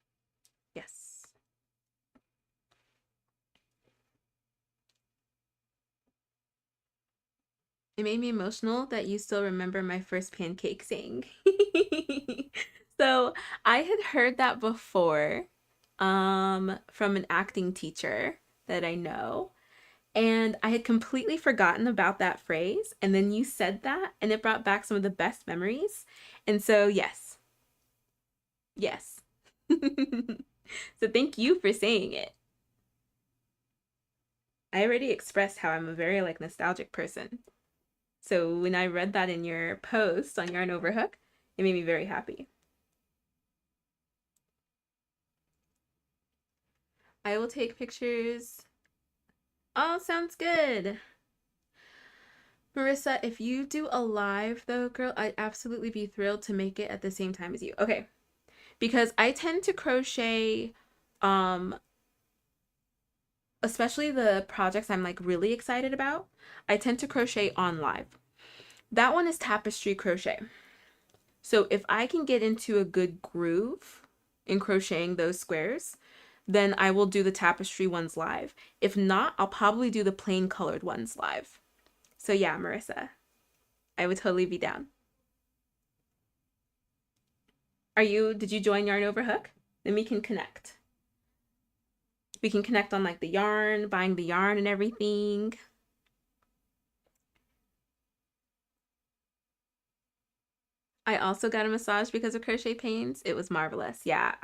Yes. It made me emotional that you still remember my first pancake saying. So I had heard that before from an acting teacher that I know. And I had completely forgotten about that phrase. And then you said that, and it brought back some of the best memories. And so, yes. Yes. So thank you for saying it. I already expressed how I'm a very like nostalgic person. So when I read that in your post on Yarn Overhook, it made me very happy. I will take pictures. Oh, sounds good. Marissa, if you do a live though, girl, I'd absolutely be thrilled to make it at the same time as you. Okay. Because I tend to crochet, um, especially the projects I'm like really excited about, I tend to crochet on live. That one is tapestry crochet. So if I can get into a good groove in crocheting those squares, then I will do the tapestry ones live. If not, I'll probably do the plain colored ones live. So yeah, Marissa, I would totally be down. Did you join Yarn Overhook? Then we can connect. We can connect on like the yarn, buying the yarn and everything. I also got a massage because of crochet pains. It was marvelous. Yeah,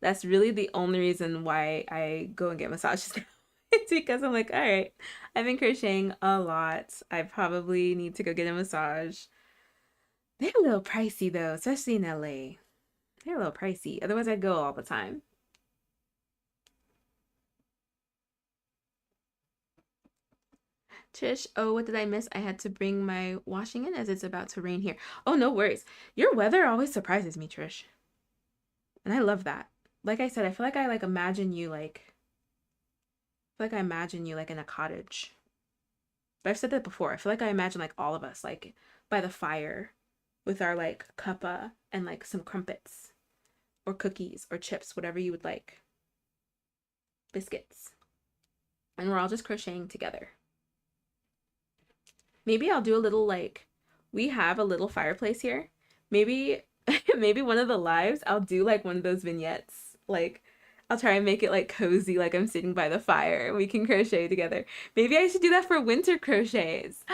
that's really the only reason why I go and get massages now. It's because I'm like, all right, I've been crocheting a lot. I probably need to go get a massage. They're a little pricey though, especially in LA. They're a little pricey. Otherwise, I'd go all the time. Trish, oh, what did I miss? I had to bring my washing in as it's about to rain here. Oh, no worries. Your weather always surprises me, Trish. And I love that. Like I said, I feel like I like imagine you like I feel like I imagine you like in a cottage. But I've said that before. I feel like I imagine like all of us like by the fire with our like cuppa and like some crumpets or cookies or chips, whatever you would like. Biscuits. And we're all just crocheting together. Maybe I'll do a little like, we have a little fireplace here. Maybe maybe one of the lives I'll do like one of those vignettes. Like I'll try and make it like cozy, like I'm sitting by the fire and we can crochet together. Maybe I should do that for winter crochets.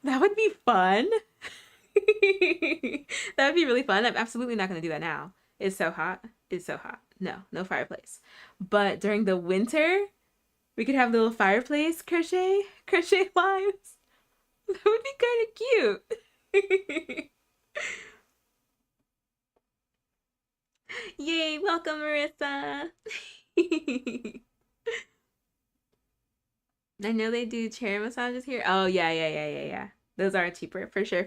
That would be fun. That would be really fun. I'm absolutely not going to do that now. It's so hot. It's so hot. No, no fireplace. But during the winter, we could have little fireplace crochet lives. That would be kind of cute. Yay, welcome, Marissa. I know they do chair massages here. Oh, yeah. Those are cheaper, for sure.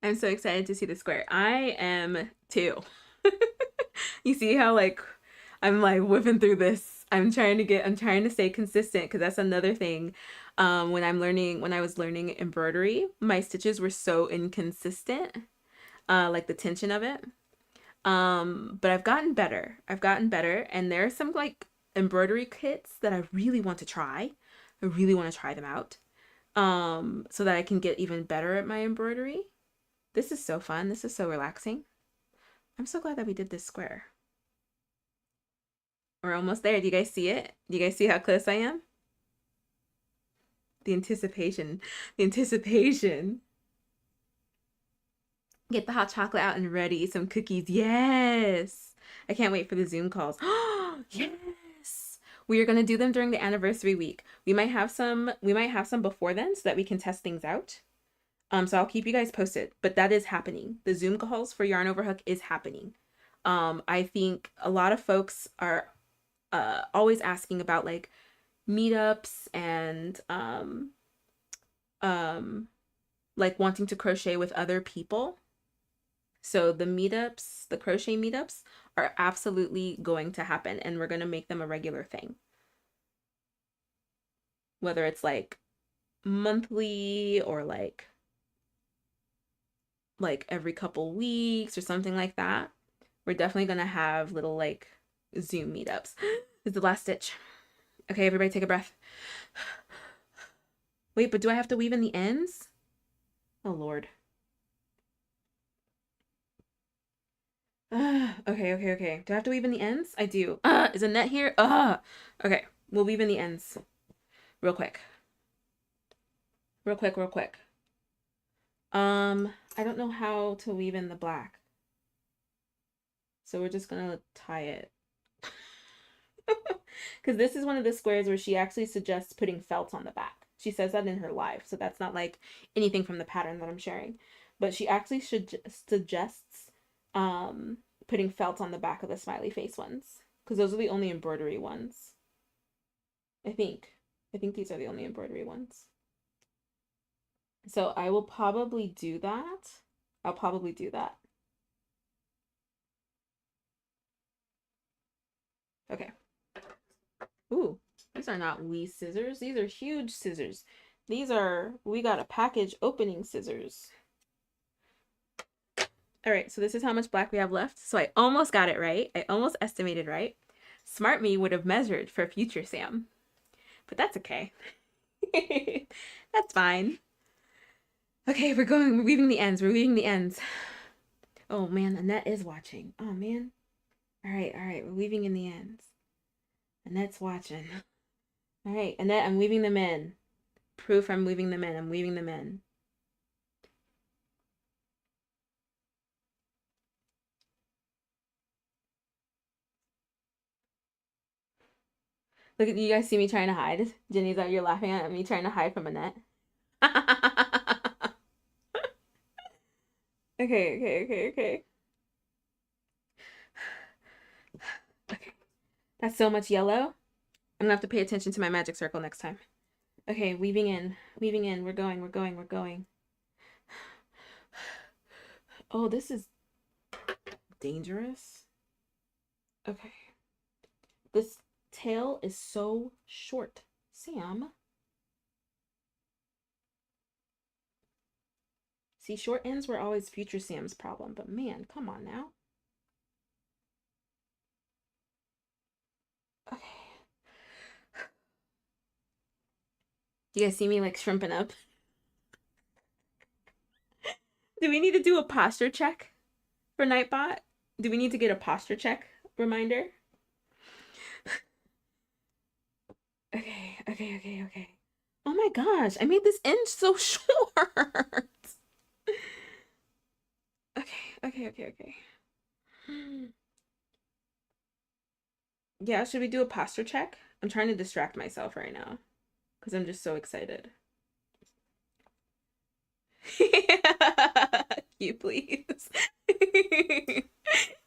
I'm so excited to see the square. I am too. You see how like I'm like whipping through this. I'm trying to stay consistent because that's another thing. When I was learning embroidery, my stitches were so inconsistent, like the tension of it. But I've gotten better. And there are some like embroidery kits that I really want to try. I really want to try them out. So that I can get even better at my embroidery. This is so fun. This is so relaxing. I'm so glad that we did this square. We're almost there. Do you guys see it? Do you guys see how close I am? The anticipation. The anticipation. Get the hot chocolate out and ready. Some cookies. Yes. I can't wait for the Zoom calls. Yes. We are going to do them during the anniversary week. We might have some before then so that we can test things out. So I'll keep you guys posted, but that is happening. The Zoom calls for Yarn Over Hook is happening. I think a lot of folks are always asking about like meetups and like wanting to crochet with other people. So the meetups, the crochet meetups are absolutely going to happen, and we're going to make them a regular thing. Whether it's like monthly or like every couple weeks or something like that. We're definitely going to have little like Zoom meetups. This is the last stitch. Okay, everybody take a breath. Wait, but do I have to weave in the ends? Oh, Lord. Okay. Do I have to weave in the ends? I do. Is a net here? Okay, we'll weave in the ends. Real quick. I don't know how to weave in the black. So we're just gonna tie it. Because this is one of the squares where she actually suggests putting felt on the back. She says that in her live, so that's not like anything from the pattern that I'm sharing. But she actually suggests putting felt on the back of the smiley face ones. Because those are the only embroidery ones. I think these are the only embroidery ones. So I will probably do that. Okay. Ooh, these are not wee scissors. These are huge scissors. We got a package opening scissors. All right, so this is how much black we have left. So I almost got it right. I almost estimated right. Smart me would have measured for future Sam. But that's okay. That's fine. Okay, we're weaving the ends. Oh man, Annette is watching. Oh man. All right, we're weaving in the ends. Annette's watching. All right, Annette, I'm weaving them in. Proof I'm weaving them in. I'm weaving them in. Look at you guys see me trying to hide. Jenny's out, you're laughing at me trying to hide from Annette. Okay. Okay. That's so much yellow. I'm gonna have to pay attention to my magic circle next time. Okay, weaving in. We're going. Oh, this is dangerous. Okay. This tail is so short. Sam. See, short ends were always future Sam's problem, but man, come on now. Okay. Do you guys see me like shrimping up? Do we need to do a posture check for Nightbot? Do we need to get a posture check reminder? Okay. Oh my gosh, I made this inch so short. Okay. Yeah, should we do a posture check? I'm trying to distract myself right now because I'm just so excited. You please.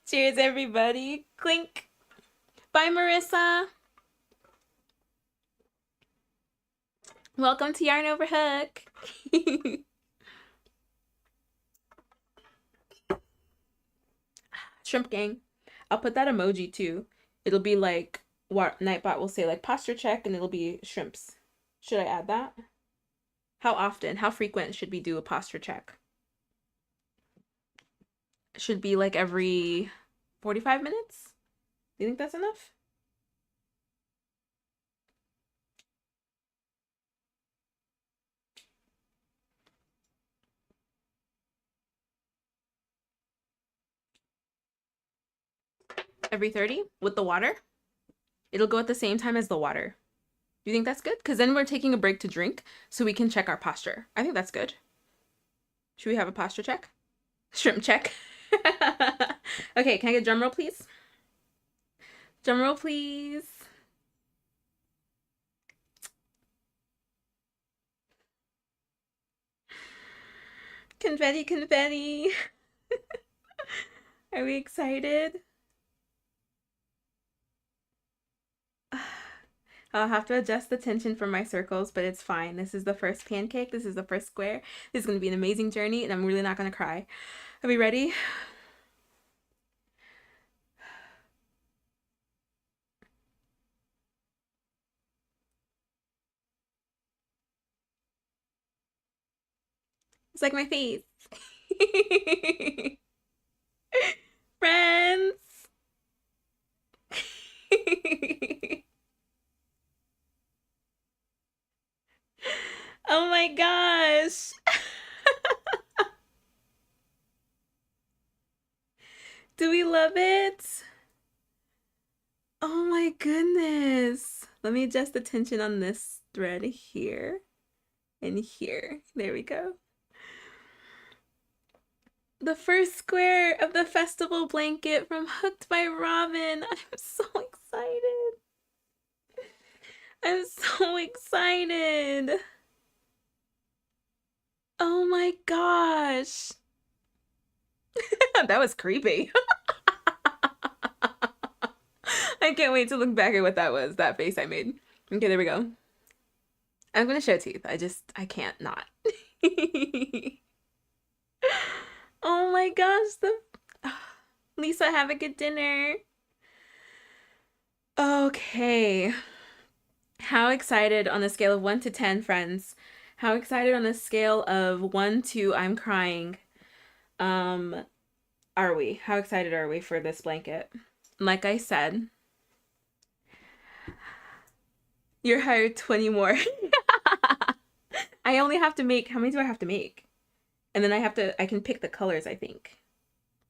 Cheers, everybody. Clink. Bye, Marissa. Welcome to Yarn Over Hook. Shrimp gang. I'll put that emoji too. It'll be like what Nightbot will say, like posture check, and it'll be shrimps. Should I add that? How often? How frequent should we do a posture check? Should be like every 45 minutes? Do you think that's enough? Every 30 with the water? It'll go at the same time as the water. Do you think that's good? Because then we're taking a break to drink so we can check our posture. I think that's good. Should we have a posture check? Shrimp check. Okay, can I get a drum roll, please? Drum roll, please. Confetti, confetti. Are we excited? I'll have to adjust the tension for my circles, but it's fine. This is the first pancake. This is the first square. This is going to be an amazing journey, and I'm really not going to cry. Are we ready? It's like my face. Friends. Oh my gosh. Do we love it? Oh my goodness. Let me adjust the tension on this thread here and here. There we go. The first square of the festival blanket from Hooked by Robin. I'm so excited. I'm so excited. Oh my gosh. That was creepy. I can't wait to look back at what that was, that face I made. Okay, there we go. I'm gonna show teeth. I can't not. Oh my gosh, Lisa, have a good dinner. Okay. How excited on a scale of 1 to 10, friends? How excited on a scale of 1 to I'm crying? Are we? How excited are we for this blanket? Like I said, you're hired 20 more. I only have to make, how many do I have to make? And then I can pick the colors, I think.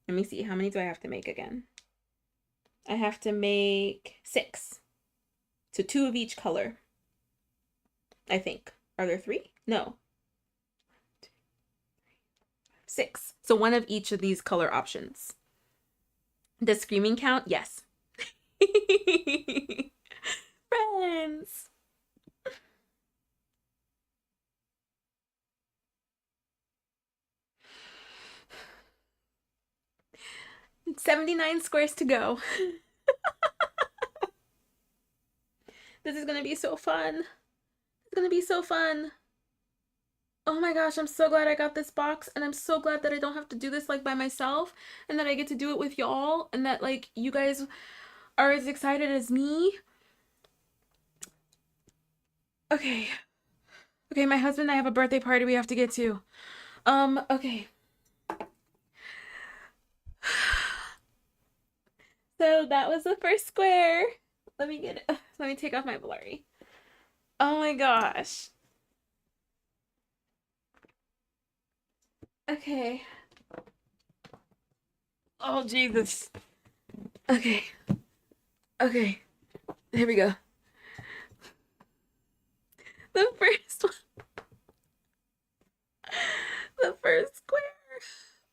Let me see, how many do I have to make again? I have to make 6. So 2 of each color, I think. Are there 3? No. 6. So 1 of each of these color options. Does screaming count? Yes. Friends. 79 squares to go. This is gonna be so fun. It's gonna be so fun. Oh my gosh, I'm so glad I got this box, and I'm so glad that I don't have to do this like by myself, and that I get to do it with y'all, and that like you guys are as excited as me. Okay. Okay, my husband and I have a birthday party we have to get to. Okay. So that was the first square. Let me get it. Let me take off my blurry. Oh my gosh. Okay. Oh Jesus. Okay. Okay. Here we go. The first one. The first square.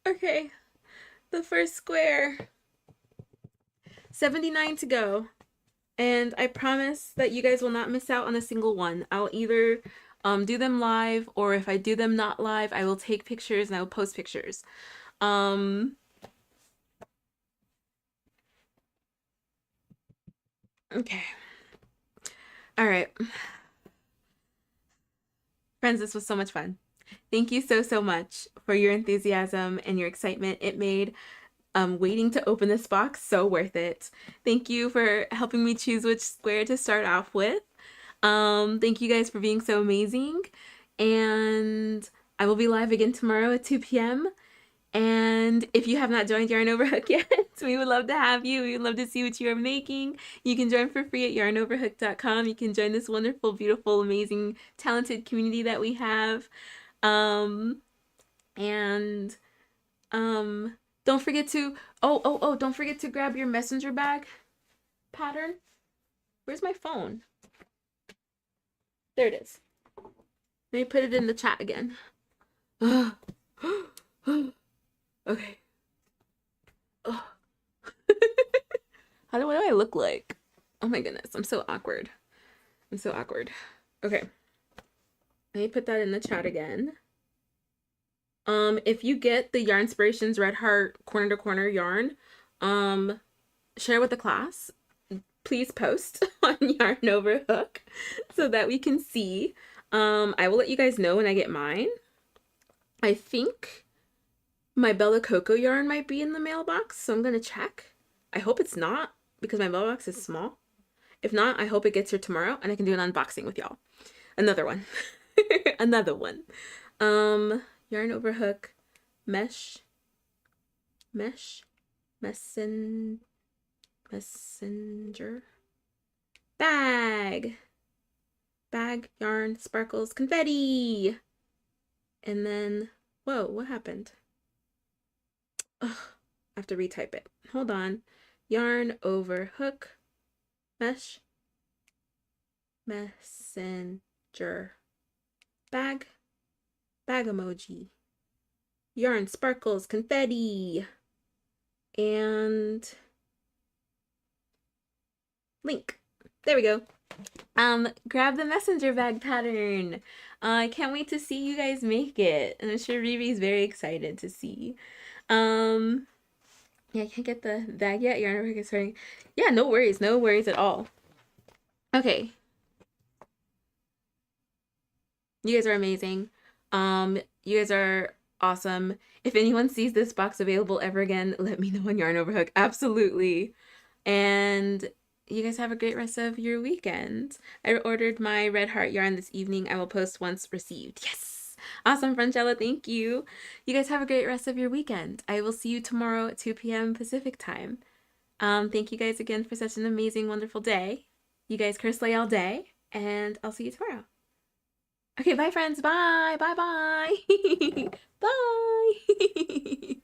Okay. The first square. 79 to go. And I promise that you guys will not miss out on a single one. I'll either do them live, or if I do them not live, I will take pictures and I will post pictures. Okay. All right. Friends, this was so much fun. Thank you so, so much for your enthusiasm and your excitement. It made waiting to open this box so worth it. Thank you for helping me choose which square to start off with. Thank you guys for being so amazing. And I will be live again tomorrow at 2 p.m. And if you have not joined Yarn Overhook yet, we would love to have you. We would love to see what you are making. You can join for free at yarnoverhook.com. You can join this wonderful, beautiful, amazing, talented community that we have. And don't forget to don't forget to grab your messenger bag pattern. Where's my phone? There it is. Let me put it in the chat again. Okay. What do I look like? Oh my goodness, I'm so awkward. I'm so awkward. Okay. Let me put that in the chat again. If you get the Yarnspirations Red Heart corner to corner yarn, share with the class. Please post on Yarn Overhook so that we can see. I will let you guys know when I get mine. I think my Bella Coco yarn might be in the mailbox, so I'm gonna check. I hope it's not, because my mailbox is small. If not, I hope it gets here tomorrow and I can do an unboxing with y'all. Another one. Another one. Yarn Overhook messenger bag yarn sparkles confetti, and then whoa, what happened? Ugh, I have to retype it. Hold on. Yarn Overhook messenger bag emoji, yarn sparkles confetti, and link. There we go. Grab the messenger bag pattern. I can't wait to see you guys make it, and I'm sure Riri's very excited to see. Yeah, I can't get the bag yet. Yarn Overhook is starting. Yeah, no worries at all. Okay. You guys are amazing. You guys are awesome. If anyone sees this box available ever again, let me know on Yarn Overhook. Absolutely. And you guys have a great rest of your weekend. I ordered my Red Heart yarn this evening. I will post once received. Yes! Awesome, Franchella. Thank you. You guys have a great rest of your weekend. I will see you tomorrow at 2 p.m. Pacific time. Thank you guys again for such an amazing, wonderful day. You guys curse lay all day, and I'll see you tomorrow. Okay, bye friends. Bye. Bye. Bye. Bye.